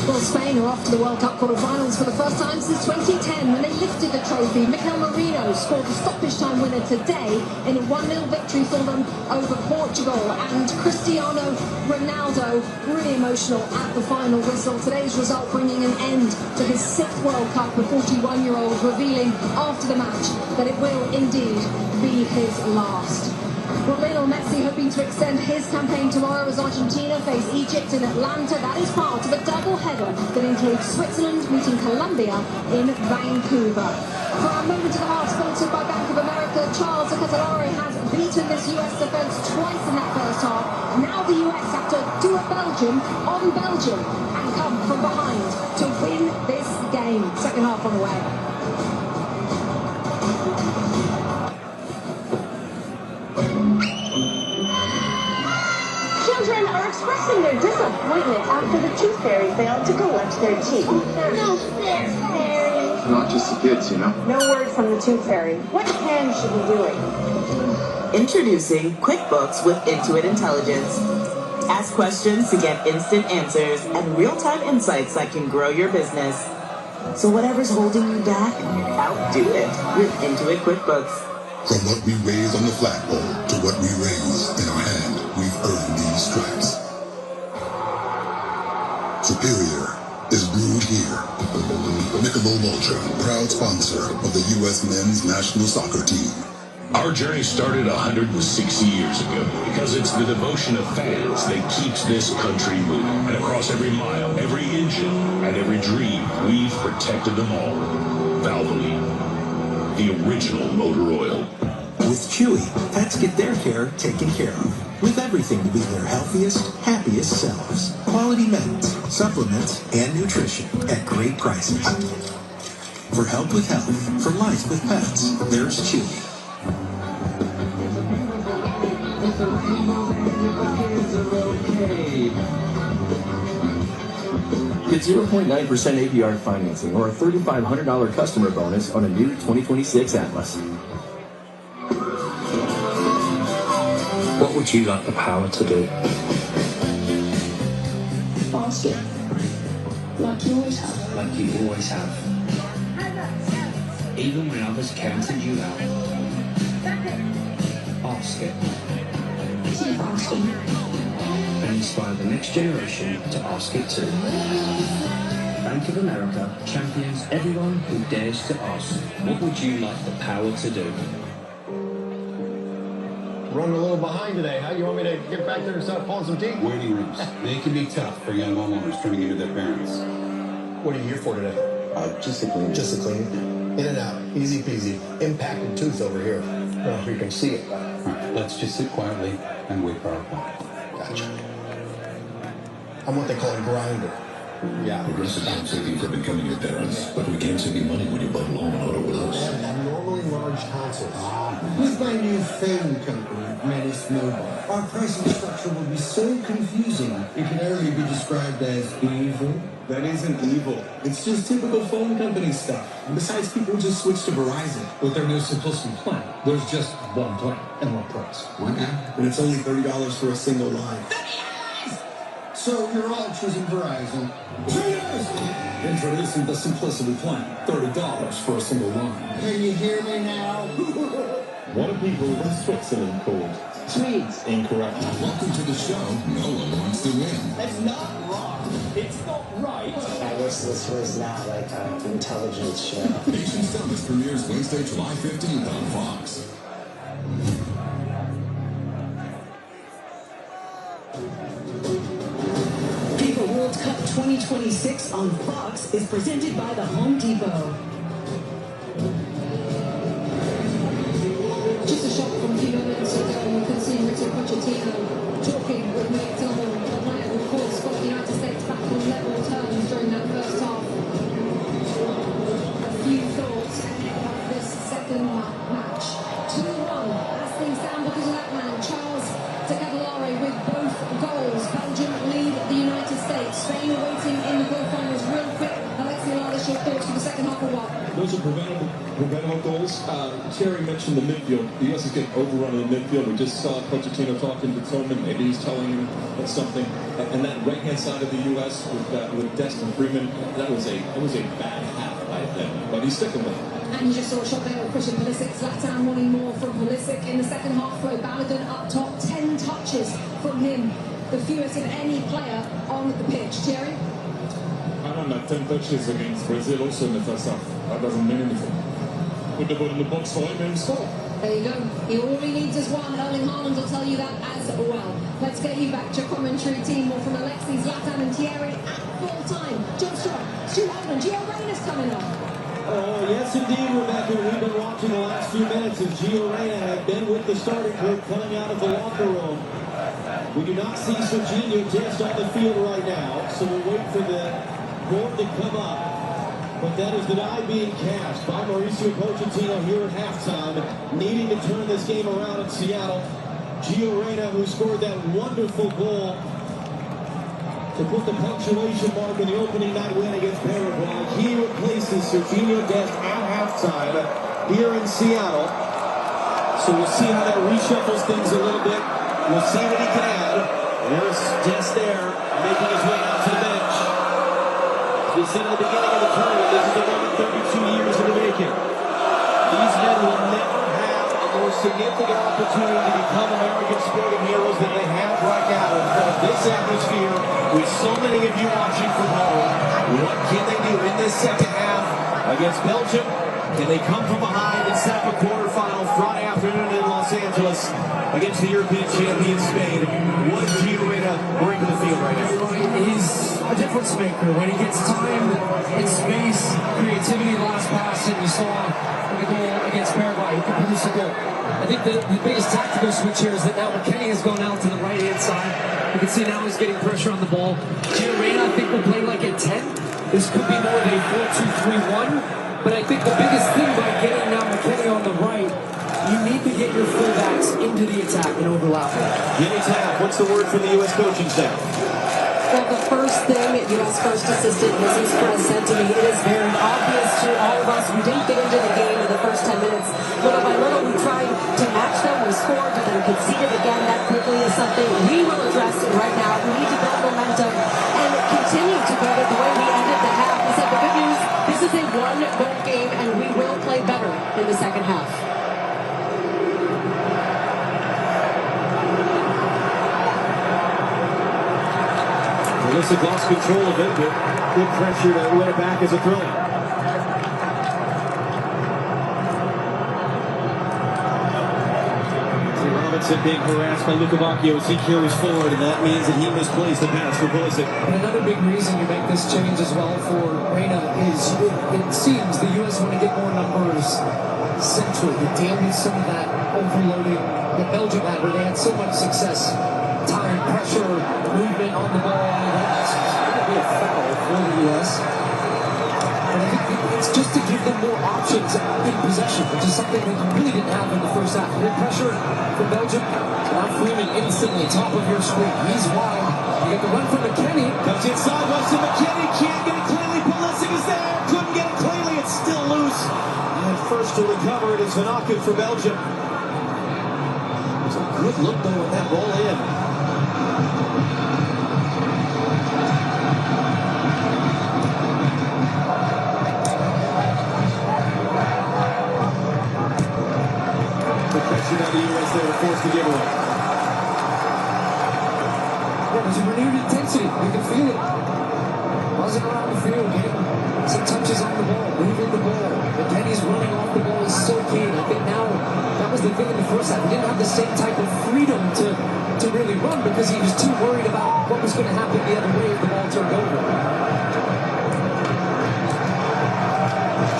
Well, Spain are off to the World Cup quarter-finals for the first time since 2010 when they lifted the trophy. Mikel Merino scored the stoppage time winner today in a 1-0 victory for them over Portugal. And Cristiano Ronaldo, really emotional at the final whistle. Today's result bringing an end to his 6th World Cup, the 41-year-old revealing after the match that it will indeed be his last. Well, Lionel Messi hoping to extend his campaign tomorrow as Argentina face Egypt in Atlanta. That is part of a double-header that includes Switzerland meeting Colombia in Vancouver. For our moment of the heart, sponsored by Bank of America, Charles Acatalari has beaten this US defence twice in that first half. Now the US have to do a Belgium on Belgium and come from behind to win this game. Second half on the way. Children are expressing their disappointment after the tooth fairy failed to collect their teeth. No fair, fairy. Not just the kids, you know. No word from the tooth fairy. What can she be doing? Introducing QuickBooks with Intuit Intelligence. Ask questions to get instant answers and real-time insights that can grow your business. So whatever's holding you back, outdo it with Intuit QuickBooks. From what we raise on the flagpole to what we raise in our hand, we've earned these stripes. Superior is brewed here. Michelob Ultra, proud sponsor of the U.S. men's national soccer team. Our journey started 160 years ago because it's the devotion of fans that keeps this country moving. And across every mile, every engine, and every dream, we've protected them all. Valvoline, the original motor oil. With Chewy, pets get their care taken care of. With everything to be their healthiest, happiest selves. Quality meds, supplements, and nutrition at great prices. For help with health, for life with pets, there's Chewy. Get 0.9% APR financing or a $3,500 customer bonus on a new 2026 Atlas. What would you like the power to do? Ask it. Like you always have. Like you always have. Even when others counted you out. Ask it. Keep asking. And inspire the next generation to ask it too. Bank of America champions everyone who dares to ask. What would you like the power to do? Running a little behind today, huh? You want me to get back there and start pulling some teeth? Waiting rooms. They can be tough for young homeowners turning into their parents. What are you here for today? Just a cleaning. Just a cleaning. In and out. Easy peasy. Impacted tooth over here. I don't know if you can see it. All right, let's just sit quietly and wait for our appointment. Gotcha. I'm what they call a grinder. Yeah. Progressive Home Savings have been coming your parents, but we can't save you money when you bundle home and auto with us. I have abnormally large tonsils. With my new phone company, Menace Mobile, our pricing structure will be so confusing it can only be described as evil. That isn't evil. It's just typical phone company stuff. And besides, people just switch to Verizon with their new Simplicity plan. There's just one plan and one price. And it's only $30 for a single line. So you're all choosing Verizon. Cheers! Introducing the Simplicity plan. $30 for a single line. Can you hear me now? What are people in Switzerland called? Swedes. Incorrect. Welcome to the show. No one wants to win. That's not wrong. It's not right. I wish this was not like an intelligence show. Nation's Dumbest premieres Wednesday, July 15th on Fox. FIFA World Cup 2026 on Fox is presented by the Home Depot. Just a shot from a few moments ago, you can see Mauricio Pochettino talking with Nick Tillman. The player, of course, got the United States back on level terms during that potential preventable goals. Thierry mentioned the midfield. The U.S. is getting overrun in the midfield. We just saw Pochettino talking to Tillman. Maybe he's telling him that's something. And that right-hand side of the U.S. with Destin Bruyne, that was a bad half by them. But he's sticking with it. And you just saw a shot there of Christian Pulisic. Zlatan wanting more from Pulisic in the second half. For Balogun up top, 10 touches from him. The fewest of any player on the pitch. Thierry? I don't know, 10 touches against Brazil also in the first half. That doesn't mean anything. Put the ball in the box for him and score. There you go. All he needs is one. Erling Haaland will tell you that as well. Let's get you back to commentary team. More from Alexis, Zlatan and Thierry at full time. John Strong, Stu Holman, Gio Reyna's coming up. Oh, yes, indeed, Rebecca. We've been watching the last few minutes as Gio Reyna had been with the starting group coming out of the locker room. We do not see Serginho just on the field right now, so we'll wait for the board to come up. But that is the die being cast by Mauricio Pochettino here at halftime, needing to turn this game around in Seattle. Gio Reyna, who scored that wonderful goal to put the punctuation mark in the opening night win against Paraguay. He replaces Serginho Dest at halftime here in Seattle. So we'll see how that reshuffles things a little bit. We'll see what he can add. There's Dest there, making his way out to the bench. As we said at the beginning of the tournament, this is the moment 32 years in the making. These men will never have a more significant opportunity to become American sporting heroes than they have right now in front of this atmosphere, with so many of you watching from home. What can they do in this second half against Belgium? Can they come from behind and set up a quarterfinal Friday afternoon in Los Angeles against the European champion Spain? What does Gio Reyna bring to the field right now? He's a difference maker. When he gets time and space, creativity, last pass, and you saw the goal against Paraguay, he can produce a goal. I think the biggest tactical switch here is that now McKennie has gone out to the right-hand side. You can see now he's getting pressure on the ball. Gio Reyna, I think, will play like a 10. This could be more of a 4-2-3-1. But I think the biggest thing by getting now McKennie on the right, you need to get your fullbacks into the attack and overlap. Jimmy Tapp, what's the word from the U.S. coaching staff? Well, the first thing U.S. First Assistant Mrs. Press said to me, it is very obvious to all of us, we didn't get into the game in the first 10 minutes. Little by little, we tried to match them, we scored, and then conceded again. That quickly is something we will address right now. We need to build momentum and continue to build it the way we ended the half. He said the good news, this is a one-goal game, and we will play better in the second half. Pulisic lost control of it, but good pressure to win it back as a throw-in. Robinson being harassed by Lukaku as he carries forward, and that means that he misplaced the pass for Pulisic. And another big reason you make this change as well for Reyna is it seems the U.S. want to get more numbers central to deal with some of that overloading that Belgium had, where they had so much success. Time, pressure, movement on the ball. It's going to be a foul for the U.S. And I think it's just to give them more options in possession, which is something that you really didn't have in the first half. Good pressure for Belgium. Now Freeman instantly, top of your screen. He's wide. You got the run from McKennie. Comes inside, Weston McKennie can't get it cleanly. Pulisic is there. Couldn't get it cleanly. It's still loose. And first to recover it is Vanaku for Belgium. It's a good look though with that ball in. Pressure on the U.S. there to force the giveaway. Yeah, there's a renewed intensity. You can feel it. Buzzing around the field, getting some touches on the ball, moving the ball. McKennie's running off the ball is so keen. I think now that was the thing in the first half. He didn't have the same type of freedom to really run because he was too worried about what was going to happen the other way if the ball turned over.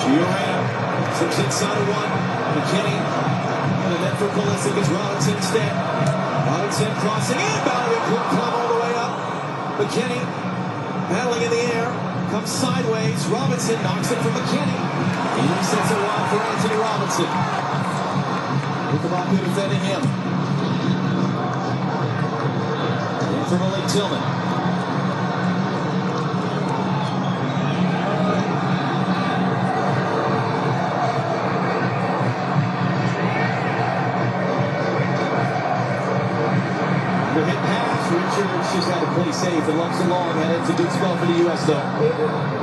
Gio Reyna slips inside of one. McKennie. And then for Pulisic is Robinson instead. Robinson crossing in, Balogun couldn't climb all the way up. McKennie battling in the air, comes sideways. Robinson knocks it from McKennie. He resets it wide for Anthony Robinson. Lukaku defending him. In for Malik Tillman. Richards just had to play safe and left it long, and it's a good spell for the U.S. though.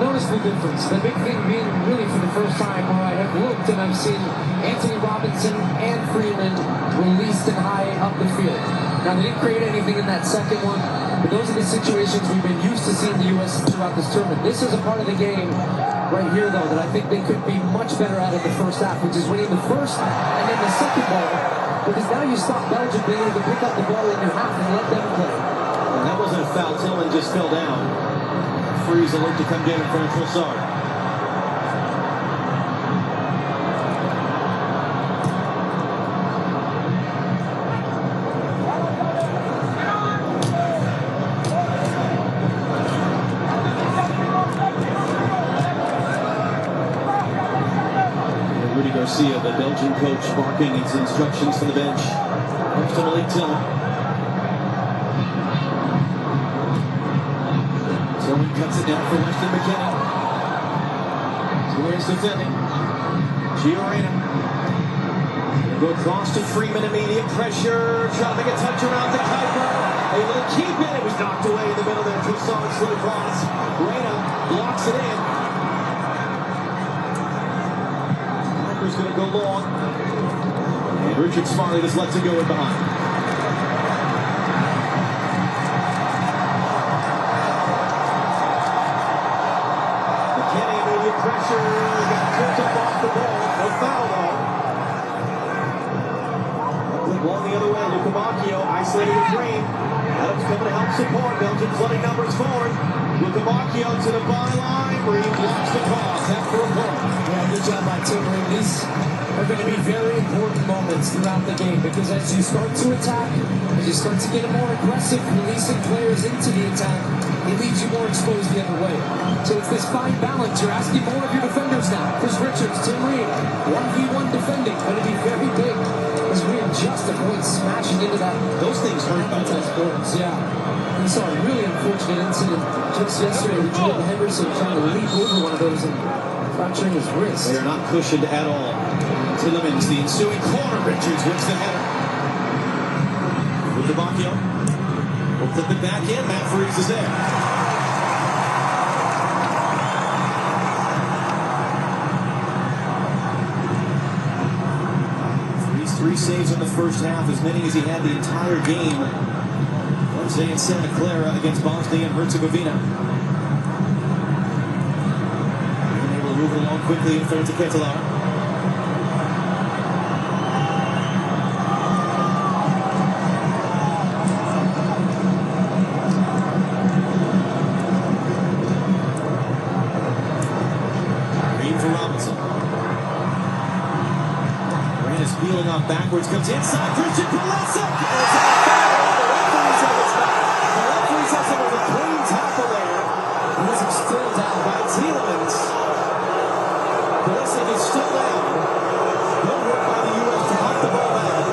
Noticeable difference. The big thing being really for the first time where I have looked and I've seen Anthony Robinson and Freeman released and high up the field. Now they didn't create anything in that second one, but those are the situations we've been used to seeing the U.S. throughout this tournament. This is a part of the game right here, though, that I think they could be much better at in the first half, which is winning the first and then the second ball, because now you stop Belgium being able to pick up the ball in your half and let them play. And that wasn't a foul. Tillman just fell down. Freeze alert to come get in front of Trossard. Garcia, the Belgian coach, barking his instructions from the bench. Up to Malik Tillman. Tillman cuts it down for Weston McKennie. Where's defending? Gio Reyna. Go across to Freeman, immediate pressure. Trying to make a touch around the Kuiper. Able to keep it. It was knocked away in the middle there. Trossard slid across. Reyna blocks it in. Is going to go long, and Richard Smalley just lets it go in behind. McKennie, immediate pressure, got pulled up off the ball, no foul though. Good ball the other way, Lukaku isolated with Bruyne. Adams coming to help support, Belgium flooding numbers forward. Lukaku to the byline, where he blocks the cross after a point. Yeah, good job by Tim Bruyne. These are going to be very important moments throughout the game, because as you start to attack, as you start to get more aggressive, releasing players into the attack, it leaves you more exposed the other way. So it's this fine balance. You're asking more of your defenders now. Chris Richards, Tim Reed, 1v1 defending, going to be very big as we adjust avoid smashing into that. Those things hurt by those boards. Yeah. We saw a really unfortunate incident just yesterday with Jordan Henderson trying to leap over one of those and fracturing his wrist. They are not cushioned at all. Tillemans, the ensuing corner. Richards wins the header. Lukaku will flip it back in. Matt Freeze is there. 3 saves in the first half, as many as he had the entire game. Wednesday in Santa Clara against Bosnia and Herzegovina. Being able to move it along quickly in front of Ketelar. Green for Robinson. Bruyne is peeling off backwards, comes inside, Christian Pulisic! Still down by Tillemans. Pulisic is still down. Good work by the U.S. to knock the ball back.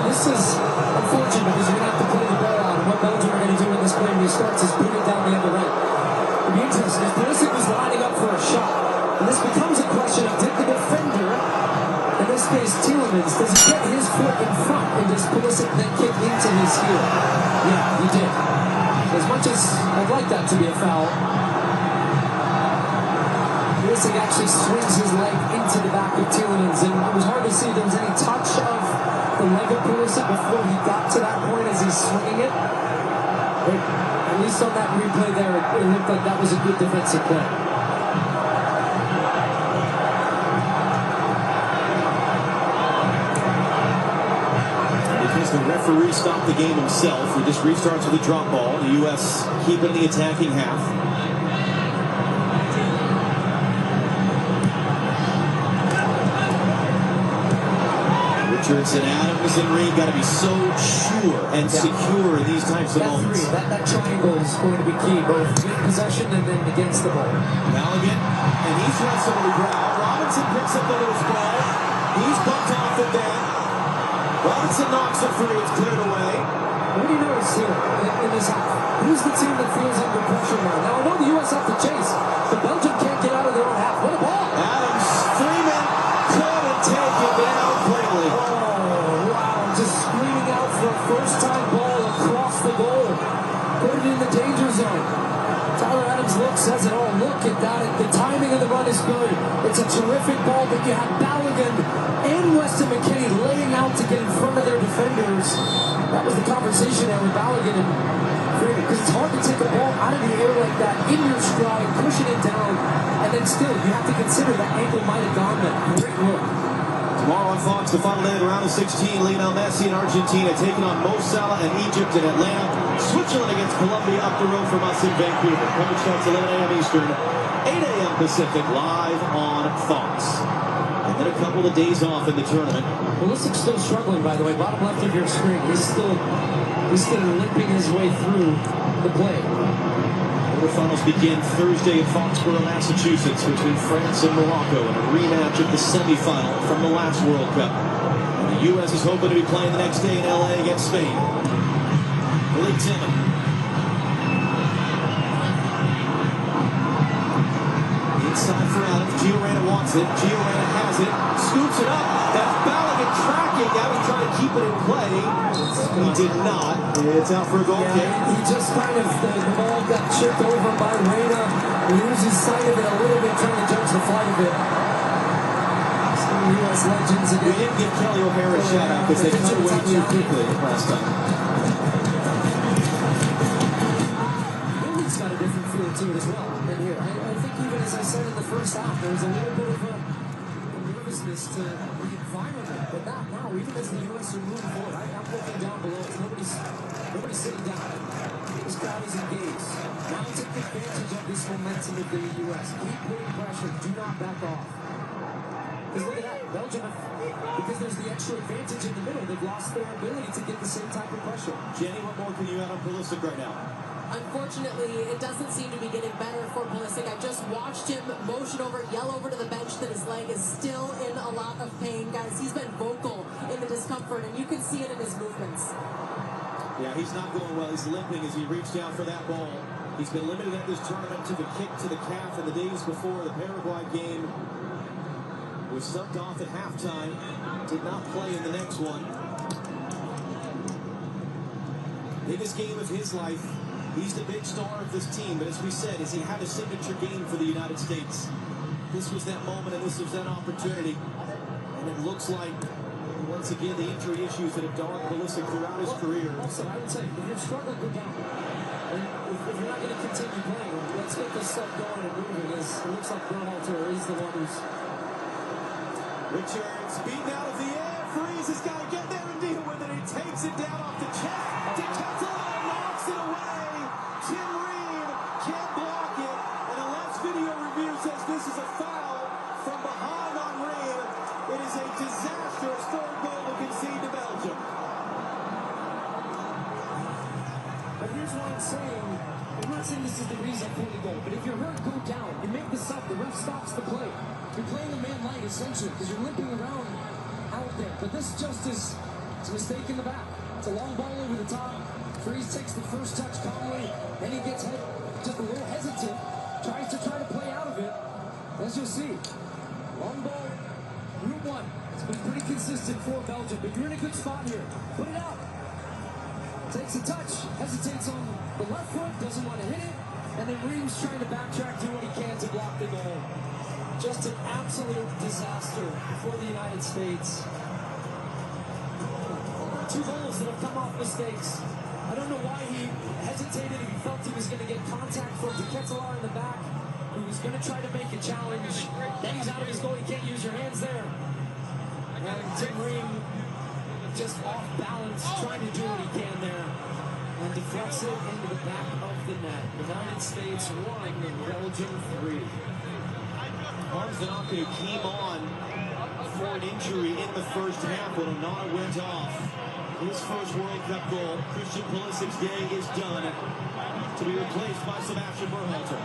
This is unfortunate because you're going to have to play the ball out. And what Belgium are going to do in this play when he starts is boot it down the other end. It'll be interesting. If Pulisic was lining up for a shot, and this becomes a question of did the defender, in this case Tillemans, does he get his foot in front and does Pulisic then kick into his heel? Yeah, he did. As much as I'd like that to be a foul, Pulisic actually swings his leg into the back of Tillemans, and it was hard to see if there was any touch of the leg of Pulisic before he got to that point as he's swinging it. But at least on that replay there, it looked like that was a good defensive play. The referee stopped the game himself. He just restarts with a drop ball. The U.S. keeping the attacking half. Richards and Adams and Reed got to be so sure and secure in these types of moments. That triangle is going to be key, both in possession and then against the ball. Maligan, and he's wrestled with Brown. Robinson picks up the loose ball. He's bumped off it then. Robinson knocks it free, it's cleared away. What do you notice here in this half? Who's the team that feels under pressure now? Now I know the U.S. have to chase, but Belgium can't get out of their own half. What a ball! Adams, Freeman, couldn't take it, but out quickly. Oh, wow, just screaming out for a first at that. The timing of the run is good. It's a terrific ball, but you have Balogun and Weston McKennie laying out to get in front of their defenders. That was the conversation there with Balogun and Freeman, because it's hard to take a ball out of the air like that in your stride, pushing it down, and then still you have to consider that ankle might have gone there. Great look. Tomorrow on Fox, the final day of the round of 16, Lionel Messi and Argentina taking on Mo Salah and Egypt in Atlanta. Switzerland against Colombia up the road from us in Vancouver. Coverage starts 11 a.m. Eastern, 8 a.m. Pacific, live on Fox. And then a couple of days off in the tournament. Pulisic's still struggling, by the way. Bottom left of your screen. He's still limping his way through the play. Quarterfinals begin Thursday in Foxborough, Massachusetts, between France and Morocco in a rematch of the semifinal from the last World Cup. And the U.S. is hoping to be playing the next day in L.A. against Spain. Willie Tillman. Inside for Adams. Gio Reyna wants it. Gio Reyna has it. Scoops it up. That's Balogun tracking. Now he's trying to keep it in play. He did not. It's out for a goal kick. He just kind of, the ball got chipped over by Reyna. He loses sight of it a little bit, trying to judge the flight of it. Some U.S. legends again. We didn't give Kelly O'Hara a shout out because they cut away too quickly last time. Billy's got a different feel to it as well in here. I think even as I said in the first half, there was a little bit of a nervousness to the environment, but not now. Even as the U.S. are moving forward, I'm looking down below. Nobody's sitting down. This crowd is engaged. Now take advantage of this momentum of the U.S. Keep putting pressure. Do not back off. Because look at that. Belgium, because there's the extra advantage in the middle, they've lost their ability to get the same type of pressure. Jenny, what more can you add on Pulisic right now? Unfortunately, it doesn't seem to be getting better for Pulisic. I just watched him motion over, yell over to the bench that his leg is still in a lot of pain. Guys, he's been vocal in the discomfort, and you can see it in his movements. Yeah, he's not going well. He's limping as he reached out for that ball. He's been limited at this tournament to the kick to the calf in the days before the Paraguay game. Was subbed off at halftime. Did not play in the next one. Biggest game of his life. He's the big star of this team, but as we said, he had a signature game for the United States. This was that moment, and this was that opportunity. And it looks like, once again, the injury issues that have dogged Pulisic throughout his career. Also, I would say, if you're struggling, go down. And if you're not going to continue playing, let's get this stuff going and moving. It looks like Berhalter is the one who's... Richards beaten out of the air. Freeze has got to get there and deal with it. He takes it down off the chest. DeCattelon knocks it away. Tim Reed can't block it. And the last video review says this is a foul from behind on Reed. It is a disastrous third goal to concede to Belgium. But here's what I'm saying. I'm not saying this is the reason for the goal, but if you're hurt, go down. You make the sub, the ref stops the play. You're playing a man light, essentially, because you're limping around out there. But this just is a mistake in the back. It's a long ball over the top. Freeze takes the first touch calmly, then he gets hit, just a little hesitant, tries to play out of it. As you'll see, long ball, route one. It's been pretty consistent for Belgium, but you're in a good spot here. Put it out. Takes a touch, hesitates on the left foot, doesn't want to hit it, and then Reem's trying to backtrack, do what he can to block the goal. Just an absolute disaster for the United States. Two goals that have come off mistakes. I don't know why he hesitated. He felt he was going to get contact from DeCattelon in the back, who was going to try to make a challenge. Then he's out of his goal. You can't use your hands there. And Tim Reem just off balance, trying to do what he can there, and deflects it into the back of the net. United States 1 and Belgium 3. Marzanako came on for an injury in the first half when Onana went off. His first World Cup goal. Christian Pulisic's day is done, to be replaced by Sebastian Berhalter.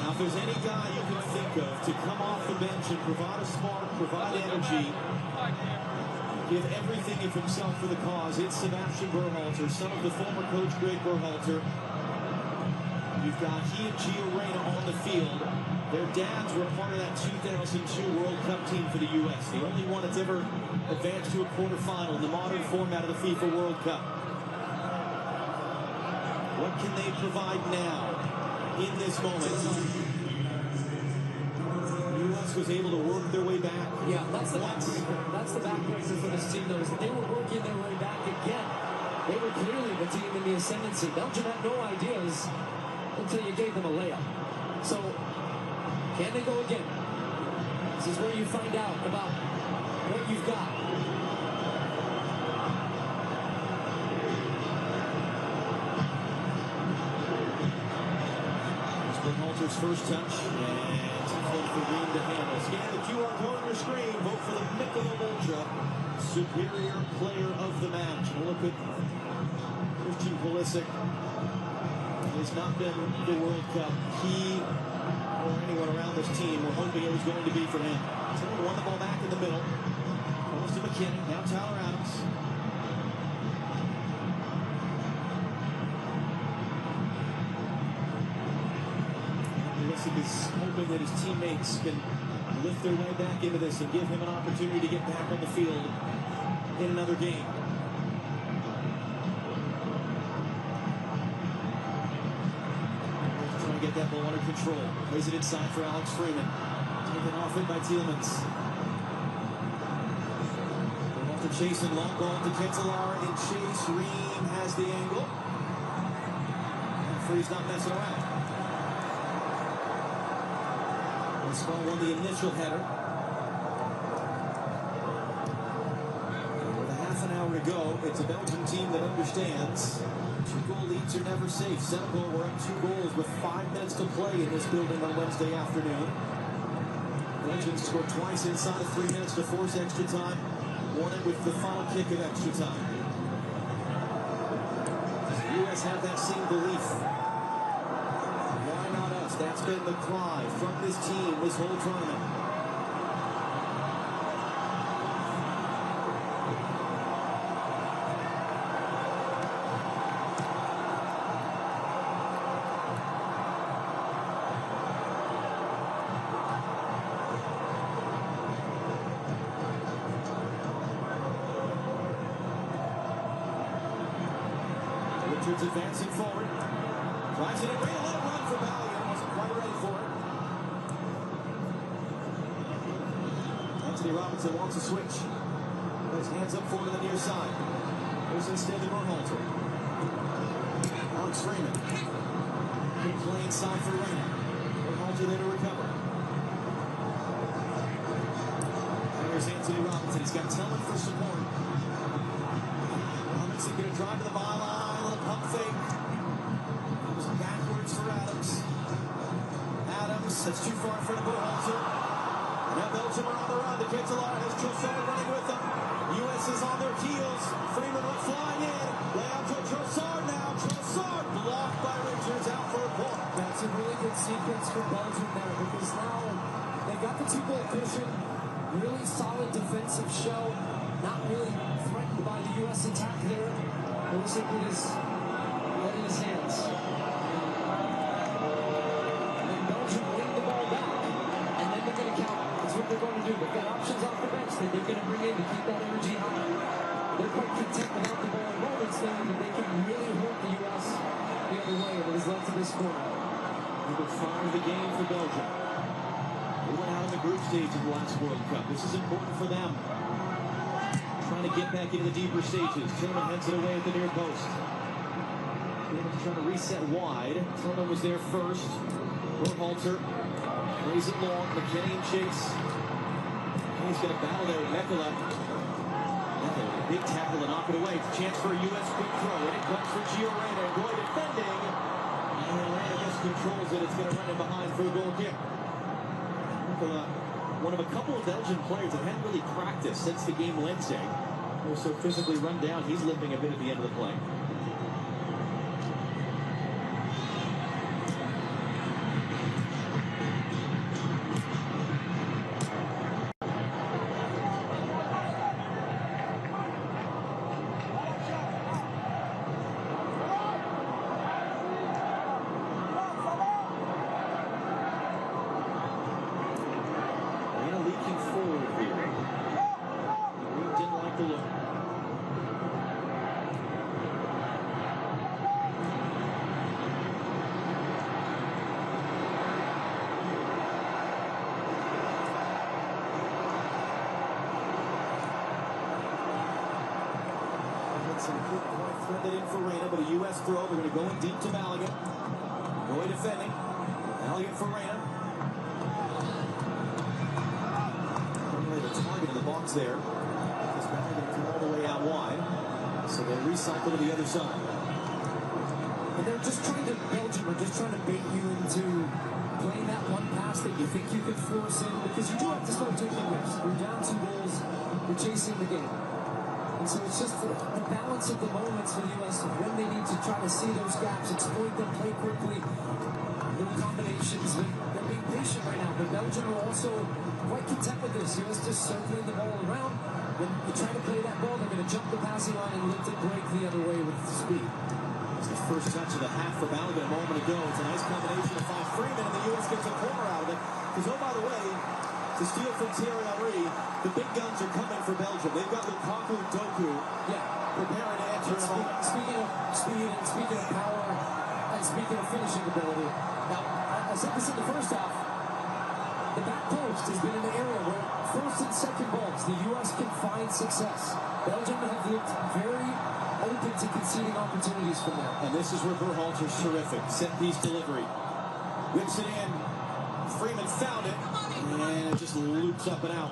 Now, if there's any guy you can think of to come off the bench and provide a spark, provide energy, give everything of himself for the cause, it's Sebastian Berhalter, son of the former coach Greg Berhalter. You've got he and Gio Reyna on the field. Their dads were part of that 2002 World Cup team for the U.S. The only one that's ever advanced to a quarterfinal in the modern format of the FIFA World Cup. What can they provide now in this moment? The U.S. was able to work their way back. Yeah, that's the backbreaker for this team, though, is that they were working their way back again. They were clearly the team in the ascendancy. Belgium had no ideas until you gave them a layup. So, can they go again? This is where you find out about what you've got. It's Berhalter's first touch, and tough for Green to handle. Scan the QR code on your screen. Vote for the Michelob Ultra Superior Player of the Match. And look at Christian Pulisic. Has not been the World Cup. He or anyone around this team were hoping it was going to be for him. Tiller won the ball back in the middle. Goes to McKinney. Now Tyler Adams. Pulisic is hoping that his teammates can lift their way back into this and give him an opportunity to get back on the field in another game. Get that ball under control. Plays it inside for Alex Freeman. Taken off it by Tielemans. Off to Chase and long ball to Ketelaar and Chase. Ream has the angle. And Free's not messing around. This ball won the initial header. With a half an hour to go, it's a Belgian team that understands 2-goal leads are never safe. Senegal were up 2 goals with 5 minutes to play in this building on Wednesday afternoon. Belgians scored twice inside of 3 minutes to force extra time. Won it with the final kick of extra time. The U.S. have that same belief. Why not us? That's been the cry from this team this whole tournament. Advancing forward, tries it away, a little run for Valiant, wasn't quite ready for it. Anthony Robinson wants a switch. His hands up forward to the near side. There's instead the Berhalter. Alex Freeman. Good play inside for Reyna. Berhalter there to recover. There's Anthony Robinson. He's got Tillman for support. Robinson going to drive to the byline. Pump fake. It was backwards for Adams. Adams, that's too far for the Berhalter. Now Belgium are on the run. The Ketelaar has Trossard running with them. U.S. is on their heels. Freeman went flying in. Lay out to Trossard now. Trossard blocked by Richards out for a point. That's a really good sequence for Belgium there because now they got the 2-goal cushion. Really solid defensive show. Not really threatened by the U.S. attack there. Pulisic with his head in his hands. And then Belgium win the ball back. And then they're going to count. That's what they're going to do. They've got options off the bench that they're going to bring in to keep that energy high. They're quite content without the ball in moments, knowing that they can really hurt the U.S. the other way that is left to this corner. Number 5 of the game for Belgium. They went out in the group stage of the last World Cup. This is important for them. Trying to get back into the deeper stages. Tillman heads it away at the near post. Trying to reset wide. Tillman was there first. Berhalter plays it long. McKinney and Chase. He's going to battle there with Mekala. Mekala, a big tackle to knock it away. Chance for a U.S. quick throw. And it comes for Gio Reyna. Boy defending. And Reyna just controls it. It's going to run in behind for a goal kick. Mekala, one of a couple of Belgian players that hadn't really practiced since the game Wednesday. They were so physically run down, he's limping a bit at the end of the play. play, but a U.S. throw. They're going to go in deep to Maligan. Roy defending. Maligan for Reyna. The target in the box there. Because Maligan come all the way out wide. So they recycle to the other side. And they're just trying to, Belgium are just trying to bait you into playing that one pass that you think you could force in, because you do have to start taking risks. You're down 2 goals, you're chasing the game. And so it's just the balance of the moments for the U.S. when they need to try to see those gaps, exploit them, play quickly, little combinations. They're being patient right now, but Belgium are also quite content with this. U.S. just circling the ball around. When you try to play that ball, they're going to jump the passing line and lift it break the other way with speed. It's the first touch of the half for Maligan a moment ago. It's a nice combination to find Freeman, and the U.S. gets a corner out of it. Because, oh, by the way, to steal from Thierry Henry, the big guns are coming for Belgium. They've got Lukaku and Doku preparing to enter in a moment. Speaking of speed and speaking of power and speaking of finishing ability, now, I said this in the first half, the back post has been an area where first and second balls, the U.S. can find success. Belgium have looked very open to conceding opportunities from there. And this is where Berhalter's terrific. Set-piece delivery. Whips it in. Freeman found it. And it just loops up and out.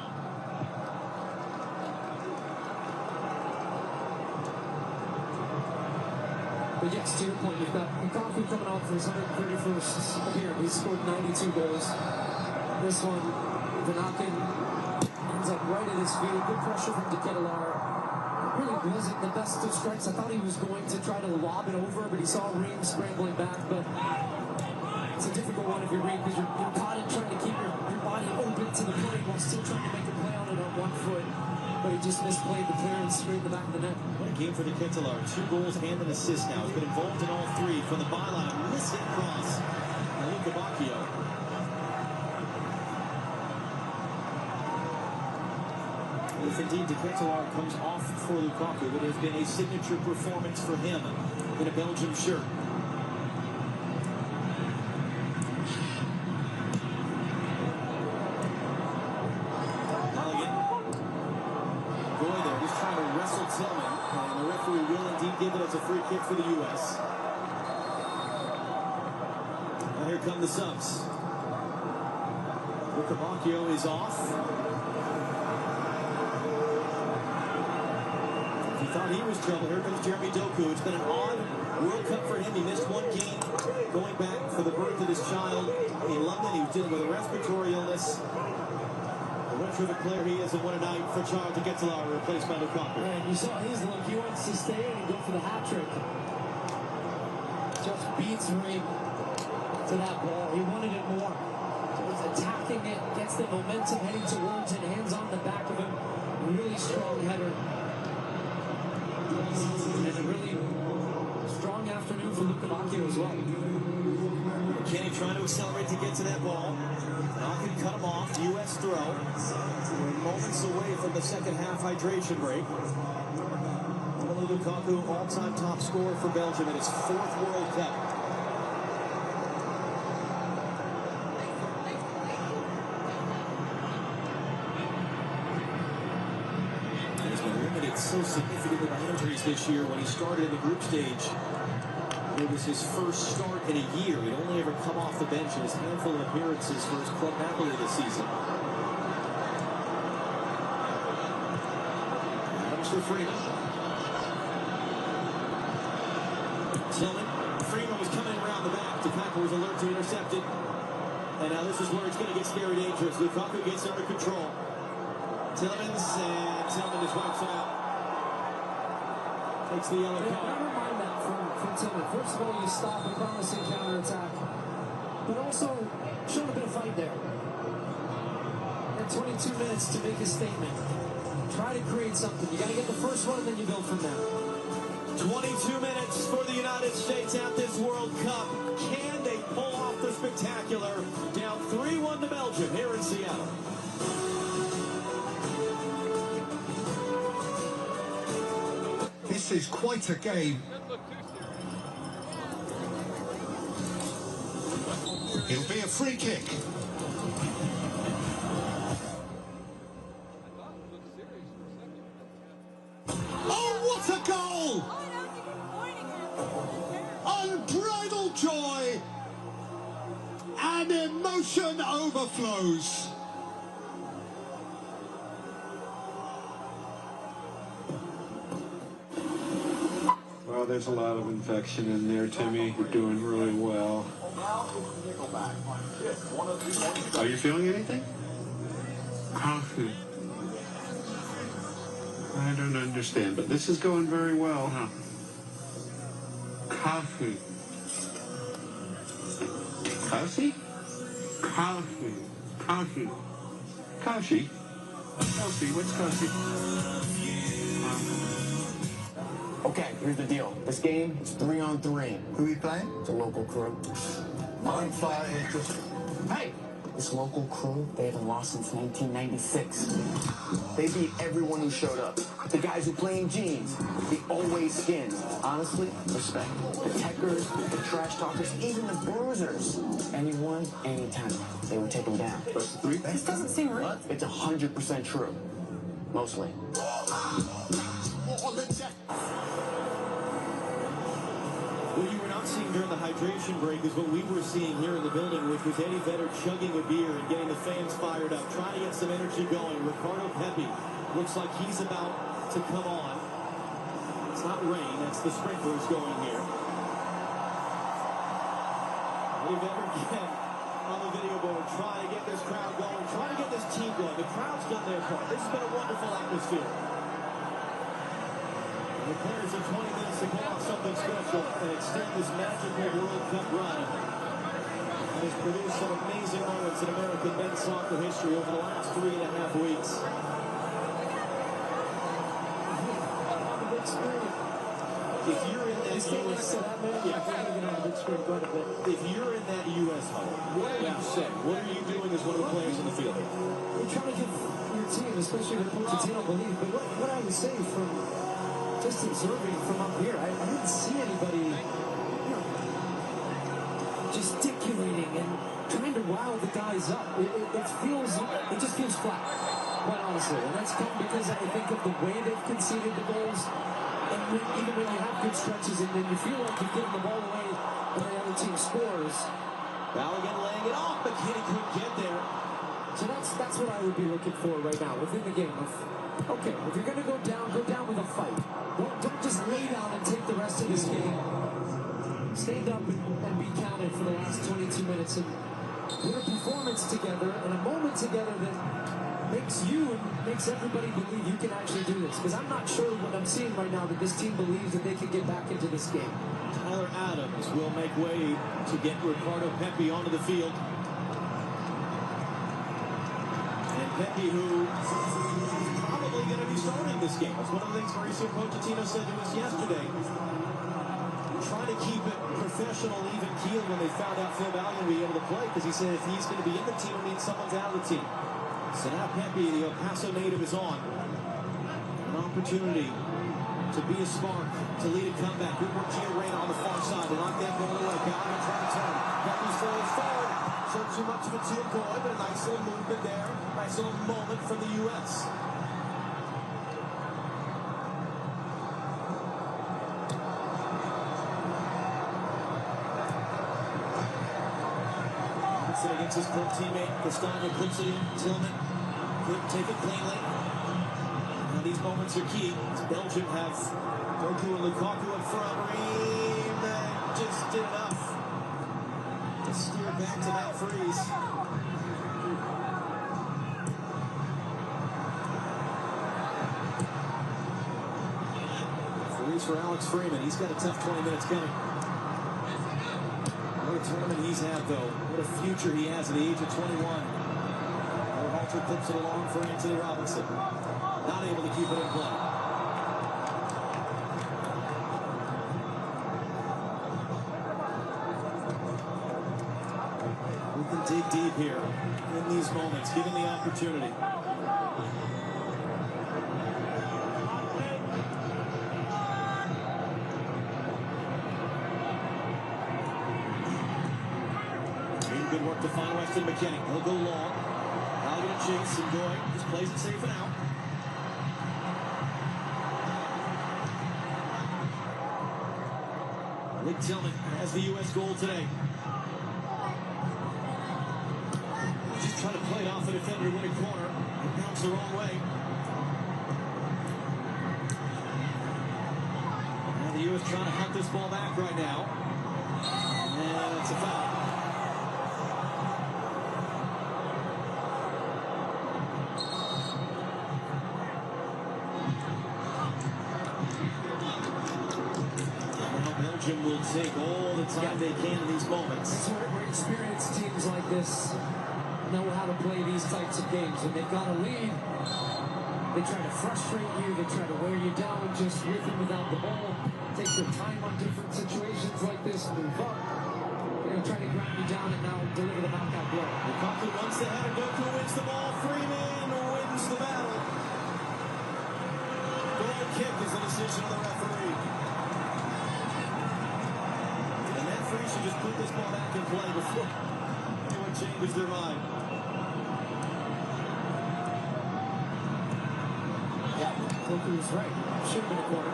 But yes, to your point, you've got Lukaku coming off for his 131st appearance. He scored 92 goals. This one, Vanaken ends up right at his feet. Good pressure from Dequetelar. Really wasn't the best of strikes. I thought he was going to try to lob it over, but he saw Ream scrambling back. But it's a difficult one if you're Ream, because you're caught in trying to keep your body open to the plate while still trying to make a play on it on 1 foot. But he just misplayed the clearance straight in the back of the net. What a game for Dequetelar. 2 goals and an assist now. He's been involved in all 3 from the byline. Missing cross. And Lukaku. If indeed Dequetelar comes off for Lukaku, it has been a signature performance for him in a Belgium shirt. Maligan. Boy there, just trying to wrestle Tillman, and the referee will indeed give it as a free kick for the U.S. Now here come the subs. Lukaku is off. Thought he was trouble. Here comes Jeremy Doku. It's been an odd World Cup for him. He missed 1 game going back for the birth of his child in London. He was dealing with a respiratory illness. The retro player he is, and what a night for Charles Dequetelar, replaced by Lukaku. And you saw his look. He wants to stay in and go for the hat trick. Just beats Ream to that ball. He wanted it more. So he's attacking it, gets the momentum heading towards it, hands on the back of him. Really strong header. And a really strong afternoon for Lukaku as well. Kenny trying to accelerate to get to that ball. Knock and cut him off. U.S. throw. We're moments away from the second half hydration break. Romelu Lukaku, all-time top scorer for Belgium in his 4th World Cup. So significantly by injuries this year. When he started in the group stage, it was his first start in a year. He'd only ever come off the bench in his handful of appearances for his club Napoli this season. Adams for Freeman. Tillman. Freeman was coming around the back. Lukaku was alert to intercept it. And now this is where it's going to get very dangerous. Lukaku gets under control. Tillman just wipes him out. Takes the yellow card. Never mind that from Tillman. First of all, you stop a promising counterattack, but also showing a bit of fight there. And 22 minutes to make a statement. Try to create something. You got to get the first one, and then you build from there. 22 minutes for the United States at this World Cup. Can they pull off the spectacular? Down 3-1 to Belgium here in Seattle. This is quite a game. It'll be a free kick. Oh, what a goal! And emotion overflows. Well, there's a lot of infection in there, Timmy. You're doing really well. Are you feeling anything? Coffee. I don't understand, but this is going very well, huh? Coffee. Coffee? Coffee. Coffee. Coffee? Coffee? What's coffee? Okay, here's the deal. This game is 3-on-3. Who we playing? It's a local crew. I'm far interested. Hey! This local crew, they haven't lost since 1996. They beat everyone who showed up. The guys who play in jeans, the always skins. Honestly, respect. The techers, the trash talkers, even the bruisers. Anyone, anytime. They would take them down. First three? This doesn't seem right. It's 100% true. Mostly. What you were not seeing during the hydration break is what we were seeing here in the building, which was Eddie Vedder chugging a beer and getting the fans fired up, trying to get some energy going. Ricardo Pepi looks like he's about to come on. It's not rain, that's the sprinklers going here. Eddie Vedder again on the video board, trying to get this crowd going, trying to get this team going. The crowd's done their part. This has been a wonderful atmosphere. The players have 20 minutes to pull off something special and extend this magical World Cup run. And has produced some amazing moments in American men's soccer history over the last 3.5 weeks. If you're in that US, if you're in that US huddle, what do you say? What are you doing as one of the players in the field? You're trying to give your team, especially the Pochettino, believe. But what I would say from just observing from up here, I didn't see anybody, gesticulating and trying to wow the guys up. It just feels flat, quite honestly. And that's come because I think of the way they've conceded the goals. And even when you have good stretches and then you feel like you've given the ball away and the other team scores. Balogun laying it off, but Kenny couldn't get there. So that's what I would be looking for right now within the game. Okay, if you're going to go down with a fight. Don't just lay down and take the rest of this game. Stand up and be counted for the last 22 minutes and put a performance together and a moment together that makes you and makes everybody believe you can actually do this. Because I'm not sure what I'm seeing right now that this team believes that they can get back into this game. Tyler Adams will make way to get Ricardo Pepi onto the field. And Pepi, who probably going to be starting this game. That's one of the things Mauricio Pochettino said to us yesterday. Trying to keep it professional, even keel when they found out Phil Balogun would be able to play, because he said if he's going to be in the team, it means someone's out of the team. So now Pepi, the El Paso native, is on. An opportunity to be a spark, to lead a comeback. Good work, Gio Reyna on the far side to knock that ball away. Balogun trying to turn. Pepi's forward. Showed too much of a decoy, but a nice little movement there. Nice little moment from the U.S. Against his club teammate, Castano clips it in. Tillman couldn't take it cleanly. Now these moments are key. As Belgium have Goku and Lukaku up front. Reem just did enough to steer back to that freeze. Freeze for Alex Freeman. He's got a tough 20 minutes coming. What a tournament he's had, though. What a future he has at the age of 21. Halter clips it along for Anthony Robinson. Not able to keep it in play. We can dig deep here in these moments, given the opportunity. Good work to find Weston McKennie. He'll go long. Now going to chase and going. Just plays it safe and out. Nick Tillman has the U.S. goal today. Trying to play it off the defender, winning corner. It bounced the wrong way. And the U.S. trying to hunt this ball back right now. And it's a foul. Belgium will take all the time they can in these moments. It's where experienced teams like this know how to play these types of games. When they've got a lead, they try to frustrate you, they try to wear you down just with and without the ball, take their time on different situations like this, move up, try to grind you down and now deliver the knockout blow. Lukaku wants the header, Goku wins the ball, Freeman wins the battle. Goal kick is the decision of the referee. Should just put this ball back in play before anyone changes their mind. Yeah, Lukaku is right. Should have been a corner,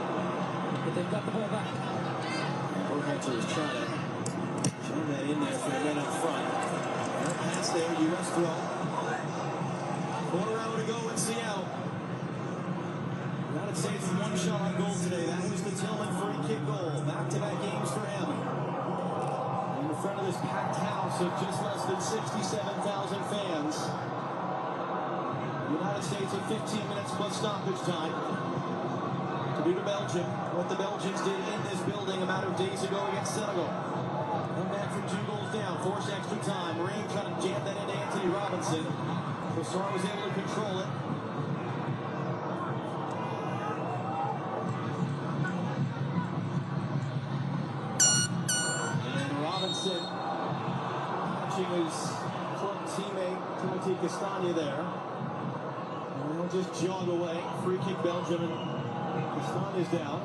but they've got the ball back. Bruyne is trying to jam that in there for the men up front. No pass there, U.S. throw. Quarter hour to go in Seattle. United States with one shot on goal today. That was the Tillman free kick goal. Back-to-back games for him. In front of this packed house of just less than 67,000 fans. The United States with 15 minutes plus stoppage time to do to Belgium what the Belgians did in this building a matter of days ago against Senegal. Come back from 2 goals down, forced extra time. Marine trying to jam that into Anthony Robinson. Brassard was able to control it. Robinson catching his club teammate Timothy Castagna there. And he'll just jog away. Free kick Belgium and Castagna's down.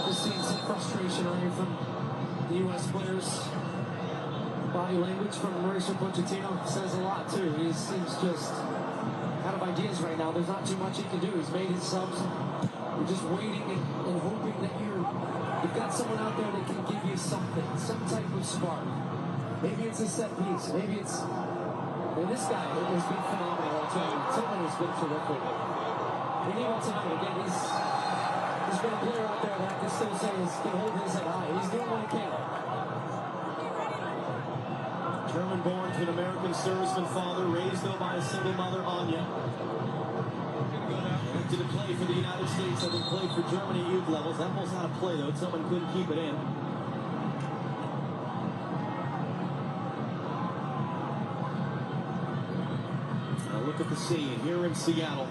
Just seeing some frustration on here from the U.S. players. Body language from Mauricio Pochettino says a lot too. He seems just out of ideas right now. There's not too much he can do. He's made his subs. You're just waiting and hoping that you've got someone out there that can give you something, some type of spark. Maybe it's a set piece. Maybe it's... Well, this guy has been phenomenal all time. Tillman has been terrific. And even tonight, again, he's been a player out there that I can still say can hold his head high. He's doing what he can. German-born to an American serviceman father, raised though by a single mother, Anya. Elected to play for the United States, having played for Germany youth levels. That knows how to play though. Someone couldn't keep it in. Now look at the scene here in Seattle.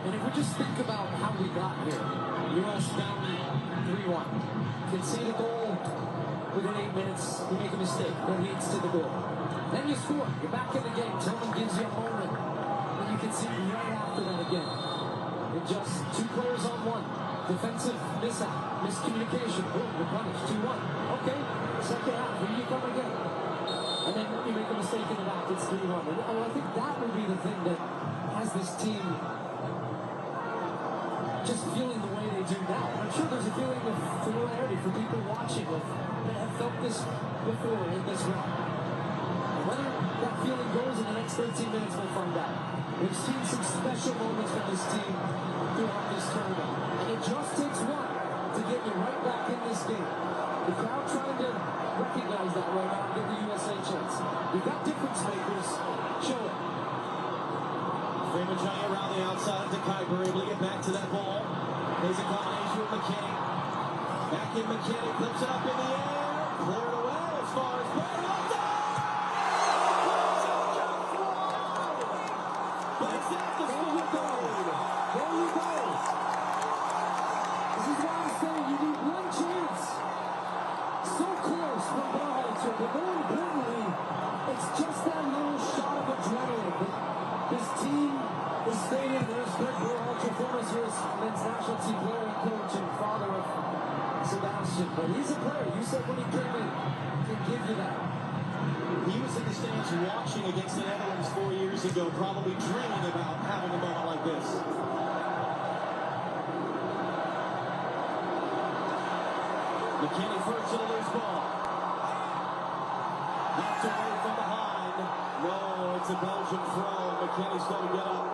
And if we just think about how we got here, U.S. down 3-1, concede a goal. Within 8 minutes, you make a mistake that leads to the goal. Then you score. You're back in the game. Tillman gives you a moment. And you can see right after that again. It just 2 players on 1. Defensive mishap. Miscommunication. Boom, you're punished. 2-1. Okay. Second half. Here you come again. And then you make a mistake in the back. It's 3-1. And I think that would be the thing that has this team just feeling the way they do now. I'm sure there's a feeling of familiarity for people watching that have felt this before in this round. And whether that feeling goes in the next 13 minutes, we'll find out. We've seen some special moments from this team throughout this tournament. And it just takes one to get you right back in this game. The crowd trying to recognize that right now and give the USA a chance. You've got difference makers. Show it. Freeman trying around the outside to Kuiper, able to get back to that ball. There's a combination with McKinney. Back in McKinney, flips it up in the air. Cleared away as far as Bruyne. There you go. This is why I say you need one chance. So close from Berhalter, but more importantly, it's just that little shot of adrenaline. This team is staying. There's Greg Berhalter, former U.S. men's national team player and coach and father of Sebastian. But he's a player. You said when he came in, can give you that. He was in the stands watching against the Netherlands 4 years ago, probably dreaming about having a moment like this. McKinney first to the loose ball. Knocked away from behind. No, it's a Belgian throw. McKinney's going to get up.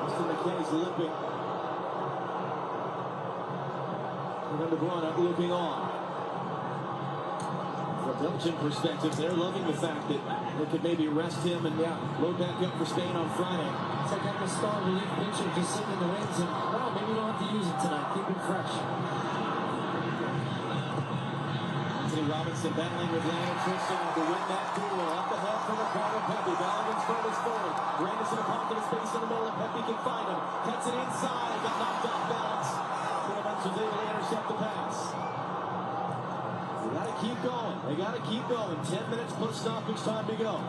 Mr. McKinney's limping. And then Bruyne looking on. From a Belgian perspective, they're loving the fact that they could maybe rest him and load back up for Spain on Friday. It's like having a star relief pitcher just sitting in the wings and, well, maybe we don't have to use it tonight. Keep him fresh. Anthony Robinson battling with Leonard Tristan to win that duel. Up ahead for Ricardo Pepi. Balogun's throw is forward. Reyes in a pocket of space in the middle, and Pepi can find him. Cuts it inside. Got knocked off balance. Phillips was able to intercept the pass. They got to keep going. They got to keep going. 10 minutes plus stoppage time to go.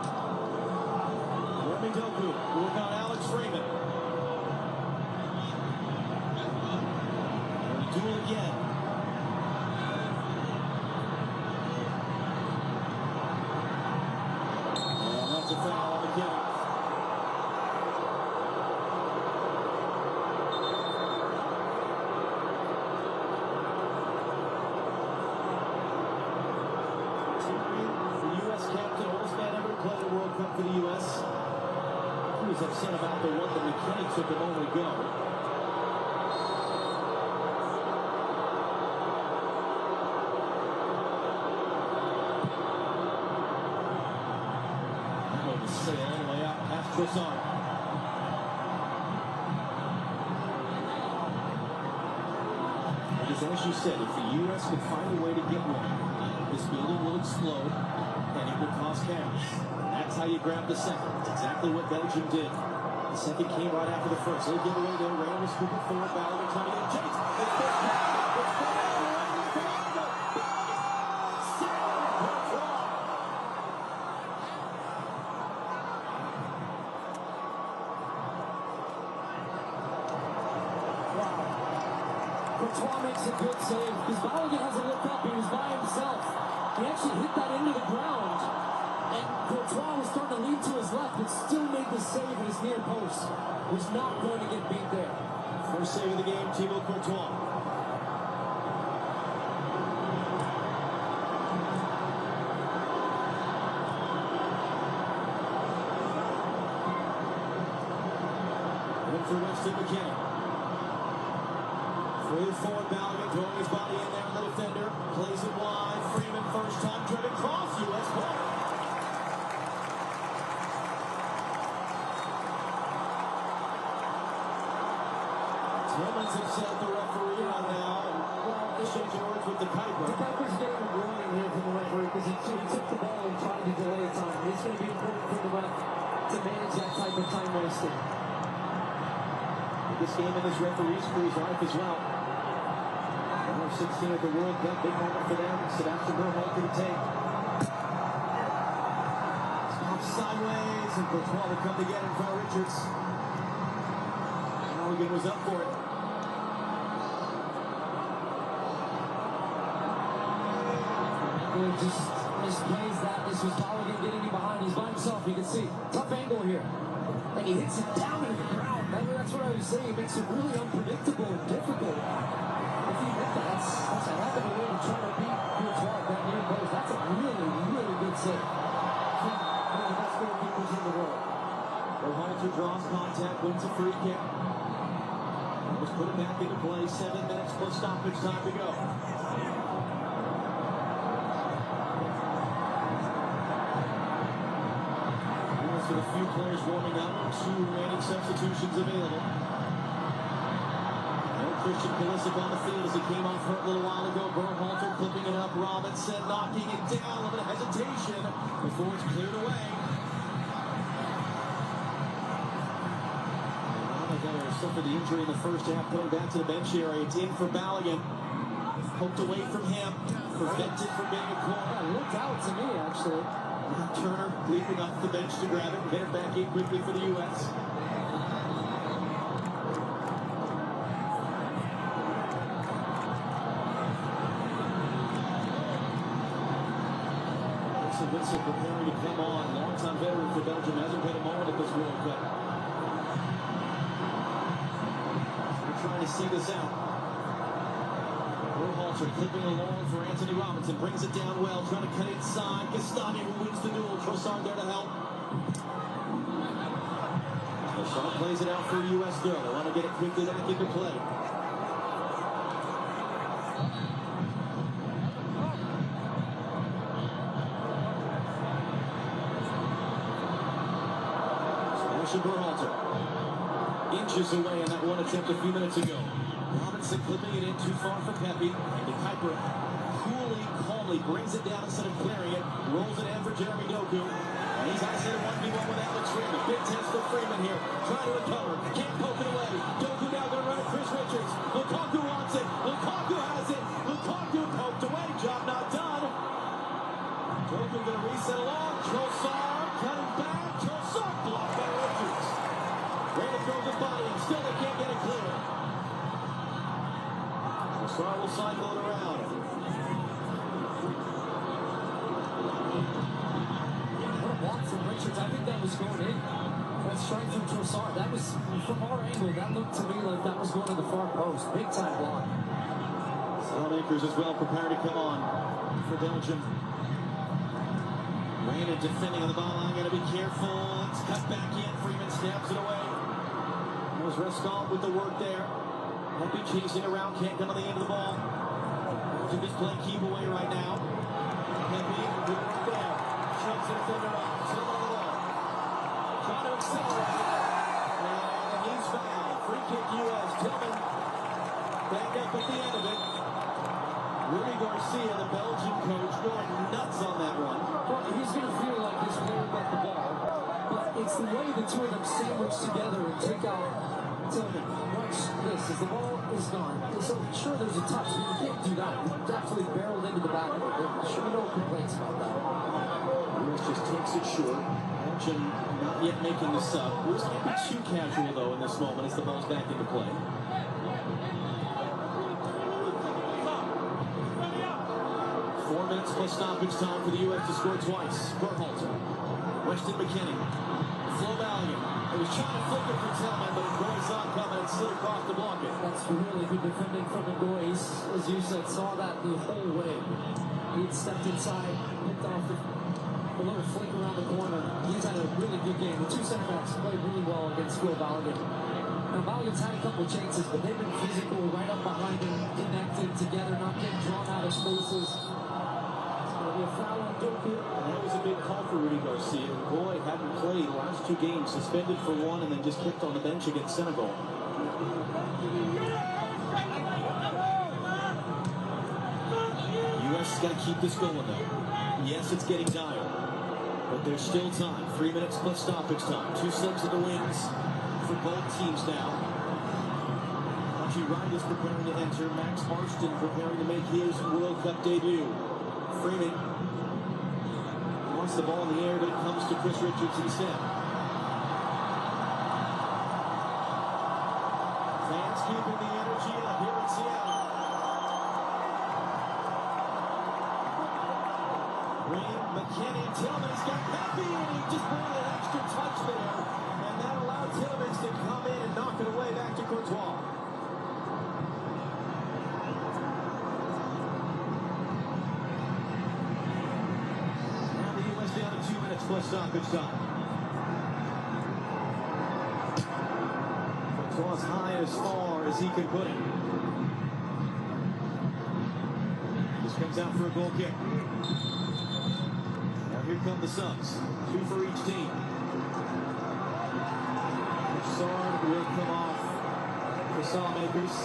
Remy Doku working on Alex Freeman. Duel again. And that's a foul on the kick. The U.S. captain, oldest man ever to play the World Cup for the U.S. He was upset about the one that McKinney took a moment ago. I'm going to say it all the way out past Trossard. Because as you said, if the U.S. could find a way to get one, this building will explode and it will cost chaos. That's how you grab the second. It's exactly what Belgium did. The second came right after the first. Little giveaway there. Rain was scooping forward. Balogun trying to get chased. It's Courtois makes a good save because Balogun hasn't looked up. He was by himself. He actually hit that into the ground. And Courtois was starting to lean to his left, but still made the save at his near post. Was not going to get beat there. First save of the game, Thibaut Courtois. In for Winston McKinney. Through forward, Balogun throwing his body in there, the defender. Plays it wide. Freeman first time driven cross. U.S. ball. Tillman's upset the referee on now, and exchanging words with the Kuiper. The Kuiper's getting a warning here from the referee because he took the ball and tried to delay time. It's going to be important for the ref to manage that type of time wasting. This game in this referee's crew's life as well. Number 16 at the World Cup, big moment for them. Sebastian Bruyne to take. Stop sideways, and Courtois will come to get him from Richards. Balogun was up for it. Just misplays that. This was Balogun getting him behind. He's by himself. You can see tough angle here, and he hits it down in the ground. That's what I was saying. It makes it really unpredictable and difficult. If you hit that, that's a heck of a way to try to beat Courtois that near post. That's a really, really good save. One of the best goalkeepers in the world. Berhalter draws contact, wins a free kick. Let's put it back into play. 7 minutes plus stoppage time to go. With a few players warming up, 2 remaining substitutions available. No Christian Pulisic on the field as he came off hurt a little while ago. Berhalter clipping it up. Robinson knocking it down. A little bit of hesitation before it's cleared away. Robinson suffered the injury in the first half, coming back to the bench area. It's in for Balogun. Poked away from him. Prevented from being a corner. Yeah, looked out to me, actually. Turner leaping off the bench to grab it, get it back in quickly for the U.S. Winston preparing to come on. Long-time veteran for Belgium, hasn't played a moment at this World Cup. see this out. Berhalter clipping along for Anthony Robinson. Brings it down well. Trying to cut inside. Gastani who wins the duel. Trossard there to help. Trossard plays it out for a U.S. throw. They want to get it quickly back into play. Berhalter inches away on that one attempt a few minutes ago. Robinson clipping it in too far for Pepe. And Kuiper coolly, calmly brings it down instead of clearing it. Rolls it in for Jeremy Doku. And he's isolated 1v1 with Alex Freeman. Big test for Freeman here. Trying to recover. Can't poke it away. Doku now going to run at Chris Richards. Lukaku wants it. Lukaku has it. Lukaku poked away. Job not done. Doku going to reset along. Trossard cutting back. Trossard blocked by Richards. Bruyne throws his body in. Still they can't get it clear. Trossard will cycle it around. What a block from Richards. I think that was going in. That's straight from Trossard. That was, from our angle, that looked to me like that was going to the far post. Big time block. Salmakers as well prepared to come on for Belgium. Bruyne defending on the ball line. Got to be careful. It's cut back in. Freeman stabs it away. There's Rescott with the work there. Pepe chasing around. Can't come on the end of the ball. Belgium just playing keep away right now. Pepe good work there. Shoves the defender off. Still on the wall. Trying to accelerate. And he's fouled. Free kick U.S. Tillman backed up at the end of it. Rudy Garcia, the Belgian coach, going nuts on that one. Well, he's going to feel like he's playing about the ball, but it's the way the two of them sandwich together and take out Tillman. Watch this, as the ball is gone. So sure, there's a touch, but you can't do that. You definitely barreled into the back of it. There should be no complaints about that. Bruce just takes it short. Belgium not yet making the sub. Bruce can't be too casual, though, in this moment as the ball's back into play. 4 minutes plus stoppage time for the U.S. to score twice. Berhalter, Weston McKennie, Flo Valiant. It was trying to flip it for Tillman, but Bruyne saw it coming and slid across to block it. That's really good defending from Bruyne. As you said, saw that the whole way. He'd stepped inside, picked off a little flick around the corner. He's had a really good game. The two center backs played really well against Flo Valiant. Now, Valiant's had a couple of chances, but they've been physical, right up behind him, connected together, not getting drawn out of spaces. A foul on Doku. That was a big call for Rudy Garcia. Boy hadn't played the last two games, suspended for one and then just kicked on the bench against Senegal. U.S. got to keep this going though. Yes, it's getting dire, but there's still time. 3 minutes plus stoppage time. 2 subs in the wings for both teams now. Archie Wright is preparing to enter. Max Marston preparing to make his World Cup debut. Freeman wants the ball in the air, but it comes to Chris Richards instead. Fans keeping the energy up here in Seattle. Bruyne, McKennie, Tillman's got Pepe, and he just brought an extra touch there, and that allowed Tillman to come in and knock it away back to Courtois. Down to 2 minutes plus stoppage time. Courtois high as far as he can put it. This comes out for a goal kick. Now here come the subs. 2 for each team. Trossard will come off for Salmakers.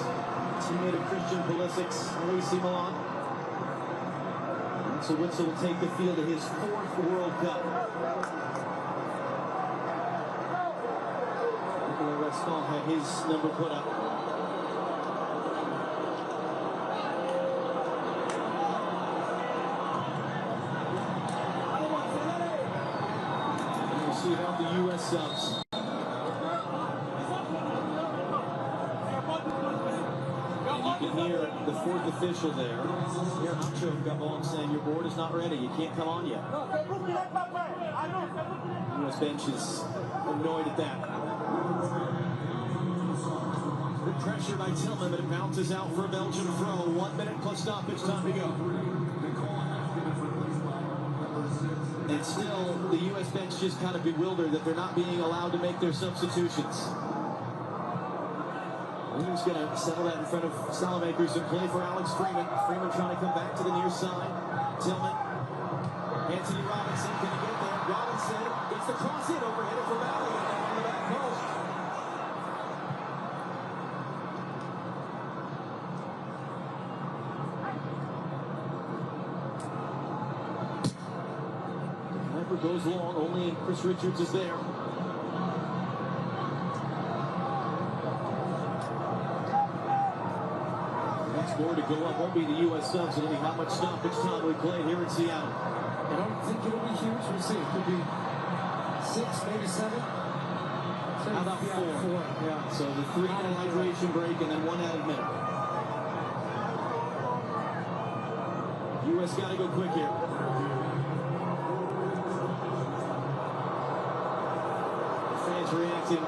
Teammate of Christian Pulisic's AC Milan. So Witzel will take the field of his 4th World Cup. Nicolas Rescott had his number put up. And we'll see about the U.S. subs. You can hear the 4th official there. Here, Nacho Gabon saying your board is not ready. You can't come on yet. U.S. bench is annoyed at that. Good pressure by Tillman, but it bounces out for a Belgian throw. 1 minute plus stoppage time to go. And still, the U.S. bench just kind of bewildered that they're not being allowed to make their substitutions. Williams going to settle that in front of Salamakers and play for Alex Freeman. Freeman trying to come back to the near side. Tillman. Anthony Robinson, can he get there? Robinson gets the cross in, overheaded for Valley, and on the back post. Sniper goes long, only Chris Richards is there. Next board to go up won't be the U.S. subs, it'll be how much stoppage time we played here in Seattle. I don't think it'll be huge. We'll see. It could be 6, maybe 7. How about 4? Yeah. So the 3-minute hydration break and then 1 added minute. U.S. got to go quick here. The fans reacting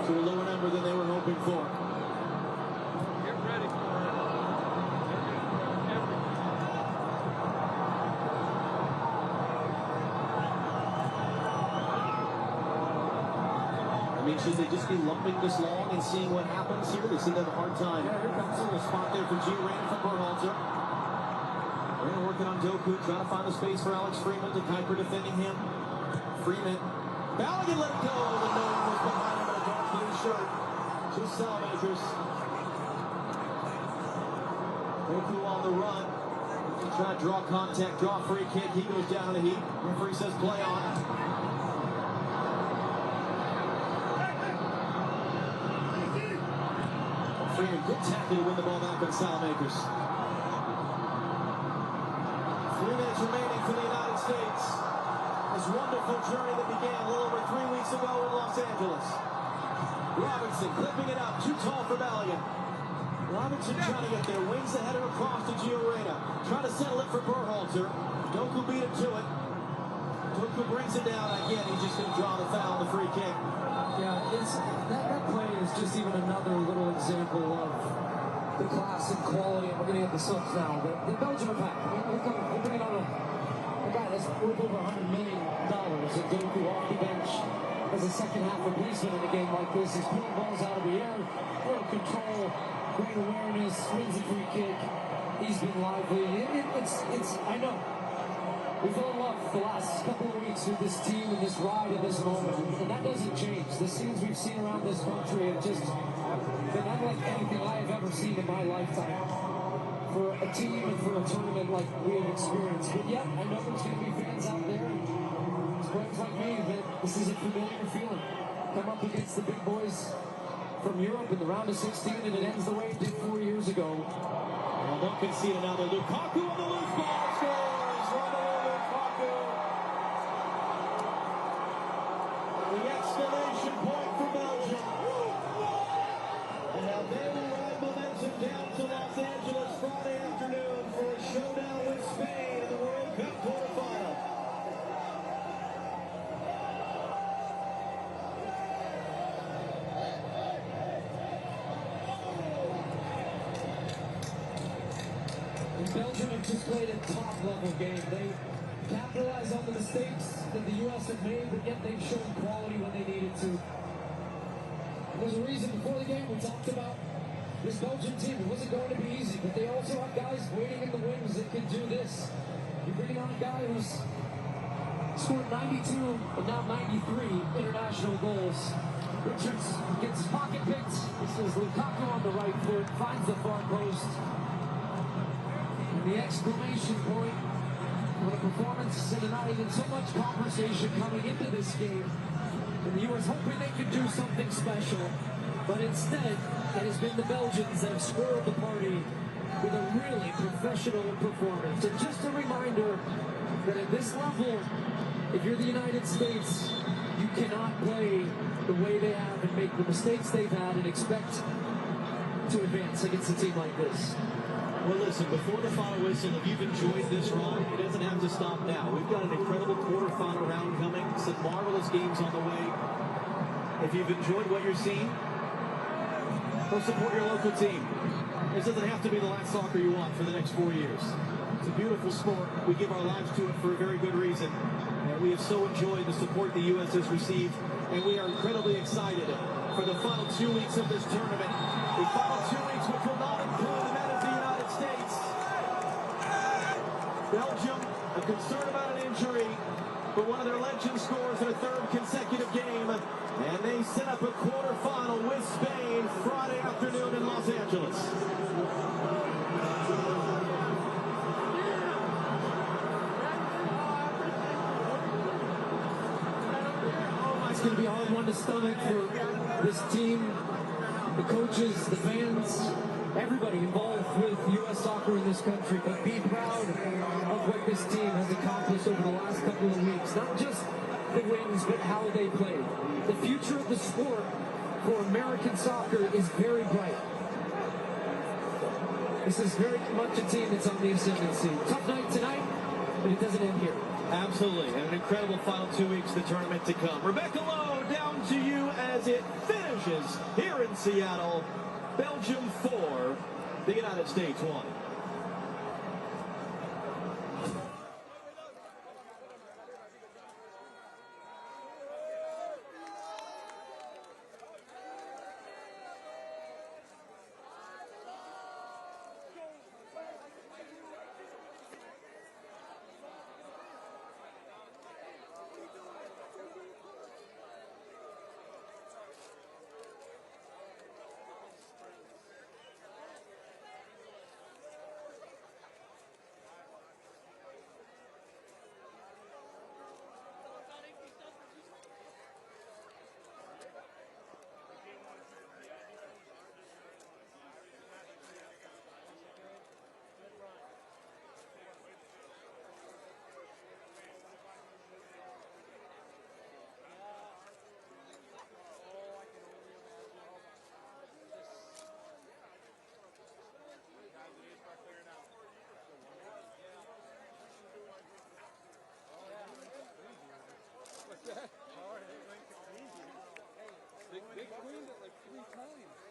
to a lower number than they were hoping for. Get ready for it. I mean, should they just be lumping this long and seeing what happens here? They seem to have a hard time. Yeah, here comes a spot there for Bruyne from Berhalter. Bruyne working on Doku, trying to find the space for Alex Freeman. To Kuiper defending him. Freeman. Balogun let it go. The nose was behind him in a dark blue shirt. Just Salamakers. Doku on the run. Trying to draw contact, draw free kick. He goes down in the heat. Referee says play on. Freeman, good tackle to win the ball back on Salamakers. 3 minutes remaining for the United States. This wonderful journey that began a little over 3 weeks ago in Los Angeles. Robinson clipping it up, too tall for Balogun. Robinson trying to get there, wings the header across to Gio Reyna. Trying to settle it for Berhalter. Doku beat him to it. Doku brings it down again. He's just going to draw the foul, the free kick. Yeah, that play is just even another little example of the class and quality. And we're going to get the subs now. The Belgium attack. We're bringing on a guy that's worth over $100 million. And Doku off the bench as a second half replacement in a game like this. He's pulling balls out of the air. Full control, great awareness, wins a free kick. He's been lively. I know. We fell in love the last couple of weeks with this team and this ride and this moment, and that doesn't change. The scenes we've seen around this country have just been unlike anything I have ever seen in my lifetime for a team and for a tournament like we have experienced. But yeah, I know there's going to be fans out there, and friends like me, that this is a familiar feeling. Come up against the big boys from Europe in the round of 16, and it ends the way it did 4 years ago. Well, don't concede another. Lukaku on the loose ball scores. Romelu Lukaku. The exclamation point for Belgium. And now they will ride momentum down to Los Angeles Friday afternoon for a showdown with Spain in the World Cup quarterfinal. Belgium have just played a top-level game. They capitalize on the mistakes that the U.S. have made, but yet they've shown quality when they needed to. There's a reason before the game we talked about this Belgian team. It wasn't going to be easy, but they also have guys waiting in the wings that can do this. You're bringing on a guy who's scored 92 and now 93 international goals. Richards gets pocket picked. This is Lukaku on the right foot, finds the far post. The exclamation point when a performance and not even so much conversation coming into this game. And the U.S. hoping they could do something special. But instead, it has been the Belgians that have spoiled the party with a really professional performance. And just a reminder that at this level, if you're the United States, you cannot play the way they have and make the mistakes they've had and expect to advance against a team like this. Well, listen, before the final whistle, if you've enjoyed this run, it doesn't have to stop now. We've got an incredible quarterfinal round coming, some marvelous games on the way. If you've enjoyed what you're seeing, Go support your local team. This doesn't have to be the last soccer you want for the next 4 years. It's a beautiful sport. We give our lives to it for a very good reason. And we have so enjoyed the support the U.S. has received. And we are incredibly excited for the final 2 weeks of this tournament. The final 2 weeks which will not include the men of the United States. Belgium, a concern about an injury, but one of their legends scores their third consecutive game. And they set up a quarterfinal with Spain Friday afternoon in Los Angeles. It's going to be a hard one to stomach for this team, the coaches, the fans, everybody involved with U.S. soccer in this country. But be proud of what this team has accomplished over the last couple of weeks. Not just the wins, but how they played. The future of the sport for American soccer is very bright. This is very much a team that's on the ascendancy. Tough night tonight, but it doesn't end here. Absolutely, and an incredible final 2 weeks of the tournament to come. Rebecca Lowe, down to you as it finishes here in Seattle. Belgium 4, the United States 1. What's that? Big Queen did like 3 times.